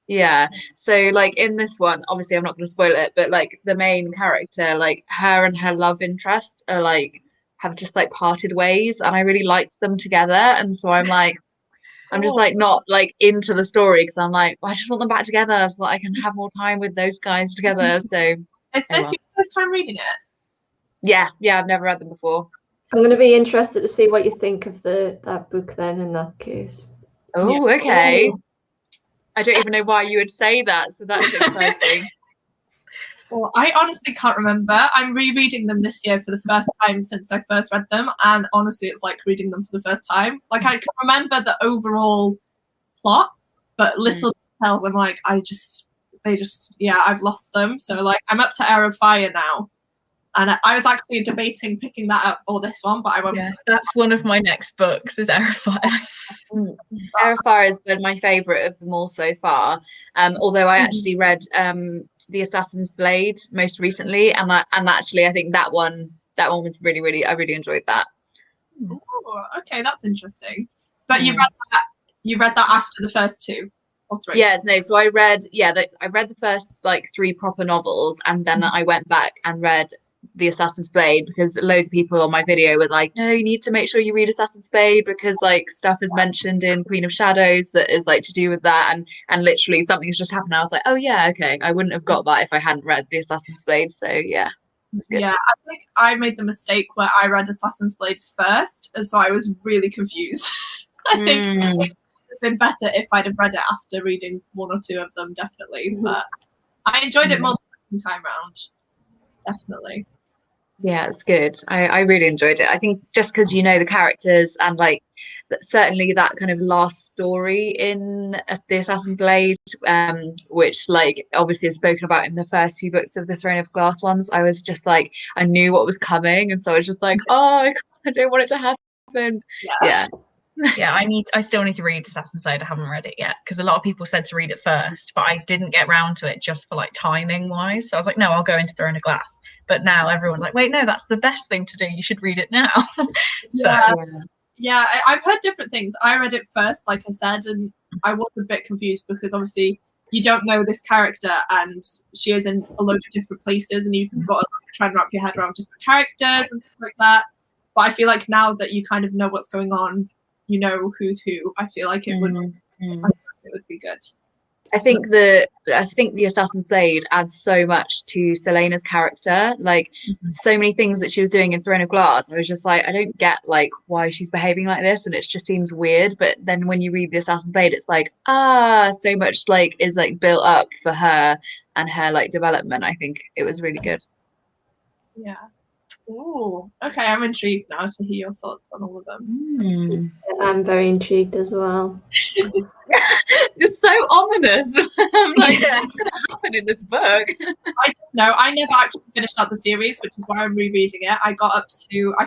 Yeah. So like in this one, obviously I'm not going to spoil it, but like the main character, like her and her love interest are like have just like parted ways, and I really liked them together, and so I'm like I'm just like not like into the story, because I'm like, I just want them back together so that I can have more time with those guys together. So Is this your first time reading it? yeah, I've never read them before. I'm going to be interested to see what you think of that book then, in that case. Oh, okay. I don't even know why you would say that, so that's exciting. Well, I honestly can't remember. I'm rereading them this year for the first time since I first read them, and honestly, it's like reading them for the first time. Like, I can remember the overall plot, but little details, I'm like, I've lost them. So, like, I'm up to Air of Fire now, and I was actually debating picking that up or this one, but I won't. Yeah, that's one of my next books, is Air of Fire. Air of Fire has been my favourite of them all so far. Although I actually read The Assassin's Blade most recently, and actually I think that one was really, I really enjoyed that. Oh, okay, that's interesting. But you read that after the first 2 or 3? Yeah, no. So I read the first like 3 proper novels, and then I went back and read The Assassin's Blade, because loads of people on my video were like, no, you need to make sure you read Assassin's Blade, because like stuff is mentioned in Queen of Shadows that is like to do with that, and literally something's just happened. I was like, oh yeah, okay, I wouldn't have got that if I hadn't read The Assassin's Blade. So yeah, it's good. Yeah, I think I made the mistake where I read Assassin's Blade first, and so I was really confused. I think it would have been better if I'd have read it after reading 1 or 2 of them, definitely. But I enjoyed it more the second time round, definitely. Yeah, it's good. I really enjoyed it. I think just because you know the characters and like certainly that kind of last story in the Assassin's Blade, which like obviously is spoken about in the first few books of the Throne of Glass ones, I was just like I knew what was coming, and so I was just like, oh, I don't want it to happen. Yeah. Yeah, I still need to read Assassin's Blade. I haven't read it yet because a lot of people said to read it first, but I didn't get round to it just for like timing wise. So I was like, no, I'll go into Throne of Glass. But now everyone's like, wait, no, that's the best thing to do. You should read it now. So yeah, I've heard different things. I read it first, like I said, and I was a bit confused because obviously you don't know this character and she is in a load of different places and you've got to like, try and wrap your head around different characters and stuff like that. But I feel like now that you kind of know what's going on, you know who's who. I feel like it would be good. I think the Assassin's Blade adds so much to Selena's character. Like so many things that she was doing in Throne of Glass, I was just like, I don't get like why she's behaving like this, and it just seems weird. But then when you read the Assassin's Blade, it's like so much like is like built up for her and her like development. I think it was really good. Yeah. Oh, okay. I'm intrigued now to hear your thoughts on all of them. I'm very intrigued as well. It's so ominous. I'm like, what's going to happen in this book? I don't know. I never actually finished out the series, which is why I'm rereading it. I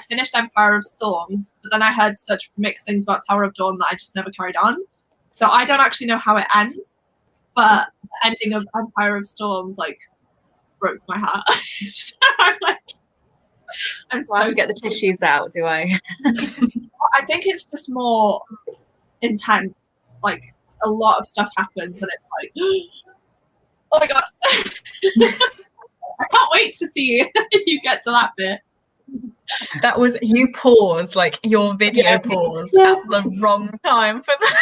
finished Empire of Storms, but then I heard such mixed things about Tower of Dawn that I just never carried on. So I don't actually know how it ends, but the ending of Empire of Storms like broke my heart. So I'm like, I have to get the tissues out, do I? I think it's just more intense. Like a lot of stuff happens, and it's like, oh my god, I can't wait to see you get to that bit. That was you paused, like your video paused at the wrong time for that.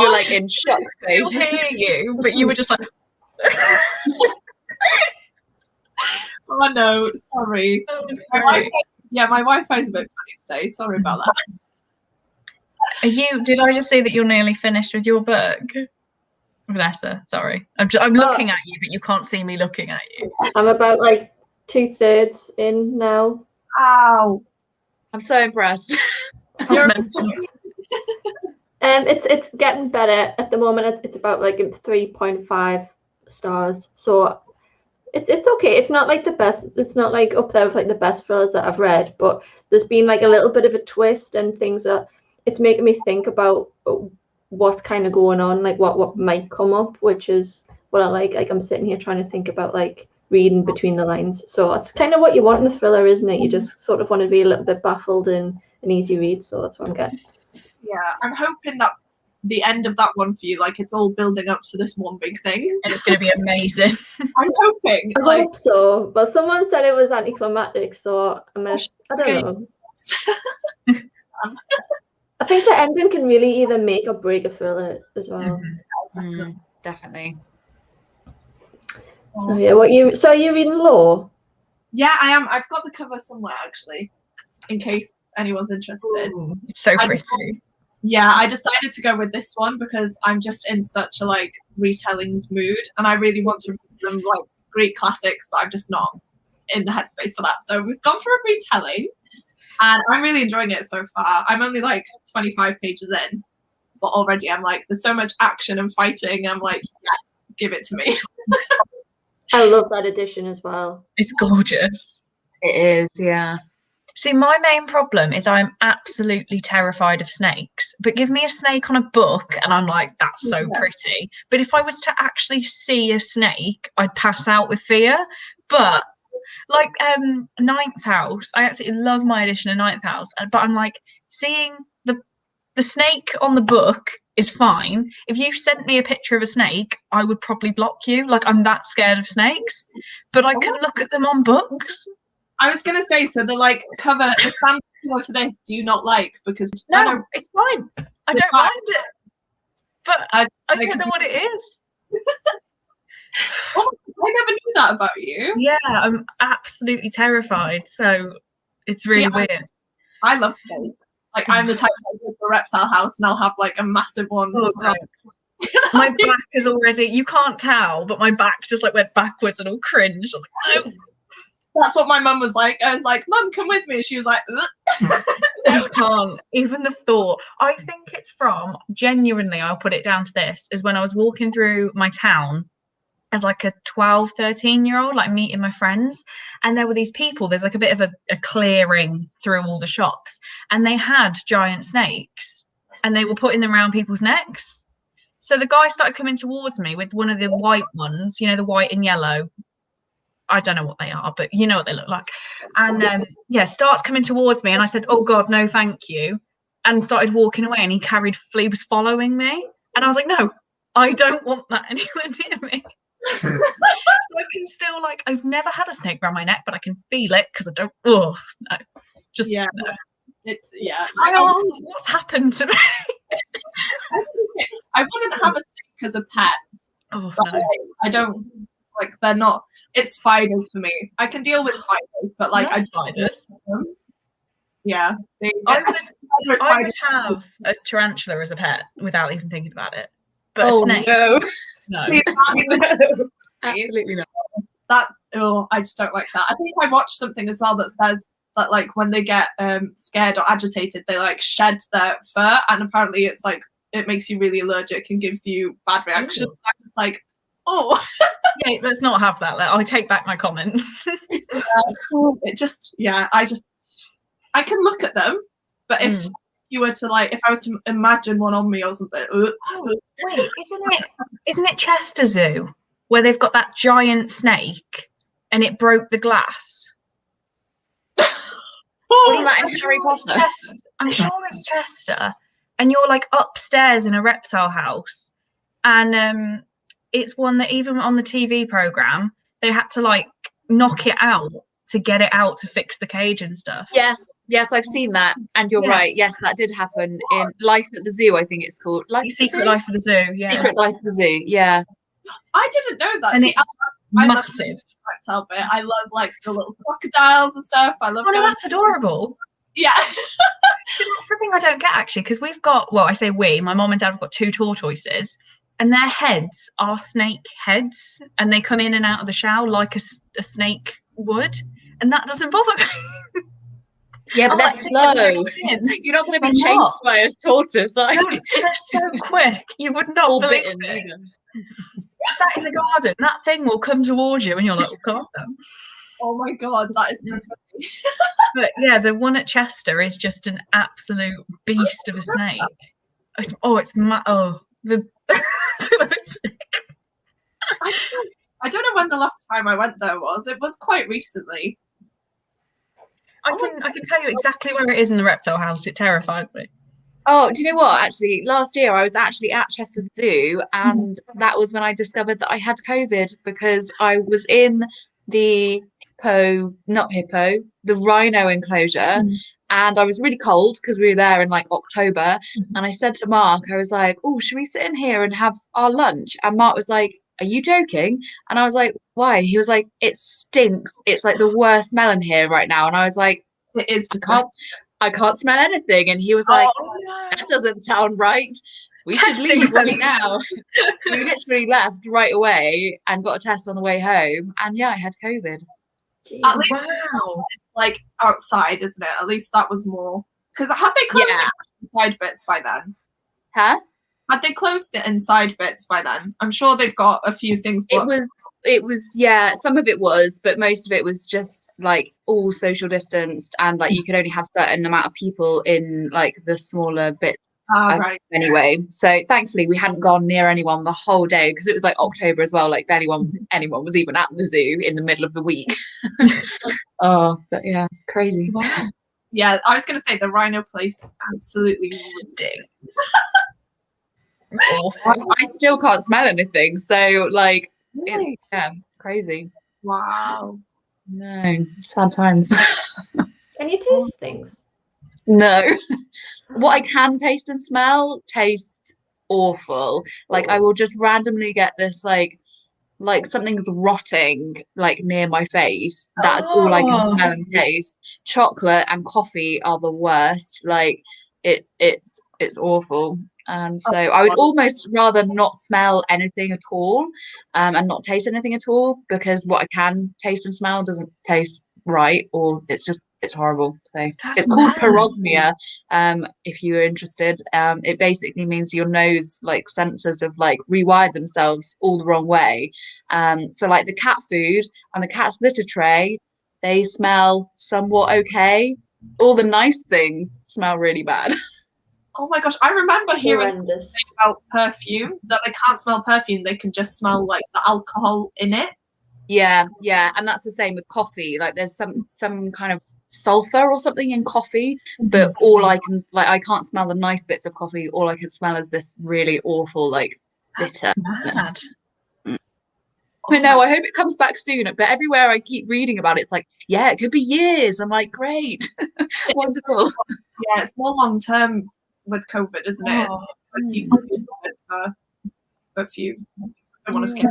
You're like in shock. I still hear you, but you were just like. Oh no, sorry. My Wi-Fi is a bit funny today. Sorry about that. Did I just say that you're nearly finished with your book, Vanessa? Sorry, I'm looking at you, but you can't see me looking at you. I'm about like 2/3 in now. Ow! I'm so impressed. It's getting better at the moment. It's about like 3.5 stars. So. It's okay. It's not like the best. It's not like up there with like the best thrillers that I've read, but there's been like a little bit of a twist and things that it's making me think about what's kind of going on, like what might come up, which is what I like. Like I'm sitting here trying to think about like reading between the lines. So it's kind of what you want in a thriller, isn't it? You just sort of want to be a little bit baffled in an easy read. So that's what I'm getting. Yeah, I'm hoping that the end of that one for you, like it's all building up to this one big thing, and it's going to be amazing. I'm hoping. I hope so. But someone said it was anticlimactic, so I don't know. I think the ending can really either make or break a thriller as well. Definitely. So yeah, are you reading Law? Yeah, I am. I've got the cover somewhere actually, in case anyone's interested. Ooh, it's so pretty. Yeah, I decided to go with this one because I'm just in such a like retellings mood, and I really want to read some like Greek classics, but I'm just not in the headspace for that. So we've gone for a retelling, and I'm really enjoying it so far. I'm only like 25 pages in, but already I'm like, there's so much action and fighting. I'm like, yes, give it to me. I love that edition as well. It's gorgeous. It is, yeah. See, my main problem is I'm absolutely terrified of snakes, but give me a snake on a book and I'm like, that's so pretty. But if I was to actually see a snake, I'd pass out with fear. But like Ninth House, I absolutely love my edition of Ninth House, but I'm like, seeing the snake on the book is fine. If you sent me a picture of a snake, I would probably block you. Like I'm that scared of snakes, but I can look at them on books. I was gonna say, so the like cover, the standard cover for this, do you not like? Because no, it's fine. I don't mind it, but I don't know what it is. Oh, I never knew that about you. Yeah, I'm absolutely terrified. So it's really weird. I love snakes. Like I'm the type that goes to a reptile house and I'll have like a massive one. Oh, my back is already. You can't tell, but my back just like went backwards and all cringed. I was like, no. That's what my mum was like. I was like, Mum, come with me. And she was like, I can't. Even the thought. I think it's from, genuinely, I'll put it down to this, is when I was walking through my town as like a 12, 13-year-old, like meeting my friends. And there were these people, there's like a bit of a clearing through all the shops. And they had giant snakes and they were putting them around people's necks. So the guy started coming towards me with one of the white ones, you know, the white and yellow. I don't know what they are, but you know what they look like. And yeah, starts coming towards me, and I said, "Oh God, no, thank you," and started walking away. And he was following me, and I was like, "No, I don't want that anywhere near me." So I can still, like, I've never had a snake around my neck, but I can feel it because I don't. Oh no, just yeah, no. it's yeah. What's happened to me? I wouldn't have a snake as a pet. Oh but no, I don't like. They're not. It's spiders for me. I can deal with spiders, but like no spiders. Yeah, see, I would have a tarantula as a pet without even thinking about it. But a snake, no. no. No. Absolutely not. That I just don't like that. I think I watched something as well that says that like when they get scared or agitated, they like shed their fur, and apparently it's like it makes you really allergic and gives you bad reactions. I was like, oh. Yeah, let's not have that. I take back my comment. It just, yeah, I can look at them, but if you were to like, if I was to imagine one on me or something. Oh, wait, isn't it Chester Zoo where they've got that giant snake and it broke the glass? Wasn't that in Harry Potter? I'm sure it's Chester, and you're like upstairs in a reptile house, and it's one that even on the TV program they had to like knock it out to get it out to fix the cage and stuff. Yes, I've seen that, and you're right. Yes, that did happen in Life at the Zoo. I think it's called Secret Life of the Zoo. Yeah, Secret Life of the Zoo. Yeah, I didn't know that. And See, it's I massive. love reptile bit. I love like the little crocodiles and stuff. I love. Oh no, that's adorable. Yeah. That's the thing I don't get actually, because we've got, well, I say we, my mom and dad have got 2 tortoises, and their heads are snake heads, and they come in and out of the shower like a snake would, and that doesn't bother me. Yeah, but they're slow. You're not going to be chased by a tortoise. Like. No, they're so quick. You would not believe bitten it. either. Sat in the garden, that thing will come towards you, and you're like, "Oh God!" Oh my God, that is so funny. But yeah, the one at Chester is just an absolute beast of a snake. The I don't know when the last time I went there was. It was quite recently. I can tell you exactly where it is in the reptile house. It terrified me. Oh, do you know what? Actually, last year I was actually at Chester Zoo, and that was when I discovered that I had COVID, because I was in the the rhino enclosure, and I was really cold because we were there in like October, and I said to Mark, I was like, "Oh, should we sit in here and have our lunch?" And Mark was like, "Are you joking?" And I was like, "Why?" He was like, "It stinks. It's like the worst smell in here right now." And I was like, It is. I can't smell anything. And he was like, "That doesn't sound right. We should leave right now." So we literally left right away and got a test on the way home. And yeah, I had COVID. At least it's like outside, isn't it? At least that was more. Because had they closed the inside bits by then? Huh? Had they closed the inside bits by then? I'm sure they've got a few things. It was yeah, some of it was, but most of it was just like all social distanced, and like you could only have certain amount of people in like the smaller bits. Right. Anyway, so thankfully we hadn't gone near anyone the whole day, because it was like October as well. Like anyone was even at the zoo in the middle of the week. Oh, but yeah, crazy. Wow. Yeah, I was going to say the rhino place absolutely stinks. I still can't smell anything, so like it's crazy. Wow. No, sad times. Can you taste things? No. What I can taste and smell tastes awful. Like I will just randomly get this like something's rotting like near my face. That's all I can smell and taste. Chocolate and coffee are the worst. Like it's awful. And so I would almost rather not smell anything at all, and not taste anything at all, because what I can taste and smell doesn't taste right, or it's horrible. So That's it's called mad. parosmia. If you're interested, it basically means your nose like sensors have like rewired themselves all the wrong way. So like the cat food and the cat's litter tray, they smell somewhat okay. All the nice things smell really bad. Oh my gosh, I remember hearing something Horrendous. about perfume, that they can't smell perfume, they can just smell like the alcohol in it. Yeah, and that's the same with coffee. Like there's some kind of sulfur or something in coffee, but all I can I can't smell the nice bits of coffee. All I can smell is this really awful like That's bitterness. mad. I know. I hope it comes back soon. But everywhere I keep reading about it, it's like, yeah, it could be years. I'm like, great, wonderful. Yeah, it's more long term with COVID, isn't it? Oh. Like people do it for a few. I don't want to skip.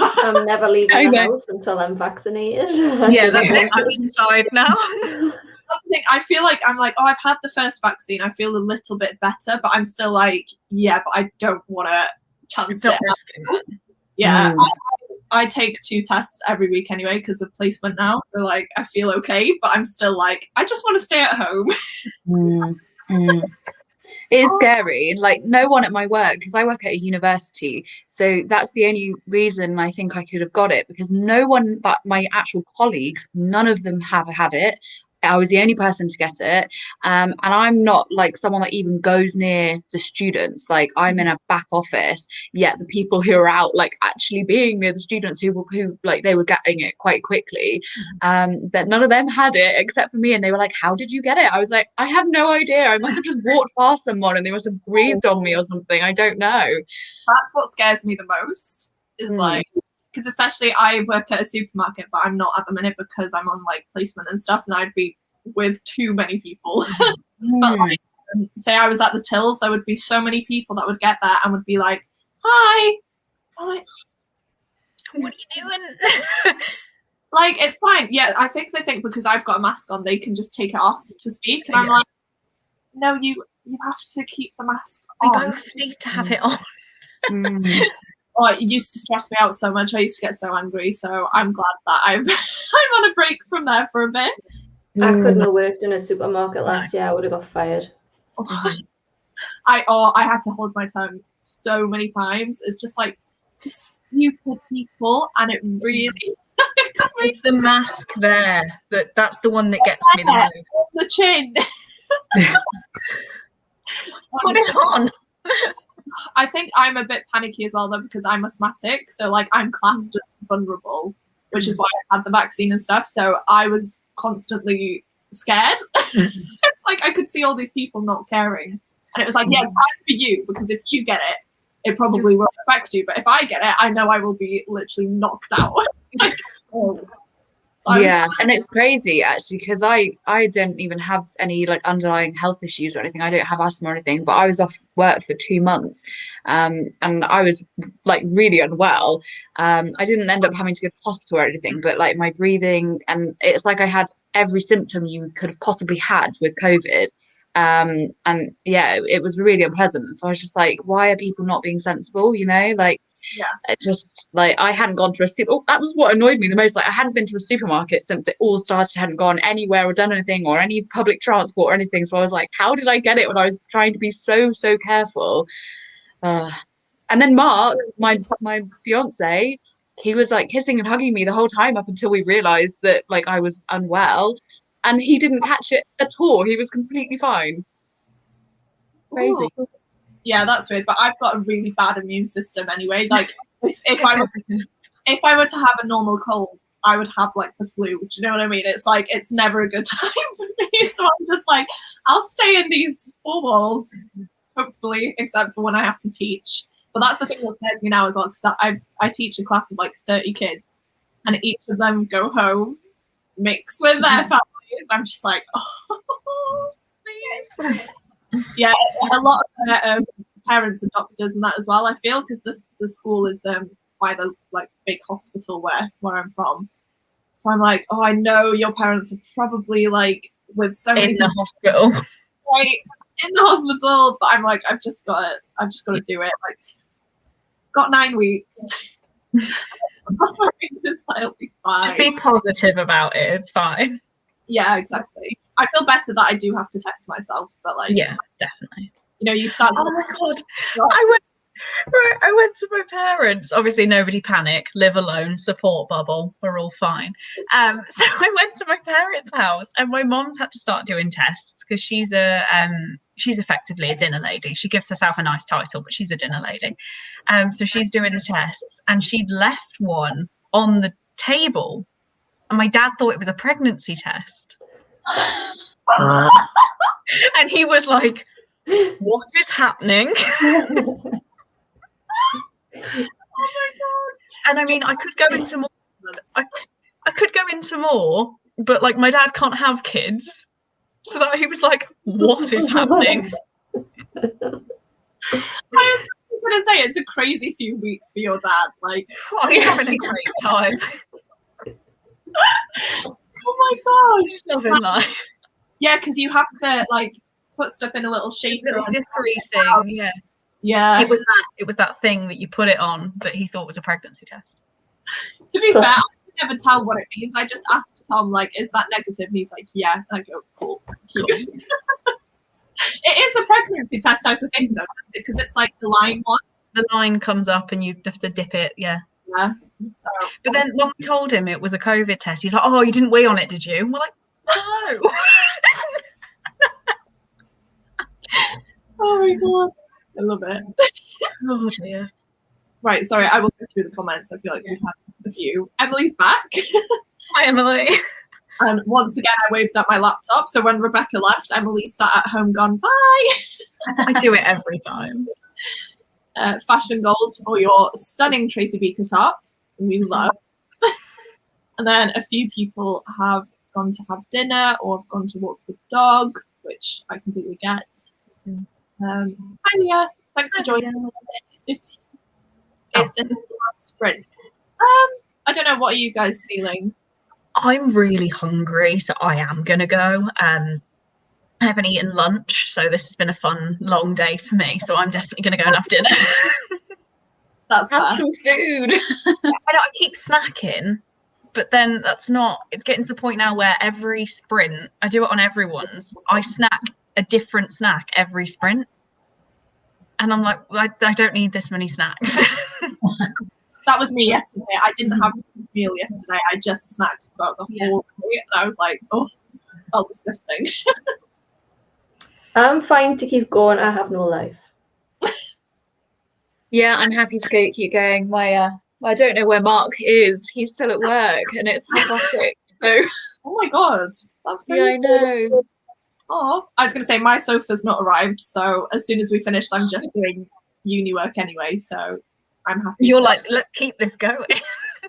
I'm never leaving I the know. house until I'm vaccinated. Yeah, that's it. I'm inside now. That's the thing. I feel like I'm like, oh, I've had the first vaccine. I feel a little bit better, but I'm still like, yeah, but I don't want to chance Don't it. risk it. Yeah, Mm. I take 2 tests every week anyway because of placement now. So like, I feel okay, but I'm still like, I just want to stay at home. It is scary. Like no one at my work, because I work at a university, so that's the only reason I think I could have got it, because no one but my actual colleagues, none of them have had it. I was the only person to get it. And I'm not like someone that even goes near the students. Like I'm in a back office, yet the people who are out like actually being near the students who like they were getting it quite quickly, that none of them had it except for me. And they were like, how did you get it? I was like, I have no idea. I must have just walked past someone and they must have breathed on me or something. I don't know. That's what scares me the most is like, because especially I work at a supermarket, but I'm not at the minute because I'm on like placement and stuff, and I'd be with too many people. But like, say I was at the tills, there would be so many people that would get that and would be like, hi. I'm like, What are you doing? like, it's fine. Yeah, I think they think because I've got a mask on, they can just take it off to speak. And I'm like, no, you have to keep the mask We on. both need to have it on. Oh, it used to stress me out so much. I used to get so angry. So I'm glad that I'm on a break from there for a bit. I couldn't have worked in a supermarket last year. I would have got fired. I had to hold my tongue so many times. It's just like just stupid people, and it really It's the mask there that's the one that gets me the most. the chin. Put it on. I think I'm a bit panicky as well though because I'm asthmatic, so like I'm classed as vulnerable, which is why I had the vaccine and stuff. So I was constantly scared. It's like I could see all these people not caring, and it was like, yeah, it's fine for you because if you get it, it probably won't affect you. But if I get it, I know I will be literally knocked out. Like, oh. Yeah, and it's crazy actually because I don't even have any like underlying health issues or anything. I don't have asthma or anything, but I was off work for 2 months, and I was like really unwell. I didn't end up having to go to hospital or anything, but like my breathing, and it's like I had every symptom you could have possibly had with COVID. And yeah, it was really unpleasant. So I was just like, why are people not being sensible? You know, like. Yeah. It just like I hadn't gone to a super. Oh, that was what annoyed me the most. Like I hadn't been to a supermarket since it all started. Hadn't gone anywhere or done anything or any public transport or anything. So I was like, how did I get it when I was trying to be so careful? And then Mark, my fiance, he was like kissing and hugging me the whole time up until we realized that like I was unwell, and he didn't catch it at all. He was completely fine. Crazy. Ooh. Yeah, that's weird. But I've got a really bad immune system anyway. Like if I were to have a normal cold, I would have like the flu. Do you know what I mean? It's like it's never a good time for me. So I'm just like, I'll stay in these 4 walls, hopefully, except for when I have to teach. But that's the thing that scares me now as well, because I teach a class of like 30 kids, and each of them go home, mix with their families. I'm just like, oh, please. Yeah, a lot of their parents are doctors and that as well. I feel because the school is by the like big hospital where I'm from. So I'm like, oh, I know your parents are probably like with so many in the hospital, right in the hospital. But I'm like, I've just got to do it. Like, got 9 weeks. Cross my fingers that it'll be fine. Just be positive about it. It's fine. Yeah, exactly. I feel better that I do have to test myself, but like, Yeah, definitely. you know, you start. Oh my god! I went to my parents. Obviously, nobody panic. Live alone. Support bubble. We're all fine. So I went to my parents' house, and my mom's had to start doing tests because she's effectively a dinner lady. She gives herself a nice title, but she's a dinner lady. So she's doing the tests, and she'd left one on the table, and my dad thought it was a pregnancy test, and he was like, "What is happening?" Oh my god! And I mean, I could go into more. I could go into more, but like my dad can't have kids, so that he was like, "What is happening?" I was gonna say it's a crazy few weeks for your dad. Like, Oh, he's having a great time. oh my gosh, He's loving life. yeah, because you have to like put stuff in a little shaker. Little and- dippery thing, yeah. Yeah. It was that thing that you put it on that he thought was a pregnancy test. To be fair, I can never tell what it means. I just asked Tom, like, is that negative? And he's like, yeah. And I go, cool. It is a pregnancy test type of thing, though, because it's like the line one. The line comes up and you have to dip it, yeah. Yeah. So, But then when we told him it was a COVID test, he's like, "Oh, you didn't wee on it, did you?" And we're like, "No." oh my god, I love it. Oh dear. Right, sorry, I will go through the comments. I feel like we've had a few. Emily's back. Hi, Emily. And once again, I waved at my laptop. So when Rebecca left, Emily sat at home gone, bye. I do it every time. Fashion goals for your stunning Tracy Beaker top. We love. And then a few people have gone to have dinner or have gone to walk the dog, which I completely get. Hi, Leah. Thanks for joining. It's the last sprint. I don't know. What are you guys feeling? I'm really hungry, so I am gonna go. I haven't eaten lunch, so this has been a fun, long day for me. So I'm definitely gonna go and have dinner. That's Have fair. some food. I know I keep snacking, but then that's not. It's getting to the point now where every sprint, I do it on everyone's. I snack a different snack every sprint, and I'm like, I don't need this many snacks. That was me yesterday. I didn't have a meal yesterday. I just snacked throughout the whole day. And I was like, oh, it felt disgusting. I'm fine to keep going. I have no life. Yeah, I'm happy to keep going. I don't know where Mark is. He's still at work, and it's 6:30. So Oh my god, that's crazy. yeah, I know. Oh, I was going to say my sofa's not arrived. So as soon as we finished, I'm just doing uni work anyway. So I'm happy. You're like, let's keep this going.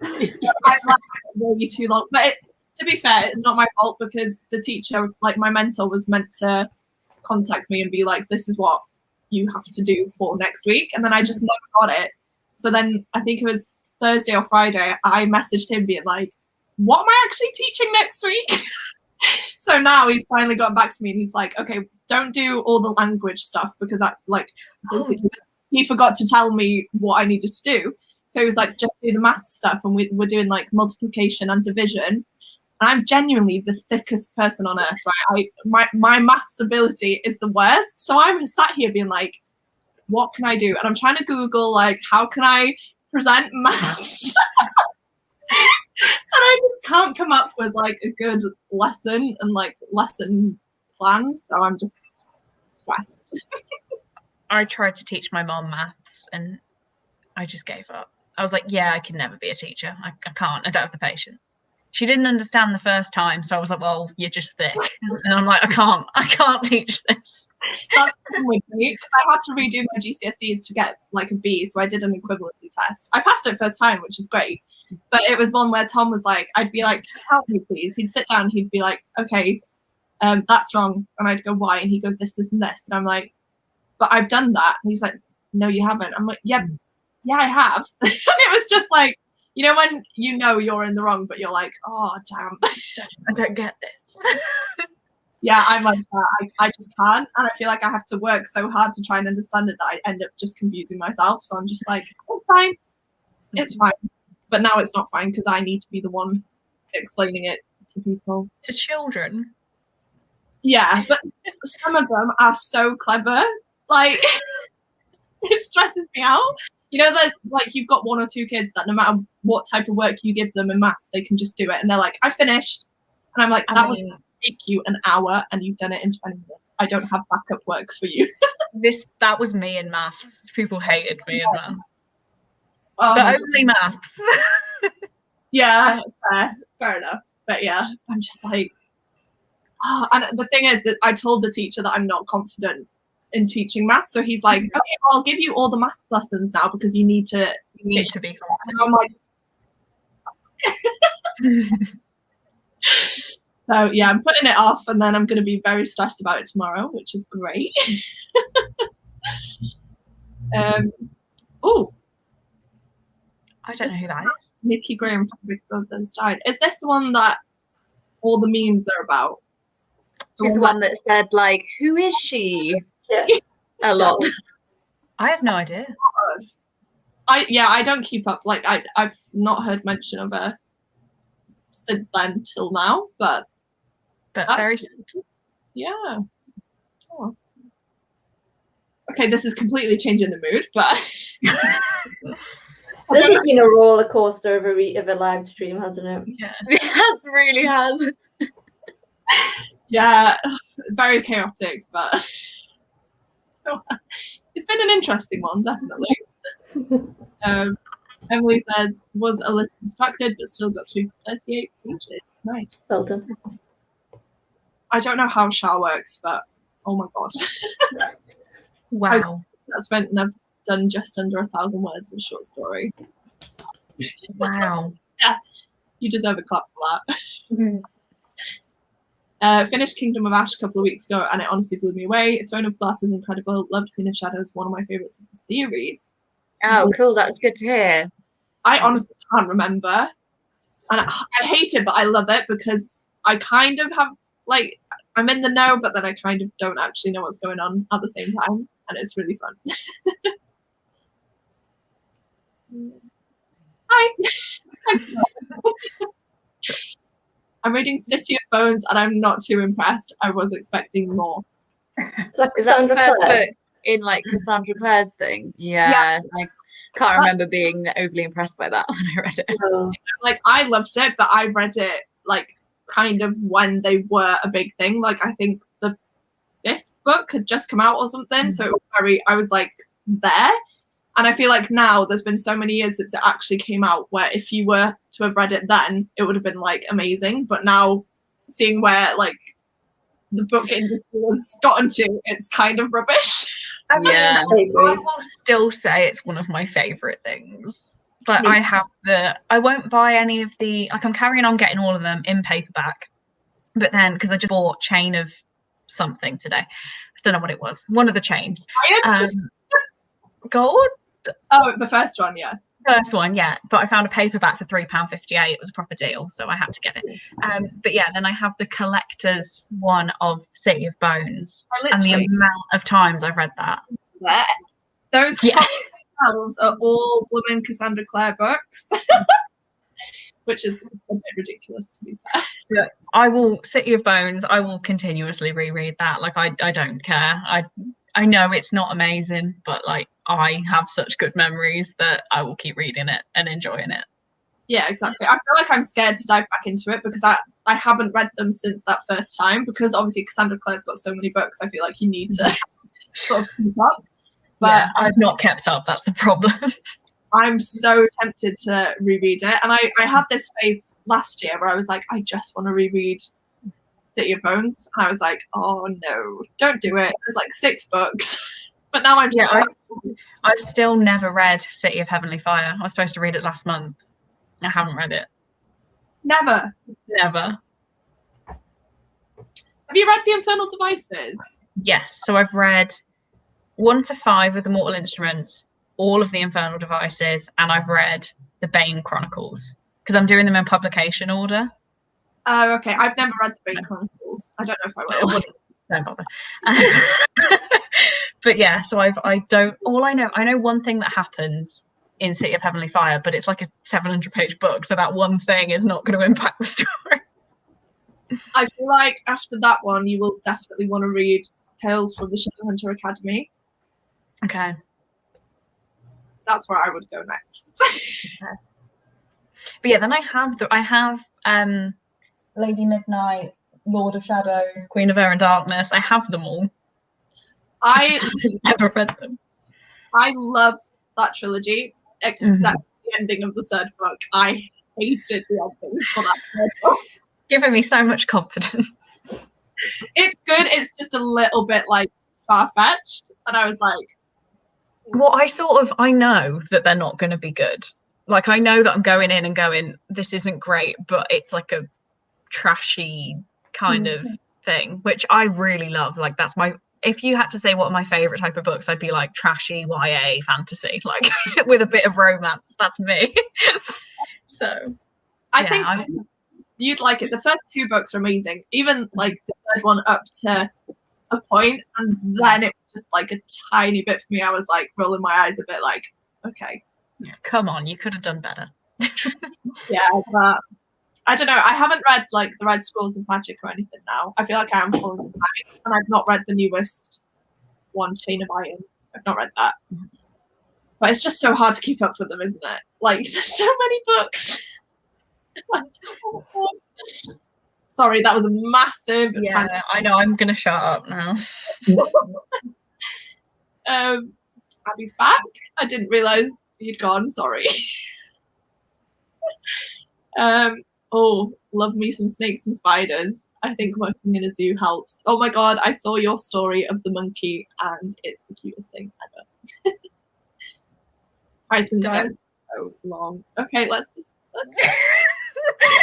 I'm like really too long. But to be fair, it's not my fault because the teacher, like my mentor, was meant to contact me and be like, this is what you have to do for next week. And then I just never got it. So then I think it was Thursday or Friday, I messaged him being like, what am I actually teaching next week? So now he's finally gotten back to me and he's like, okay, don't do all the language stuff because he forgot to tell me what I needed to do. So he was like, just do the maths stuff. And we're doing like multiplication and division. And I'm genuinely the thickest person on earth, right? My maths ability is the worst. So I'm sat here being like, what can I do? And I'm trying to Google, like, how can I present maths? And I just can't come up with like a good lesson and like lesson plans. So I'm just stressed. I tried to teach my mom maths and I just gave up. I was like, yeah, I can never be a teacher. I can't. I don't have the patience. She didn't understand the first time, so I was like, well, you're just thick. And I'm like, I can't teach this. That's the thing with me, because I had to redo my GCSEs to get like a B, so I did an equivalency test. I passed it first time, which is great. But it was one where Tom was like, I'd be like, help me please. He'd sit down, he'd be like, okay, that's wrong. And I'd go, why? And he goes, this, and this. And I'm like, but I've done that. And he's like, no, you haven't. I'm like, yeah, I have. And it was just like, you know, when you know you're in the wrong, but you're like, oh, damn. I don't get this. Yeah, I'm like that. I just can't. And I feel like I have to work so hard to try and understand it that I end up just confusing myself. So I'm just like, oh, fine. It's fine. But now it's not fine because I need to be the one explaining it to people. To children? Yeah, but some of them are so clever. Like, it stresses me out. You know, that like you've got 1 or 2 kids that no matter what type of work you give them in maths, they can just do it. And they're like, I finished. And I'm like, that was going to take you an hour and you've done it in 20 minutes. I don't have backup work for you. That was me in maths. People hated me in maths. But only maths. Yeah, fair enough. But yeah, I'm just like, and the thing is that I told the teacher that I'm not confident in teaching maths, so he's like, okay, well, I'll give you all the maths lessons now because you need to be confident. And I'm like, so yeah, I'm putting it off, and then I'm going to be very stressed about it tomorrow, which is great. Oh, I don't know who that is. Nikki Graham from Big Brother's died. Is this the one that all the memes are about? She's the one that said, like, who is she? Yeah. A lot. I have no idea. I don't keep up. Like, I've not heard mention of her since then till now, but very yeah. Oh. Okay, this is completely changing the mood, but This has been a roller coaster of a live stream, hasn't it? Yeah. Yes, really has. yeah, very chaotic, but it's been an interesting one, definitely. Emily says, was a little distracted, but still got through 38 pages. Nice. Well done. I don't know how Shah works, but oh my god. Wow. I've done just under 1,000 words in a short story. Wow. Yeah, you deserve a clap for that. Finished Kingdom of Ash a couple of weeks ago, and it honestly blew me away. Throne of Glass is incredible. Loved Queen of Shadows, one of my favorites of the series. Oh, cool. That's good to hear. I honestly can't remember, and I hate it, but I love it because I kind of have, like, I'm in the know, but then I kind of don't actually know what's going on at the same time, and it's really fun. Hi. I'm reading City of Bones, and I'm not too impressed. I was expecting more. Is that the first book in, like, Cassandra Clare's thing? Yeah. I can't remember being overly impressed by that when I read it. No. Like, I loved it, but I read it, like, kind of when they were a big thing. Like, I think the 5th book had just come out or something, so it was I was, like, there. And I feel like now there's been so many years since it actually came out where if you were to have read it then, it would have been, like, amazing. But now, seeing where, like, the book industry has gotten to, it's kind of rubbish. Yeah. I will still say it's one of my favourite things. But I won't buy any of the, like, I'm carrying on getting all of them in paperback. But then, because I just bought Chain of something today. I don't know what it was. One of the chains. Gold? Oh, the first one, yeah. First one, yeah. But I found a paperback for £3.58. It was a proper deal, so I had to get it. But yeah, then I have the collector's one of City of Bones. And the amount of times I've read that. Those top 12 are all blooming Cassandra Clare books. Which is a bit ridiculous, to be fair. Yeah, City of Bones, I will continuously reread that. Like, I don't care. I know it's not amazing, but, like, I have such good memories that I will keep reading it and enjoying it. Yeah, exactly. I feel like I'm scared to dive back into it because I haven't read them since that first time, because obviously Cassandra Clare's got so many books. I feel like you need to sort of keep up. But yeah, I've not kept up. That's the problem. I'm so tempted to reread it. And I had this phase last year where I was like, I just want to reread City of Bones. And I was like, oh no, don't do it. There's like 6 books. But now I'm just I've still never read City of Heavenly Fire. I was supposed to read it last month. I haven't read it. Never. Have you read The Infernal Devices? Yes. So I've read 1 to 5 of the Mortal Instruments, all of the Infernal Devices, and I've read the Bane Chronicles because I'm doing them in publication order. Oh, okay. I've never read the Bane Chronicles. I don't know if I will. Don't bother. But yeah, so I know one thing that happens in City of Heavenly Fire, but it's like a 700-page book, so that one thing is not going to impact the story. I feel like after that one, you will definitely want to read Tales from the Shadowhunter Academy. Okay. That's where I would go next. Okay. But yeah, then I have Lady Midnight, Lord of Shadows, Queen of Air and Darkness. I have them all. I never read them. I loved that trilogy, except the ending of the third book. I hated the ending for that third book. Giving me so much confidence. It's good. It's just a little bit like far-fetched, and I was like, well, I know that they're not going to be good. Like, I know that I'm going in and going, this isn't great, but it's like a trashy kind of thing, which I really love. Like, that's if you had to say what are my favorite type of books, I'd be like trashy YA fantasy, like with a bit of romance. That's me. So I think you'd like it. The first two books are amazing, even like the third one up to a point, and then it was just like a tiny bit for me. I was like rolling my eyes a bit, like, okay, come on, you could have done better. Yeah, but I don't know. I haven't read like the Red Scrolls of Magic or anything now. I feel like I am falling behind, and I've not read the newest one, Chain of Iron. I've not read that, but it's just so hard to keep up with them, isn't it? Like, there's so many books. Oh, God. Sorry, that was a massive. Yeah, I know. I'm gonna shut up now. Abby's back. I didn't realize you'd gone. Sorry. Oh, love me some snakes and spiders. I think working in a zoo helps. Oh my God, I saw your story of the monkey, and it's the cutest thing ever. Pythons get so long. Okay, let's just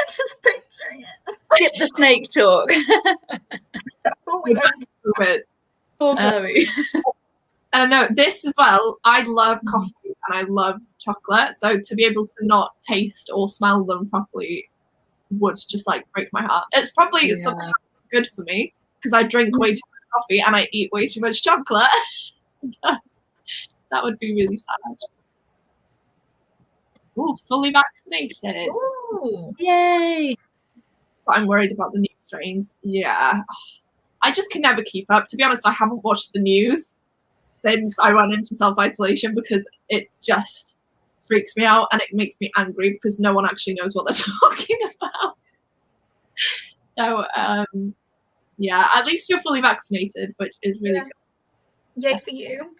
just picturing it. Skip the snake talk. Poor Chloe. No, this as well. I love coffee and I love chocolate. So to be able to not taste or smell them properly would just like break my heart. It's probably something good for me because I drink way too much coffee and I eat way too much chocolate. That would be really sad. Oh, fully vaccinated. Ooh. Yay. But I'm worried about the new strains. Yeah. I just can never keep up. To be honest, I haven't watched the news since I went into self-isolation because it just freaks me out and it makes me angry because no one actually knows what they're talking about. So, yeah, at least you're fully vaccinated, which is really good. Yay for you.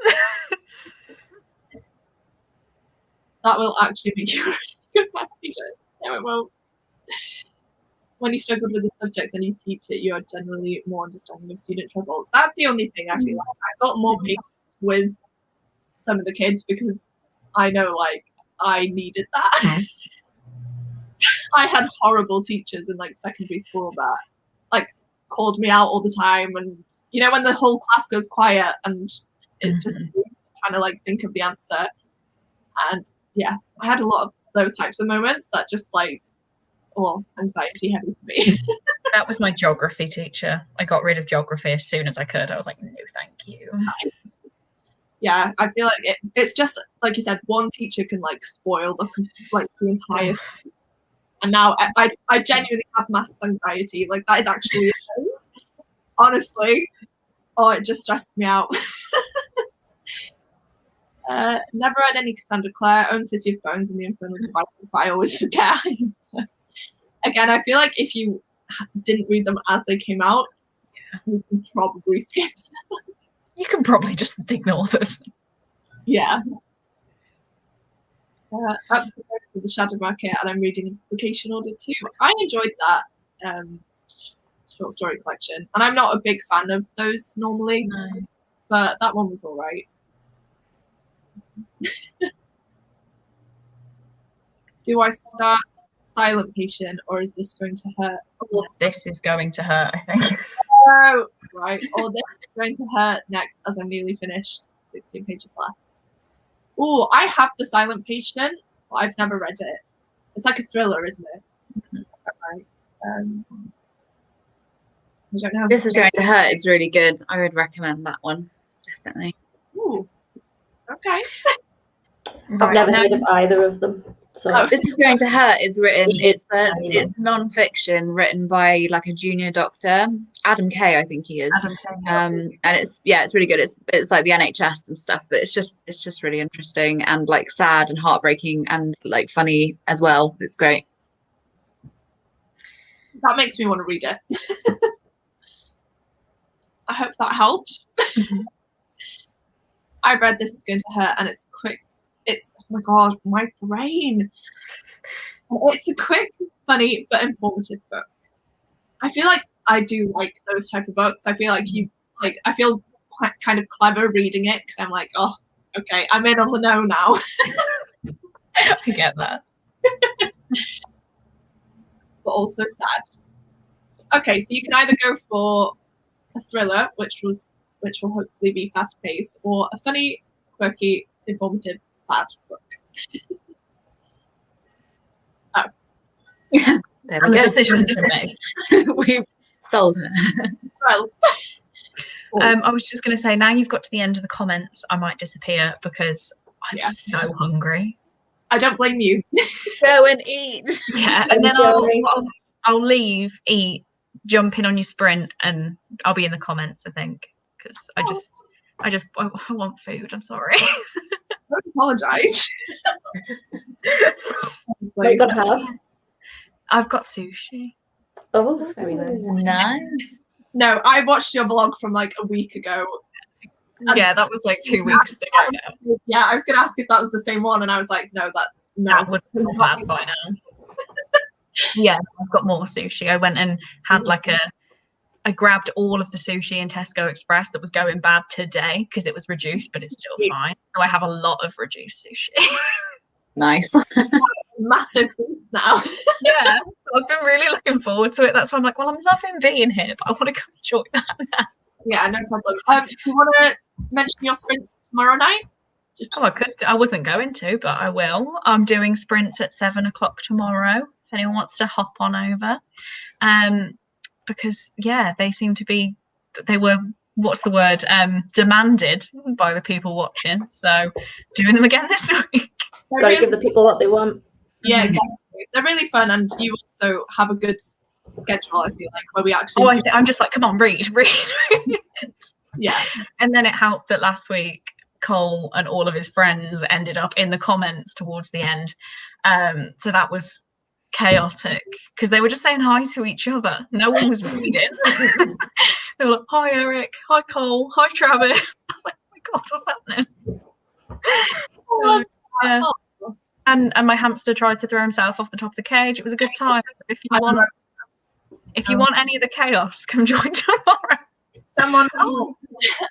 That will actually make you a really good math teacher. No, it won't. When you struggled with the subject, then you teach it, you are generally more understanding of student trouble. That's the only thing I feel like. I got more patience with some of the kids because I know, like, I needed that. I had horrible teachers in, like, secondary school that, like, called me out all the time. And, you know, when the whole class goes quiet and it's just trying to, like, think of the answer. And, yeah, I had a lot of those types of moments that just, like, anxiety heavy for me. That was my geography teacher. I got rid of geography as soon as I could. I was like, no, thank you. Yeah, I feel like it's just like you said, one teacher can like spoil the entire thing. And now I genuinely have maths anxiety. Like, that is actually a thing. Honestly. Oh, it just stresses me out. Never read any Cassandra Clare, own City of Bones and the Infernal Devices, but I always forget. Again, I feel like if you didn't read them as they came out, you can probably skip them. You can probably just ignore them. Yeah. Up to the rest of the Shadow Market, and I'm reading Implication Order 2. I enjoyed that short story collection, and I'm not a big fan of those normally, but that one was all right. Do I start Silent Patient, or is this going to hurt? Oh, this is going to hurt, I think. Oh, right. Or this is going to hurt next, as I'm nearly finished. 16 pages left. Oh, I have The Silent Patient, but I've never read it. It's like a thriller, isn't it? Right. I don't know. This is going to hurt. It's really good. I would recommend that one. Definitely. Ooh. Okay. I've never now heard of either of them. So This is Going to Hurt is written. It's Tiny it's non-fiction written by like a junior doctor, Adam Kay, I think he is. Adam Kay. And it's really good. It's like the NHS and stuff, but it's just really interesting and like sad and heartbreaking and like funny as well. It's great. That makes me want to read it. I hope that helped. I read This Is Going to Hurt, and it's quick. It's, oh my god, my brain. It's a quick, funny, but informative book. I feel like I do like those type of books. I feel like I feel quite kind of clever reading it because I'm like, oh, okay, I'm in on the know now. I get that. But also sad. Okay, so you can either go for a thriller, which will hopefully be fast paced, or a funny, quirky, informative, sad book. There we And the go. decision's been made. We've sold her. Well, I was just going to say, now you've got to the end of the comments, I might disappear because I'm so hungry. I don't blame you. Go and eat. Yeah, and then I'll leave, eat, jump in on your sprint, and I'll be in the comments, I think, because I want food. I'm sorry. Don't apologise. what you gonna have? I've got sushi. Oh, very nice. Nice. No, I watched your vlog from like a week ago. Yeah, that was like 2 weeks ago now. Yeah, I was going to ask if that was the same one, and I was like, no. That would be bad by now. Yeah, I've got more sushi. I went and had I grabbed all of the sushi in Tesco Express that was going bad today because it was reduced, but it's still fine. So I have a lot of reduced sushi. Nice. Massive feast now. Yeah, I've been really looking forward to it. That's why I'm like, well, I'm loving being here, but I want to go enjoy that now. Yeah, no problem. Do you want to mention your sprints tomorrow night? Oh, I could. I wasn't going to, but I will. I'm doing sprints at 7 o'clock tomorrow. If anyone wants to hop on over, because they seem to be. They were. What's the word? Demanded by the people watching. So doing them again this week. Got to give the people what they want. Yeah, exactly. They're really fun, and you also have a good schedule. I feel like where we actually. Oh, I'm just like, come on, read. Yeah. And then it helped that last week Cole and all of his friends ended up in the comments towards the end. So that was chaotic because they were just saying hi to each other. No one was reading. They were like, hi Eric, hi Cole, hi Travis. I was like, oh my god, what's happening? Yeah. And my hamster tried to throw himself off the top of the cage. It was a good time. If you want any of the chaos, come join tomorrow. Someone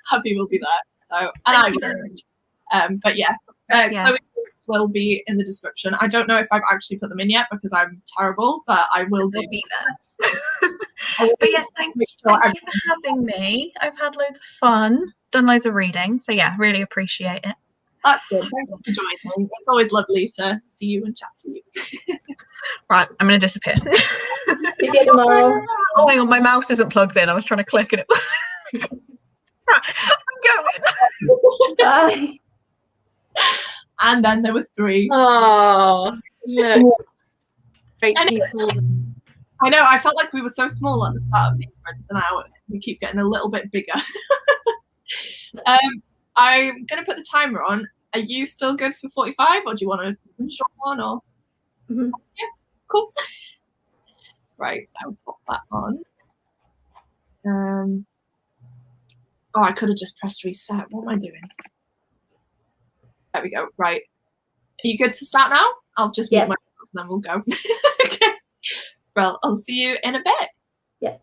happy will be there. So, and I will. But yeah, Chloe's links will be in the description. I don't know if I've actually put them in yet because I'm terrible, but I will do. They'll be there. But yeah, thank you for having me. I've had loads of fun, done loads of reading. So yeah, really appreciate it. That's good. Thank you for joining. It's always lovely to see you and chat to you. Right, I'm going to disappear. See you tomorrow. Oh, hang on, my mouse isn't plugged in. I was trying to click and it was. Right, I'm going. Bye. And then there were 3. Oh, look. Great people. I know, I felt like we were so small at the start of these sprints, and now we keep getting a little bit bigger. I'm going to put the timer on. Are you still good for 45, or do you want a short one? Or Yeah, cool. Right, I'll pop that on. Oh, I could have just pressed reset. What am I doing? There we go. Right. Are you good to start now? I'll just mute myself and then we'll go. Okay. Well, I'll see you in a bit. Yeah.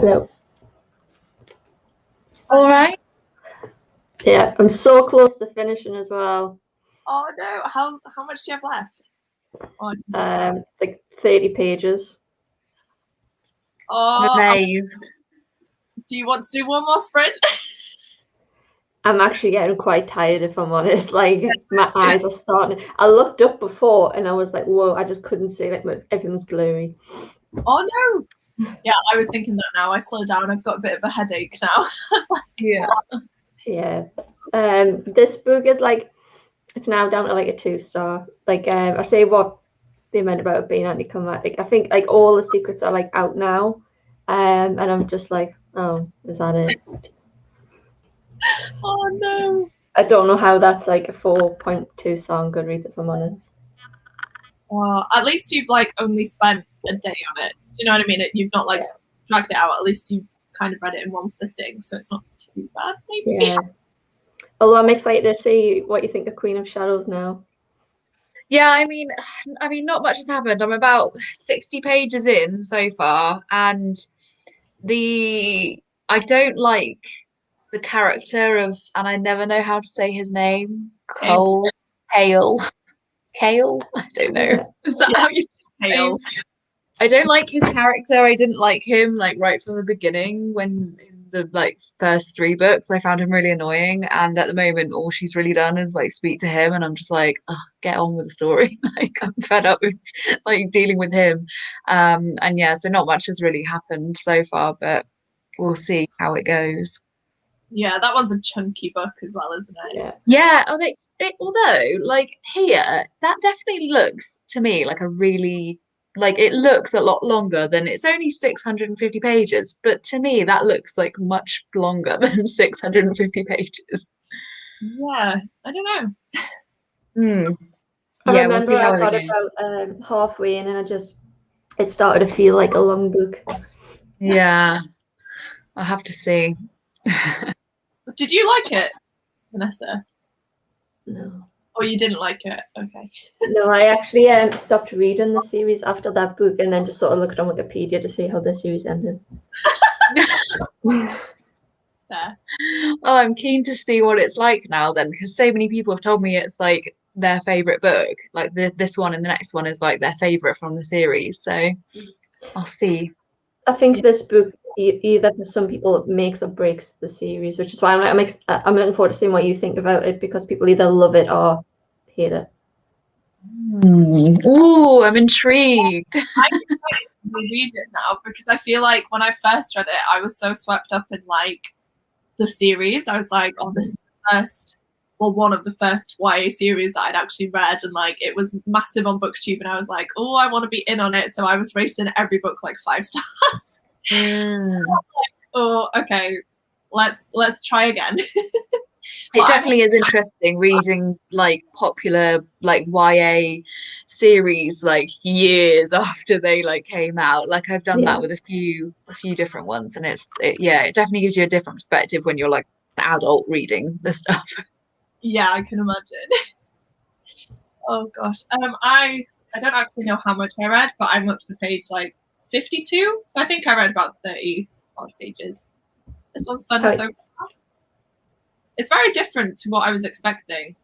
Hello. All right. Yeah, I'm so close to finishing as well. Oh no! How much do you have left? Oh, Like 30 pages. I'm oh amazed. do you want to do one more sprint? I'm actually getting quite tired, if I'm honest. Like, my eyes are starting. I looked up before and I was like, whoa, I just couldn't see. Like, everything's blurry. Oh no! Yeah, I was thinking that now. I slowed down. I've got a bit of a headache now. I was like, Yeah. Yeah. This book is like, it's now down to like a 2-star. Like, I say what they meant about it being anticlimactic. I think like all the secrets are like out now. And I'm just like, oh, is that it? oh no! I don't know how that's like a 4.2 star on Goodreads, if I'm honest. Well, at least you've like only spent a day on it. Do you know what I mean? You've not like dragged it out. At least you kind of read it in one sitting, so it's not too bad, maybe. Yeah. Although I'm excited to see what you think of Queen of Shadows now. Yeah, I mean, not much has happened. I'm about 60 pages in so far, and I don't like the character of, and I never know how to say his name, Hale. Hale? I don't know. Is that how you say Hale. I don't like his character. I didn't like him like right from the beginning when in the like first 3 books I found him really annoying, and at the moment all she's really done is like speak to him and I'm just like, oh, get on with the story. Like I'm fed up with like dealing with him. And yeah, so not much has really happened so far, but we'll see how it goes. Yeah, that one's a chunky book as well, isn't it? Yeah. Yeah, although like here, that definitely looks to me like a really like it looks a lot longer than it's only 650 pages, but to me that looks like much longer than 650 pages. Yeah, I don't know. I Yeah, we'll remember see how I it got goes. about halfway in and it started to feel like a long book. Yeah, I'll have to see. Did you like it, Vanessa? No. Or you didn't like it? Okay. No, I actually stopped reading the series after that book and then just sort of looked on Wikipedia to see how the series ended. Fair. Oh, I'm keen to see what it's like now then, because so many people have told me it's like their favorite book. Like this one and the next one is like their favorite from the series. So I'll see. I think this book either for some people it makes or breaks the series, which is why I'm looking forward to seeing what you think about it, because people either love it or hate it. Ooh, I'm intrigued. I'm excited to reread it now because I feel like when I first read it, I was so swept up in like the series. I was like, oh, this is the first, well, one of the first YA series that I'd actually read, and like it was massive on BookTube, and I was like, oh, I want to be in on it. So I was rating every book like 5 stars. Oh, okay, let's try again. It definitely is interesting reading like popular like YA series like years after they like came out. Like I've done that with a few different ones, and it definitely gives you a different perspective when you're like an adult reading the stuff. Yeah, I can imagine. Oh gosh. I don't actually know how much I read, but I'm up to page like 52. So I think I read about 30 odd pages. This one's fun so far. It's very different to what I was expecting.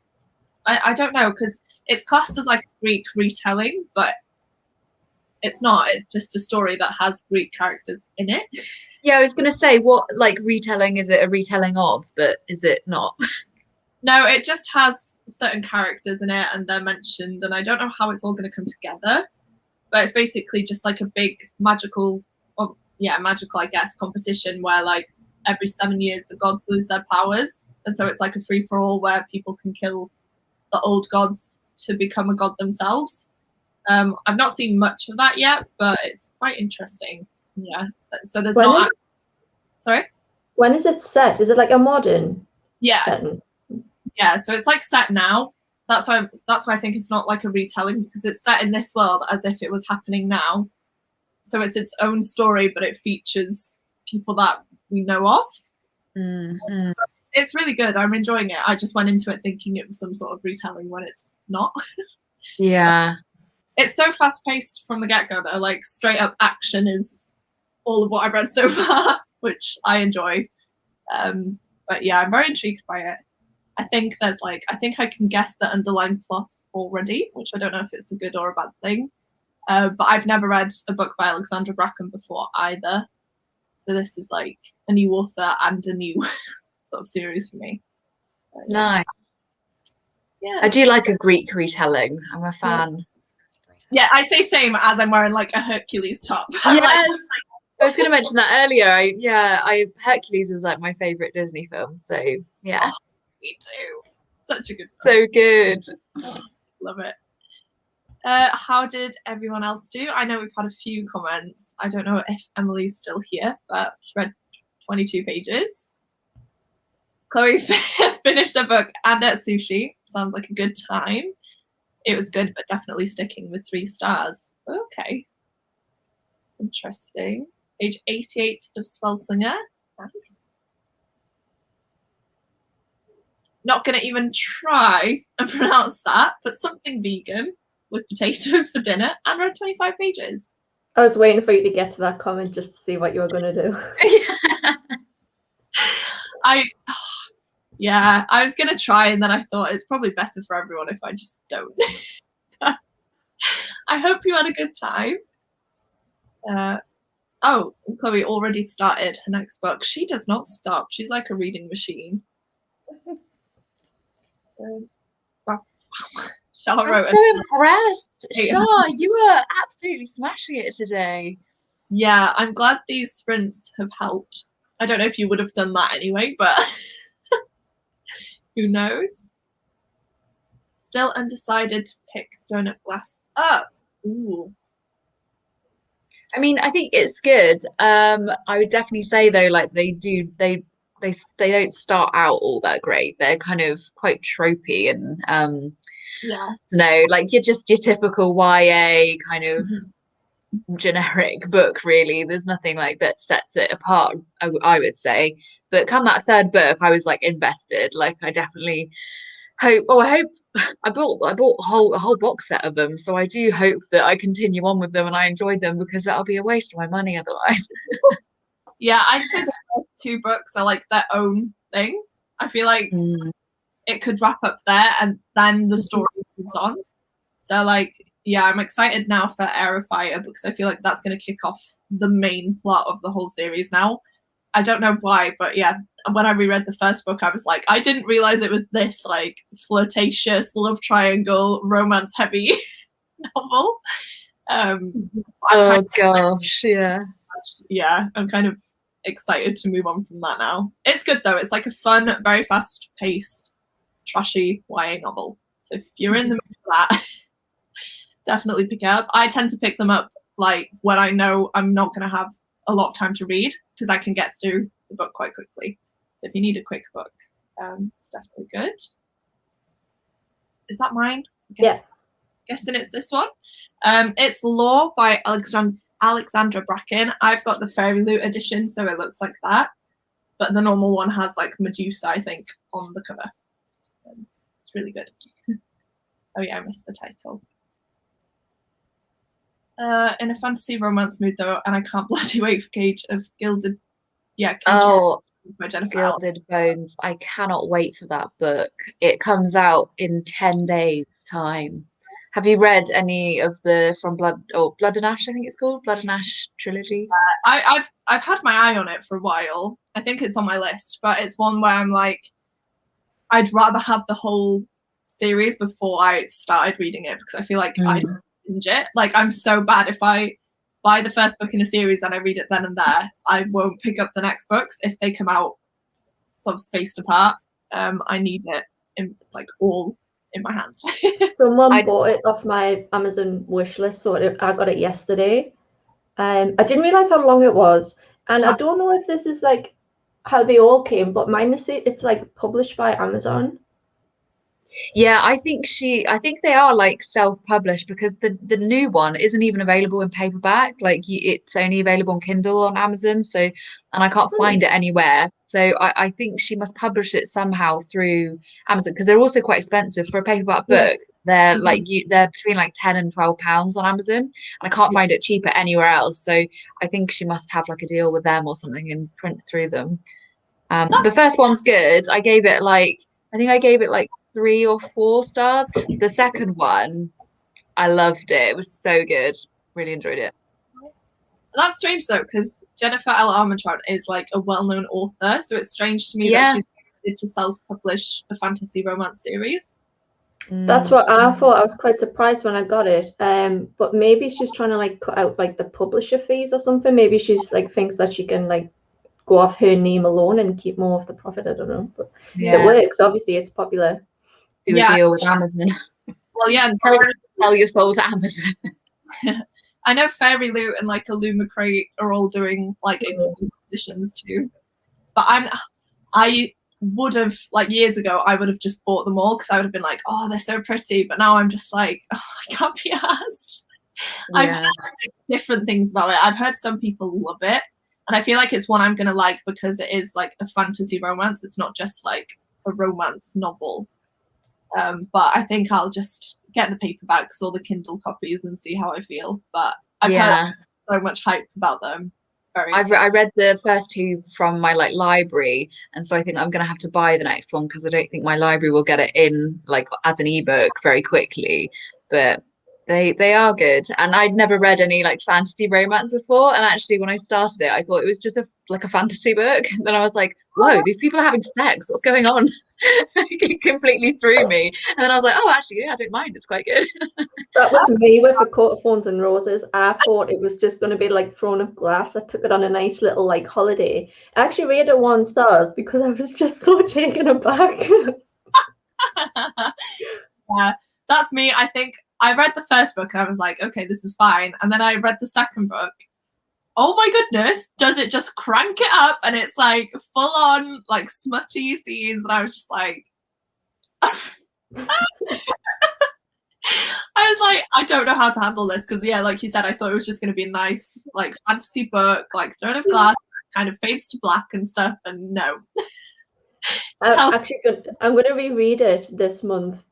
I don't know, because it's classed as like a Greek retelling, but it's not. It's just a story that has Greek characters in it. Yeah, I was gonna say, what like retelling is it a retelling of, but is it not? No, it just has certain characters in it and they're mentioned, and I don't know how it's all going to come together, but it's basically just like a big magical, I guess, competition where like every 7 years the gods lose their powers, and so it's like a free-for-all where people can kill the old gods to become a god themselves. I've not seen much of that yet, but it's quite interesting. Yeah, so there's sorry? When is it set? Is it like a modern setting? Yeah, so it's like set now. That's why I think it's not like a retelling, because it's set in this world as if it was happening now. So it's its own story, but it features people that we know of. Mm-hmm. It's really good. I'm enjoying it. I just went into it thinking it was some sort of retelling when it's not. Yeah. It's so fast paced from the get go though. Like straight up action is all of what I've read so far, which I enjoy. But yeah, I'm very intrigued by it. I think I think I can guess the underlying plot already, which I don't know if it's a good or a bad thing. But I've never read a book by Alexandra Bracken before either. So this is like a new author and a new sort of series for me. Nice. Yeah. I do like a Greek retelling. I'm a fan. Yeah, I say same as I'm wearing like a Hercules top. Yes. I was going to mention that earlier. Hercules is like my favorite Disney film. So yeah. Oh, me too. Such a good film. So good. Love it. How did everyone else do? I know we've had a few comments. I don't know if Emily's still here, but she read 22 pages. Chloe finished her book and ate sushi. Sounds like a good time. It was good, but definitely sticking with 3 stars. Okay. Interesting. Page 88 of Spellslinger. Nice. Not going to even try and pronounce that, but something vegan with potatoes for dinner and read 25 pages. I was waiting for you to get to that comment just to see what you were going to do. I was going to try, and then I thought it's probably better for everyone if I just don't. I hope you had a good time. Oh, Chloe already started her next book. She does not stop. She's like a reading machine. Wow. I'm so impressed. Shah, you were absolutely smashing it today. Yeah, I'm glad these sprints have helped. I don't know if you would have done that anyway, but who knows? Still undecided to pick Throne of Glass up. Ooh. I mean, I think it's good. I would definitely say though, like they don't start out all that great. They're kind of quite tropey and like you're just your typical YA kind of generic book, really. There's nothing like that sets it apart, I would say. But come that 3rd book, I was like invested. Like I definitely hope. Oh, I bought a whole box set of them, so I do hope that I continue on with them and I enjoyed them, because that'll be a waste of my money otherwise. Yeah, I'd say the first 2 books are like their own thing. I feel like it could wrap up there and then the story moves on. So like, yeah, I'm excited now for Air of Fire, because I feel like that's going to kick off the main plot of the whole series now. I don't know why, but yeah, when I reread the first book, I was like, I didn't realize it was this like flirtatious love triangle, romance heavy novel. Oh gosh, yeah. Yeah, I'm kind of excited to move on from that now. It's good though. It's like a fun, very fast-paced, trashy YA novel. So if you're in the mood for that, definitely pick it up. I tend to pick them up like when I know I'm not going to have a lot of time to read, because I can get through the book quite quickly. So if you need a quick book, it's definitely good. Is that mine? Guessing it's this one. It's Law by Alexandra Bracken. I've got the Fairy Loot edition, so it looks like that. But the normal one has like Medusa, I think, on the cover. It's really good. Oh yeah, I missed the title. In a fantasy romance mood though, and I can't bloody wait for Cage of Gilded. Yeah. By Jennifer Gilded Bones. I cannot wait for that book. It comes out in 10 days' time. Have you read any of the Blood and Ash? I think it's called Blood and Ash trilogy. I've had my eye on it for a while. I think it's on my list, but it's one where I'm like, I'd rather have the whole series before I started reading it, because I feel like I binge it. Like I'm so bad if I buy the first book in a series and I read it then and there, I won't pick up the next books if they come out sort of spaced apart. I need it in like all in my hands. Someone bought it off my Amazon wish list, so I got it yesterday. I didn't realize how long it was, and I don't know if this is like how they all came, but mine is it's like published by Amazon. Yeah, I think they are like self-published because the new one isn't even available in paperback. Like it's only available on Kindle on Amazon. So, and I can't find it anywhere. So I think she must publish it somehow through Amazon because they're also quite expensive for a paperback book. They're like they're between like £10 and £12 on Amazon, and I can't find it cheaper anywhere else. So I think she must have like a deal with them or something and print through them. The first one's good. I think I gave it like 3 or 4 stars. The second one, I loved it. It was so good. Really enjoyed it. That's strange though, because Jennifer L. Armentrout is like a well-known author, so it's strange to me that Yeah. she's wanted to self-publish a fantasy romance series. That's what I thought. I was quite surprised when I got it. But maybe she's trying to like cut out like the publisher fees or something. Maybe she's like thinks that she can like go off her name alone and keep more of the profit. I don't know, but it works. Obviously, it's popular. Do a deal with Amazon. Well, yeah, and Sell your soul to Amazon. I know Fairy Loot and like Illuma Crate are all doing like exclusive editions too. But I would have like years ago I would have just bought them all because I would have been like, oh, they're so pretty. But now I'm just like, oh, I can't be asked. I've heard like, different things about it. I've heard some people love it, and I feel like it's one I'm gonna like because it is like a fantasy romance. It's not just like a romance novel. But I think I'll just get the paperbacks or the Kindle copies and see how I feel. But I've heard so much hype about them. I read the first 2 from my like library, and so I think I'm gonna have to buy the next one because I don't think my library will get it in like as an ebook very quickly. But they are good, and I'd never read any like fantasy romance before, and actually when I started it I thought it was just like a fantasy book. Then I was like, whoa, these people are having sex, what's going on? It completely threw me, and then I was like, oh, actually, yeah, I don't mind, it's quite good. That was me with the Coat of Thorns and Roses. I thought it was just going to be like Throne of Glass. I took it on a nice little like holiday. I actually rated it 1 star because I was just so taken aback. Yeah, that's me. I think I read the first book and I was like, okay, this is fine. And then I read the second book. Oh my goodness, does it just crank it up? And it's like full on like smutty scenes. And I was just like, I was like, I don't know how to handle this because, yeah, like you said, I thought it was just going to be a nice, like, fantasy book, like Throne of Glass, kind of fades to black and stuff, and no. I'm going to reread it this month,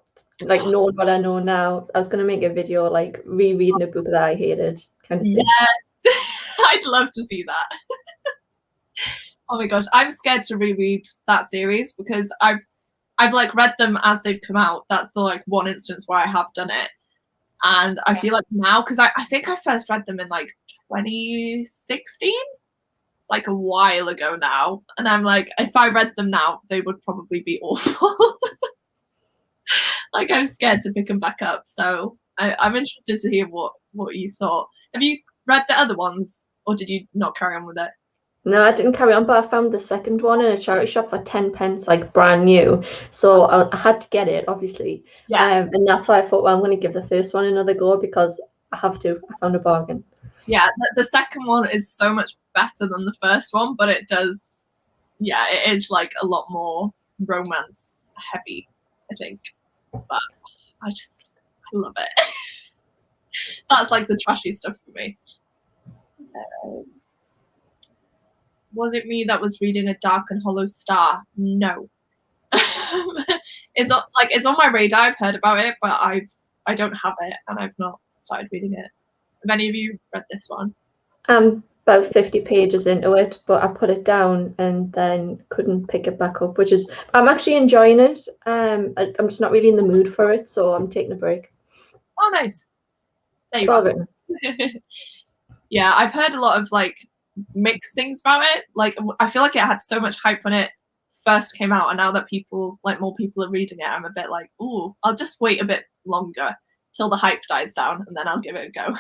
like knowing what I know now. I was going to make a video, like, rereading a book that I hated, kind of thing. Yes, I'd love to see that. Oh my gosh, I'm scared to reread that series because I've like read them as they've come out. That's the like one instance where I have done it. And I feel like now, because I think I first read them in like 2016. It's like a while ago now. And I'm like, if I read them now, they would probably be awful. Like I'm scared to pick them back up. So I'm interested to hear what you thought. Have you read the other ones or did you not carry on with it? No, I didn't carry on, but I found the second one in a charity shop for 10p, like brand new. So I had to get it, obviously. Yeah. And that's why I thought, well, I'm going to give the first one another go because I have to. I found a bargain. Yeah, the second one is so much better than the first one, but it is like a lot more romance heavy, I think. But I love it. That's like the trashy stuff for me. Was it me that was reading A Dark and Hollow Star? No. It's on my radar. I've heard about it, but I don't have it, and I've not started reading it. Have any of you read this one? I'm about 50 pages into it, but I put it down and then couldn't pick it back up, I'm actually enjoying it. I'm just not really in the mood for it, so I'm taking a break. Oh, nice. There you Well go. written. Yeah, I've heard a lot of like mixed things about it. Like I feel like it had so much hype when it first came out, and now that more people are reading it, I'm a bit like, ooh, I'll just wait a bit longer till the hype dies down and then I'll give it a go.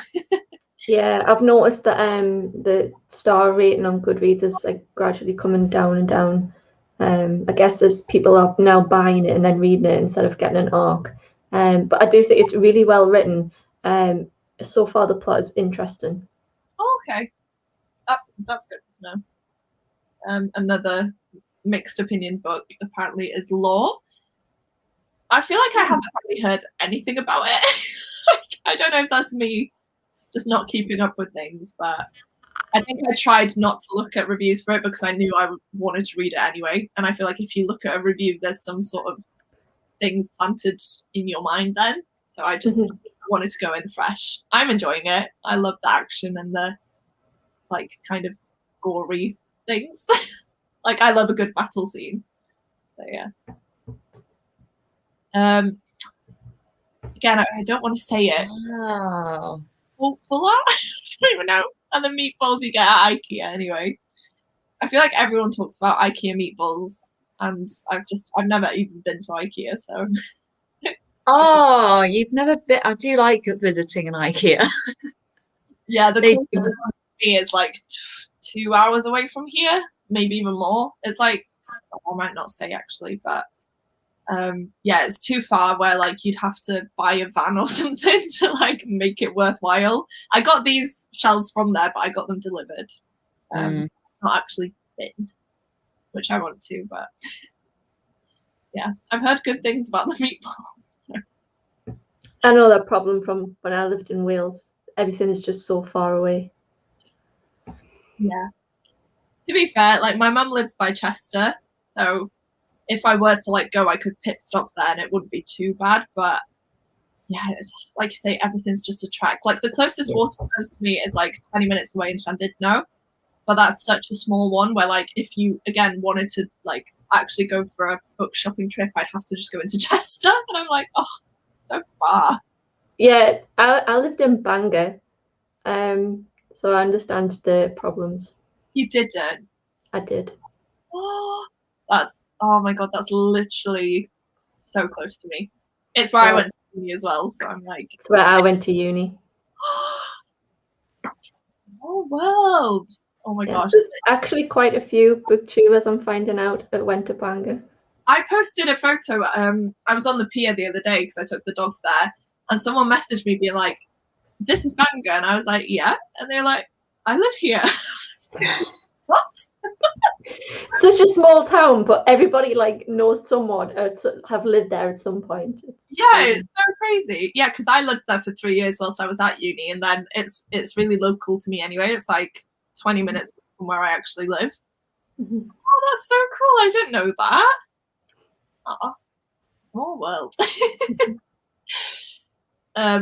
Yeah, I've noticed that the star rating on Goodreads is like gradually coming down and down. I guess as people are now buying it and then reading it instead of getting an arc. But I do think it's really well written. So far the plot is interesting. Oh, okay. That's good to know. Another mixed opinion book apparently is Law. I feel like I haven't really heard anything about it. I don't know if that's me just not keeping up with things, but I think I tried not to look at reviews for it because I knew I wanted to read it anyway. And I feel like if you look at a review, there's some sort of things planted in your mind then. So I just wanted to go in fresh. I'm enjoying it. I love the action and the like kind of gory things. Like I love a good battle scene. So yeah. Again, I don't want to say it. Oh. Well, I don't even know. And the meatballs you get at IKEA anyway. I feel like everyone talks about IKEA meatballs, and I've never even been to IKEA, so. Oh, you've never been. I do like visiting an IKEA. Yeah, the They closest do. one to me is like 2 hours away from here, maybe even more. It's like, I might not say actually, but yeah, it's too far where like you'd have to buy a van or something to like make it worthwhile. I got these shelves from there, but I got them delivered. Not actually been, which I want to, but yeah, I've heard good things about the meatballs. I know that problem from when I lived in Wales. Everything is just so far away. Yeah. To be fair, like my mum lives by Chester, so if I were to like go, I could pit stop there and it wouldn't be too bad. But yeah, it's, like you say, everything's just a trek. Like the closest Waterstones to me is like 20 minutes away in Llandudno, but that's such a small one where like if you again wanted to like actually go for a book shopping trip, I'd have to just go into Chester, and I'm like, oh, so far. Yeah, I lived in Bangor, so I understand the problems. You didn't? I did. Oh, oh my god, that's literally so close to me. It's where I went to uni as well, so I'm like, it's where I went to uni. Small world. Oh my gosh. There's actually quite a few booktubers I'm finding out that went to Bangor. I posted a photo. I was on the pier the other day because I took the dog there, and someone messaged me being like, "This is Bangor," and I was like, "Yeah," and they're like, "I live here." What? Such a small town, but everybody like knows someone or have lived there at some point. It's so crazy. Yeah, because I lived there for 3 years whilst I was at uni, and then it's really local to me anyway. It's like 20 minutes from where I actually live. Mm-hmm. Oh, that's so cool! I didn't know that. Oh, small world.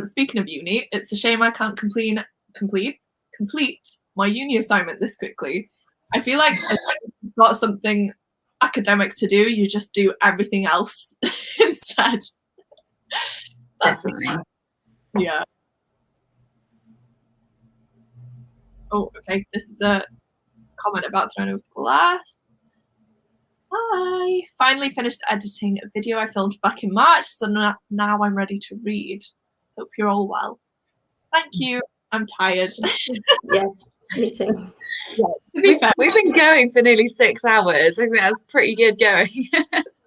Speaking of uni, it's a shame I can't complete my uni assignment this quickly. I feel like if you've got something academic to do, you just do everything else instead. That's me. Yeah. Oh, okay. This is a comment about throwing over glass. Hi. Finally finished editing a video I filmed back in March, so now I'm ready to read. Hope you're all well. Thank you. I'm tired. Yes, me too. Yeah, we've been going for nearly 6 hours. I think that's pretty good going.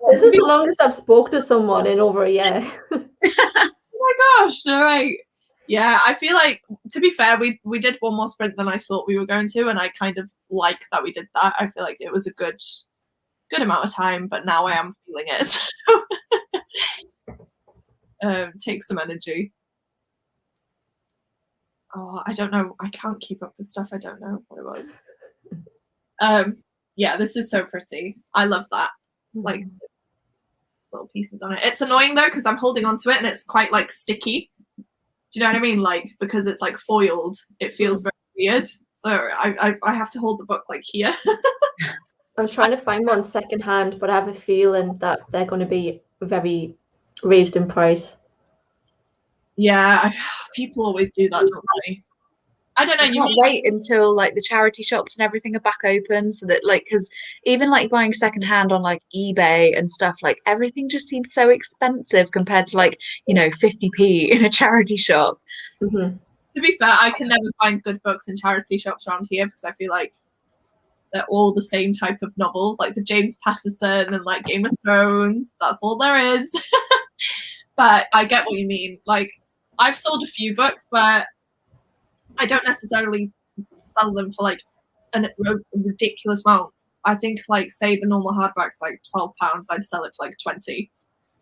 This is the longest I've spoke to someone in over a year. Oh my gosh, all right. Yeah, I feel like, to be fair, we did one more sprint than I thought we were going to, and I kind of like that we did that. I feel like it was a good amount of time, but now I am feeling it. So take some energy. Oh, I don't know. I can't keep up with stuff. I don't know what it was. Yeah, this is so pretty. I love that. Like little pieces on it. It's annoying though because I'm holding onto it and it's quite like sticky. Do you know what I mean? Like because it's like foiled, it feels very weird. So I have to hold the book like here. I'm trying to find one secondhand, but I have a feeling that they're going to be very raised in price. Yeah, people always do that, don't they? I don't know. You can't wait until like the charity shops and everything are back open, so that like because even like buying secondhand on like eBay and stuff, like everything just seems so expensive compared to like 50p in a charity shop. Mm-hmm. To be fair, I can never find good books in charity shops around here because I feel like they're all the same type of novels, like the James Patterson and like Game of Thrones. That's all there is. But I get what you mean. Like I've sold a few books, but I don't necessarily sell them for like a ridiculous amount. I think like say the normal hardback's like £12, I'd sell it for like 20.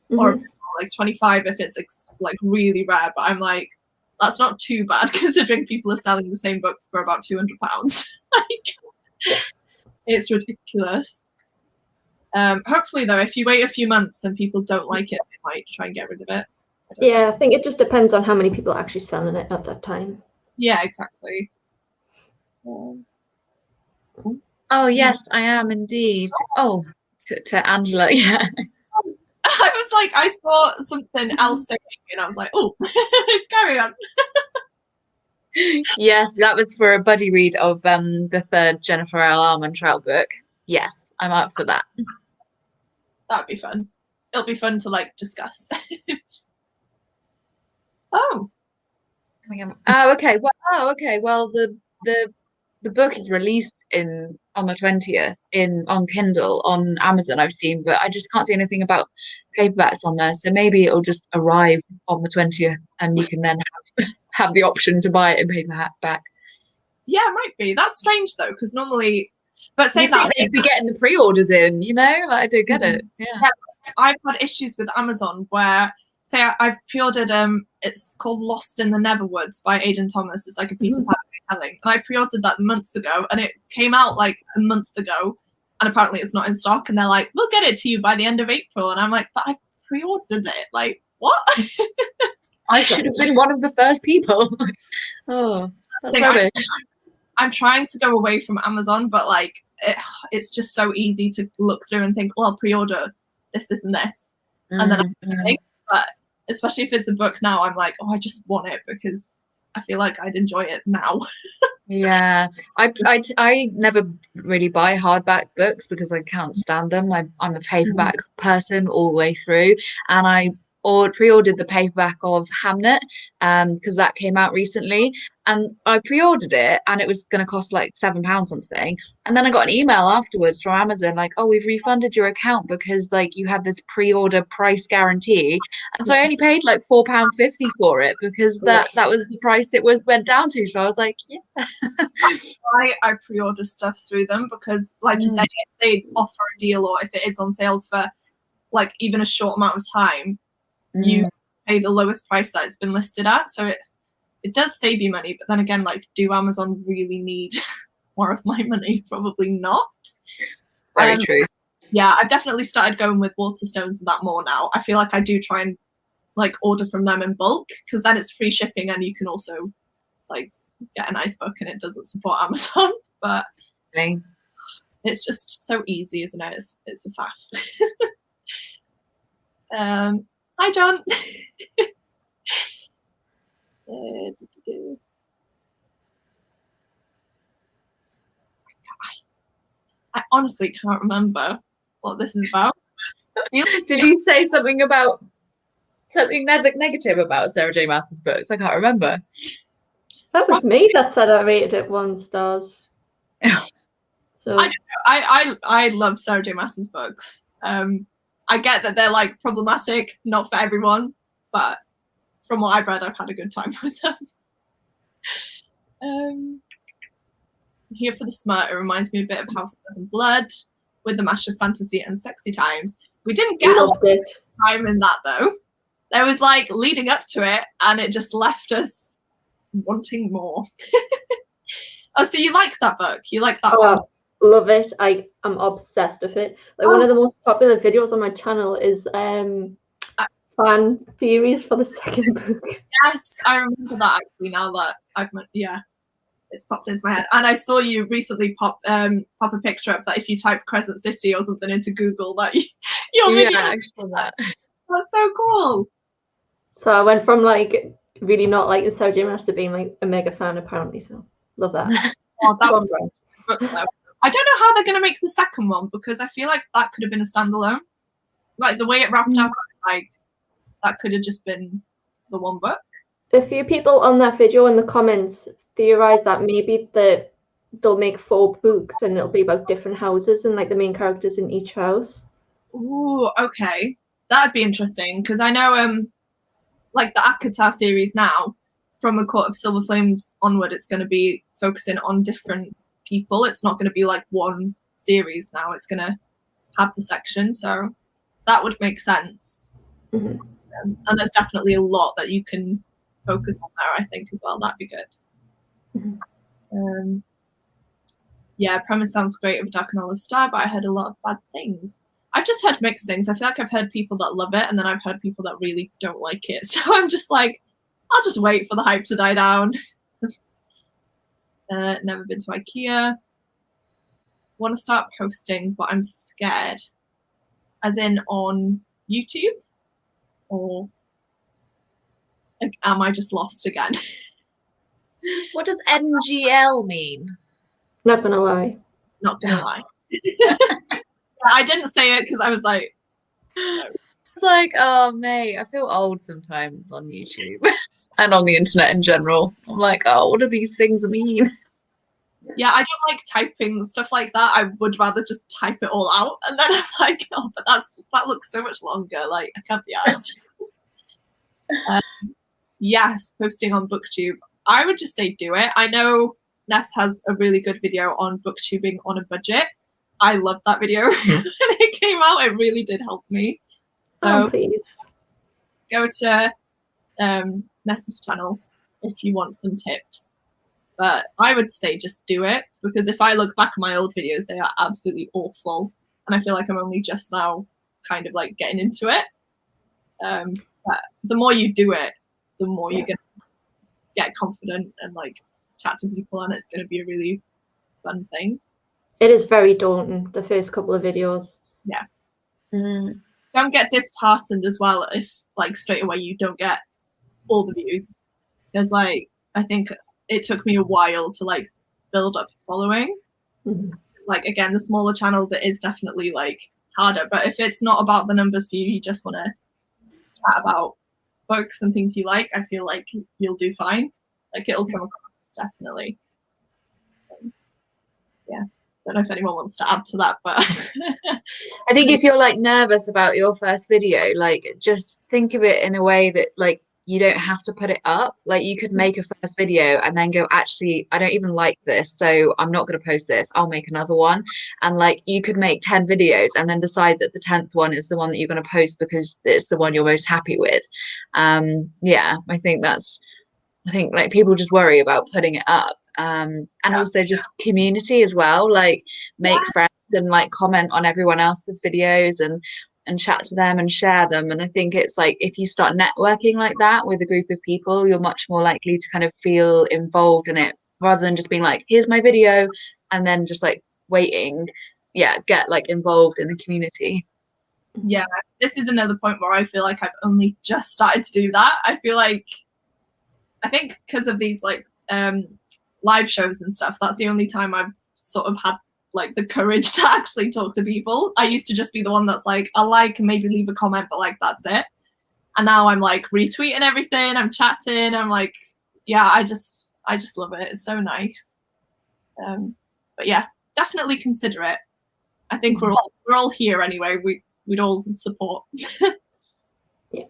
or like 25 if it's like really rare. But I'm like, that's not too bad considering people are selling the same book for about £200. Like, it's ridiculous. Hopefully, though, if you wait a few months and people don't like it, they might try and get rid of it. Yeah, I think it just depends on how many people are actually selling it at that time. Yeah, exactly. Oh yes, I am indeed. Oh, to Angela, yeah. I was like, I saw something else saying, and I was like, oh, carry on. Yes, that was for a buddy read of the third Jennifer L. Armentrout book. Yes, I'm up for that. That'd be fun. It'll be fun to like discuss. Oh. Oh, okay. Well, the book is released on the 20th on Kindle on Amazon. I've seen, but I just can't see anything about paperbacks on there. So maybe it'll just arrive on the 20th, and you can then have the option to buy it in paperback. Yeah, it might be. That's strange though, because normally, but say that they'd be getting the pre-orders in, you know? Like, I do get it. Yeah. I've had issues with Amazon where, say, I've pre-ordered it's called Lost in the Neverwoods by Aidan Thomas. It's like a Peter Pan retelling, and I pre-ordered that months ago, and it came out like a month ago, and apparently it's not in stock, and they're like, we'll get it to you by the end of April, and I'm like, but I pre-ordered it, like, what? I should have been one of the first people. Oh, that's rubbish. I'm trying to go away from Amazon, but like it's just so easy to look through and think, well, I'll pre-order this, and this, and then I think, but especially if it's a book now, I'm like, oh, I just want it because I feel like I'd enjoy it now. Yeah, I never really buy hardback books because I can't stand them. I'm a paperback person all the way through, and I pre-ordered the paperback of Hamnet because that came out recently, and I pre-ordered it, and it was going to cost like £7 something, and then I got an email afterwards from Amazon like, oh, we've refunded your account because like you have this pre-order price guarantee, and so I only paid like £4.50 for it because that was the price it went down to. So I was like, yeah. I pre-order stuff through them because, like you said, if they offer a deal or if it is on sale for like even a short amount of time, you pay the lowest price that it's been listed at. So it does save you money, but then again, like, do Amazon really need more of my money? Probably not. It's very true. Yeah, I've definitely started going with Waterstones and that more now. I feel like I do try and like order from them in bulk because then it's free shipping and you can also like get a nice book and it doesn't support Amazon. But it's just so easy, isn't it? It's a faff. Hi, John. I honestly can't remember what this is about. Did you say something negative about Sarah J. Maas's books? I can't remember. That was me that said I rated it 1 star. So I love Sarah J. Maas's books. I get that they're like problematic, not for everyone, but from what I've read, I've had a good time with them. Here for the smut, it reminds me a bit of House of Blood with the mash of fantasy and sexy times. We didn't get a lot of time in that though. There was like leading up to it, and it just left us wanting more. Oh, so you like that book? You like that one? Love it. I'm obsessed with it. Like one of the most popular videos on my channel is fan theories for the second book. Yes, I remember that actually. Now that it's popped into my head. And I saw you recently pop a picture up that if you type Crescent City or something into Google, that you're I saw that. That's so cool. So I went from like really not liking Sarah J. Maas to being like a mega fan apparently. So love that. Oh, that was book, though. I don't know how they're going to make the second one because I feel like that could have been a standalone. Like the way it wrapped up, like that could have just been the one book. A few people on that video in the comments theorized that maybe they'll make 4 books and it'll be about different houses and like the main characters in each house. Ooh, okay, that'd be interesting because I know like the Akatar series now, from A Court of Silver Flames onward, it's going to be focusing on different people. It's not going to be like one series now. It's going to have the section, so that would make sense. Mhm. And there's definitely a lot that you can focus on there, I think, as well. That'd be good. Mhm. Yeah, premise sounds great of Dark and Olive Star, but I heard a lot of bad things. I've just heard mixed things. I feel like I've heard people that love it, and then I've heard people that really don't like it. So I'm just like, I'll just wait for the hype to die down. Never been to IKEA. Want to start posting, but I'm scared. As in on YouTube? Or like, am I just lost again? What does NGL mean? Not gonna lie. Not gonna lie. I didn't say it because I was like, It's like, oh, mate, I feel old sometimes on YouTube and on the internet in general. I'm like, oh, what do these things mean? yeah, I don't like typing stuff like that. I would rather just type it all out, and then I'm like, oh, but that looks so much longer. Like, I can't be asked. Yes, posting on BookTube. I would just say do it. I know Ness has a really good video on booktubing on a budget. I loved that video when it came out. It really did help me. So Please. go to Ness's channel if you want some tips. But I would say just do it, because if I look back at my old videos, they are absolutely awful. And I feel like I'm only just now kind of like getting into it. But the more you do it, the more you're going to get confident and like chat to people, and it's going to be a really fun thing. It is very daunting, the first couple of videos. Yeah. Don't get disheartened as well if like straight away you don't get all the views. Because like, I think it took me a while to like build up a following. Like, again, the smaller channels, it is definitely like harder. But if it's not about the numbers for you, you just want to chat about books and things you like, I feel like you'll do fine. Like, it'll come across, definitely. Yeah. Don't know if anyone wants to add to that, but I think if you're like nervous about your first video, like just think of it in a way that like you don't have to put it up. Like you could make a first video and then go, actually, I don't even like this, so I'm not going to post this. I'll make another one. And like you could make 10 videos and then decide that the 10th one is the one that you're going to post because it's the one you're most happy with. Yeah, I think like people just worry about putting it up. And also just community as well, like make friends and like comment on everyone else's videos and chat to them and share them. And I think it's like if you start networking like that with a group of people, you're much more likely to kind of feel involved in it rather than just being like, here's my video and then just like waiting. Get like involved in the community. Yeah, this is another point where I feel like I've only just started to do that. I think because of these like live shows and stuff, that's the only time I've sort of had like the courage to actually talk to people. I used to just be the one that's like, I like and maybe leave a comment, but like that's it. And now I'm like retweeting everything, I'm chatting, I'm like, yeah, I just love it. It's so nice. But yeah, definitely consider it. I think we're all here anyway. We'd all support. Yeah.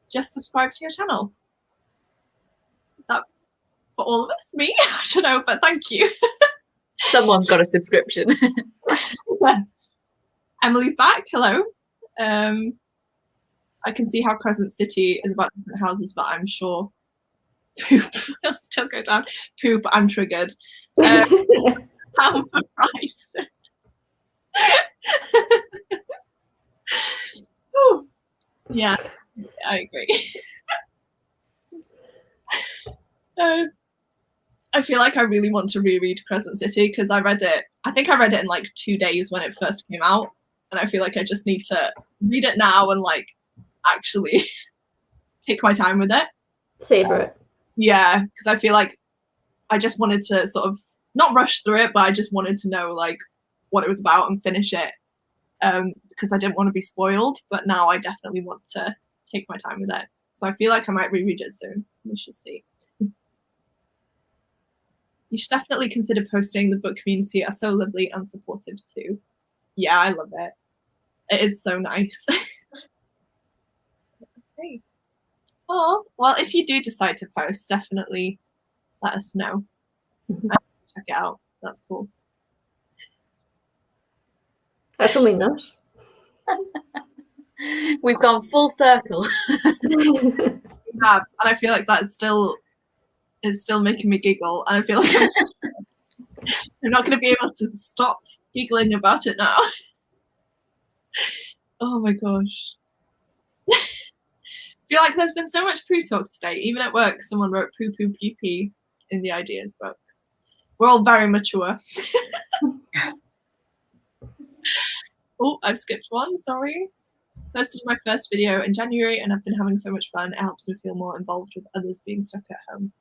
Just subscribe to your channel. Is that for all of us? Me? I don't know, but thank you. Someone's got a subscription. Emily's back. Hello. I can see how Crescent City is about different houses, but I'm sure poop. I'll still go down. Poop. I'm triggered. Pound for price. Yeah, I agree. I feel like I really want to reread Crescent City because I think I read it in like 2 days when it first came out, and I feel like I just need to read it now and like actually take my time with it. Savor it. Yeah, because I feel like I just wanted to sort of not rush through it, but I just wanted to know like what it was about and finish it because I didn't want to be spoiled. But now I definitely want to take my time with it. So I feel like I might reread it soon. We should see. You should definitely consider posting. The book community are so lovely and supportive too. Yeah, I love it. It is so nice. Okay. Oh, well, if you do decide to post, definitely let us know. Check it out. That's cool. I can win that. We've gone full circle. We have, and I feel like that is still making me giggle, and I feel like I'm not going to be able to stop giggling about it now. Oh my gosh. I feel like there's been so much poo talk today. Even at work, someone wrote poo poo pee pee in the ideas book. We're all very mature. Oh, I've skipped one, sorry. Posted my first video in January and I've been having so much fun. It helps me feel more involved with others being stuck at home.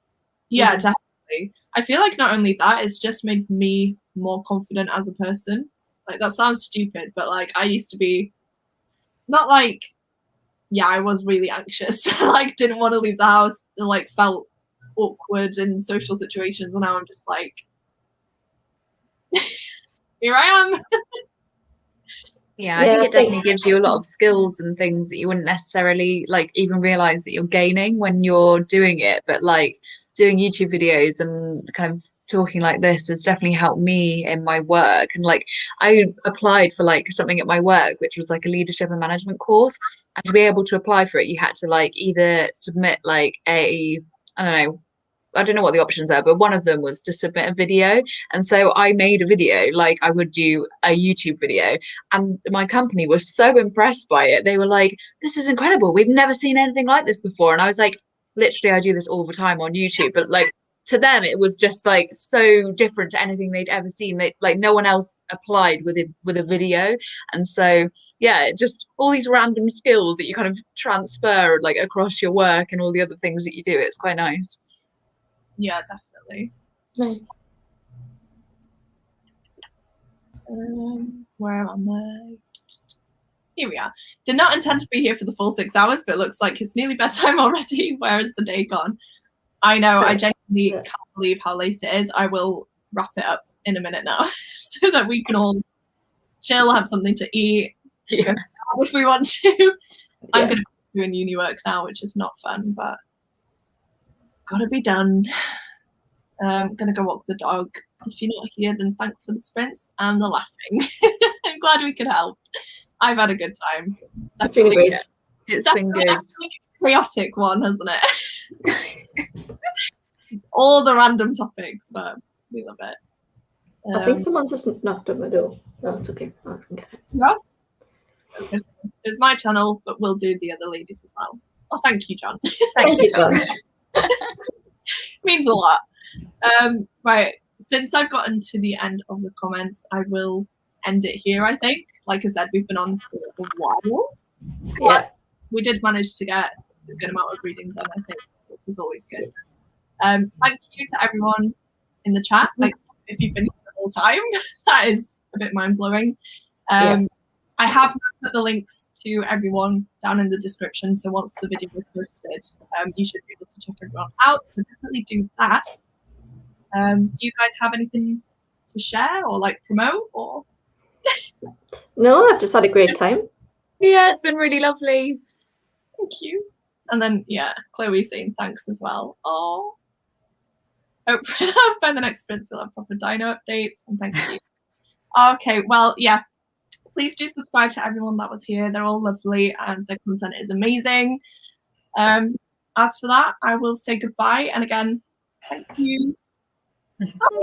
Yeah, definitely. I feel like not only that, it's just made me more confident as a person. Like, that sounds stupid, but like, I used to be not like, yeah, I was really anxious. Like, didn't want to leave the house, and like felt awkward in social situations, and now I'm just like, here I am. Yeah, I think it definitely gives you a lot of skills and things that you wouldn't necessarily like even realize that you're gaining when you're doing it. But like doing YouTube videos and kind of talking like this has definitely helped me in my work. And like I applied for like something at my work, which was like a leadership and management course. And to be able to apply for it, you had to like either submit like I don't know what the options are, but one of them was to submit a video. And so I made a video like I would do a YouTube video. And my company was so impressed by it. They were like, this is incredible. We've never seen anything like this before. And I was like, literally, I do this all the time on YouTube. But like to them, it was just like so different to anything they'd ever seen. Like no one else applied with a video. And so, yeah, just all these random skills that you kind of transfer like across your work and all the other things that you do. It's quite nice. Yeah, definitely. Nice. Where am I? Here we are. Did not intend to be here for the full 6 hours, but it looks like it's nearly bedtime already. Where is the day gone? I know, I genuinely can't believe how late it is. I will wrap it up in a minute now so that we can all chill, have something to eat, if we want to. I'm going to be doing uni work now, which is not fun, but gotta be done. I'm gonna go walk the dog. If you're not here, then thanks for the sprints and the laughing. I'm glad we could help. I've had a good time. That's really great. It's been good. A chaotic one, hasn't it? All the random topics, but we love it. I think someone's just knocked on my door. No, it's okay. I can get it. Yeah. It's my channel, but we'll do the other ladies as well. Oh, thank you, John. Thank you, John. Means a lot. Right, since I've gotten to the end of the comments, I will end it here, I think. Like I said, we've been on for a while. Yeah. We did manage to get a good amount of reading done, I think, which was always good. Thank you to everyone in the chat. Like, if you've been here the whole time, that is a bit mind-blowing. I have put the links to everyone down in the description, so once the video is posted, you should be able to check everyone out, so definitely do that. Do you guys have anything to share or like promote or? No, I've just had a great time. Yeah, it's been really lovely. Thank you. And then Chloe saying thanks as well. Oh, hope by the next sprints we'll have proper dino updates, and thank you. Okay, well, yeah, please do subscribe to everyone that was here. They're all lovely and the content is amazing. As for that, I will say goodbye, and again, thank you.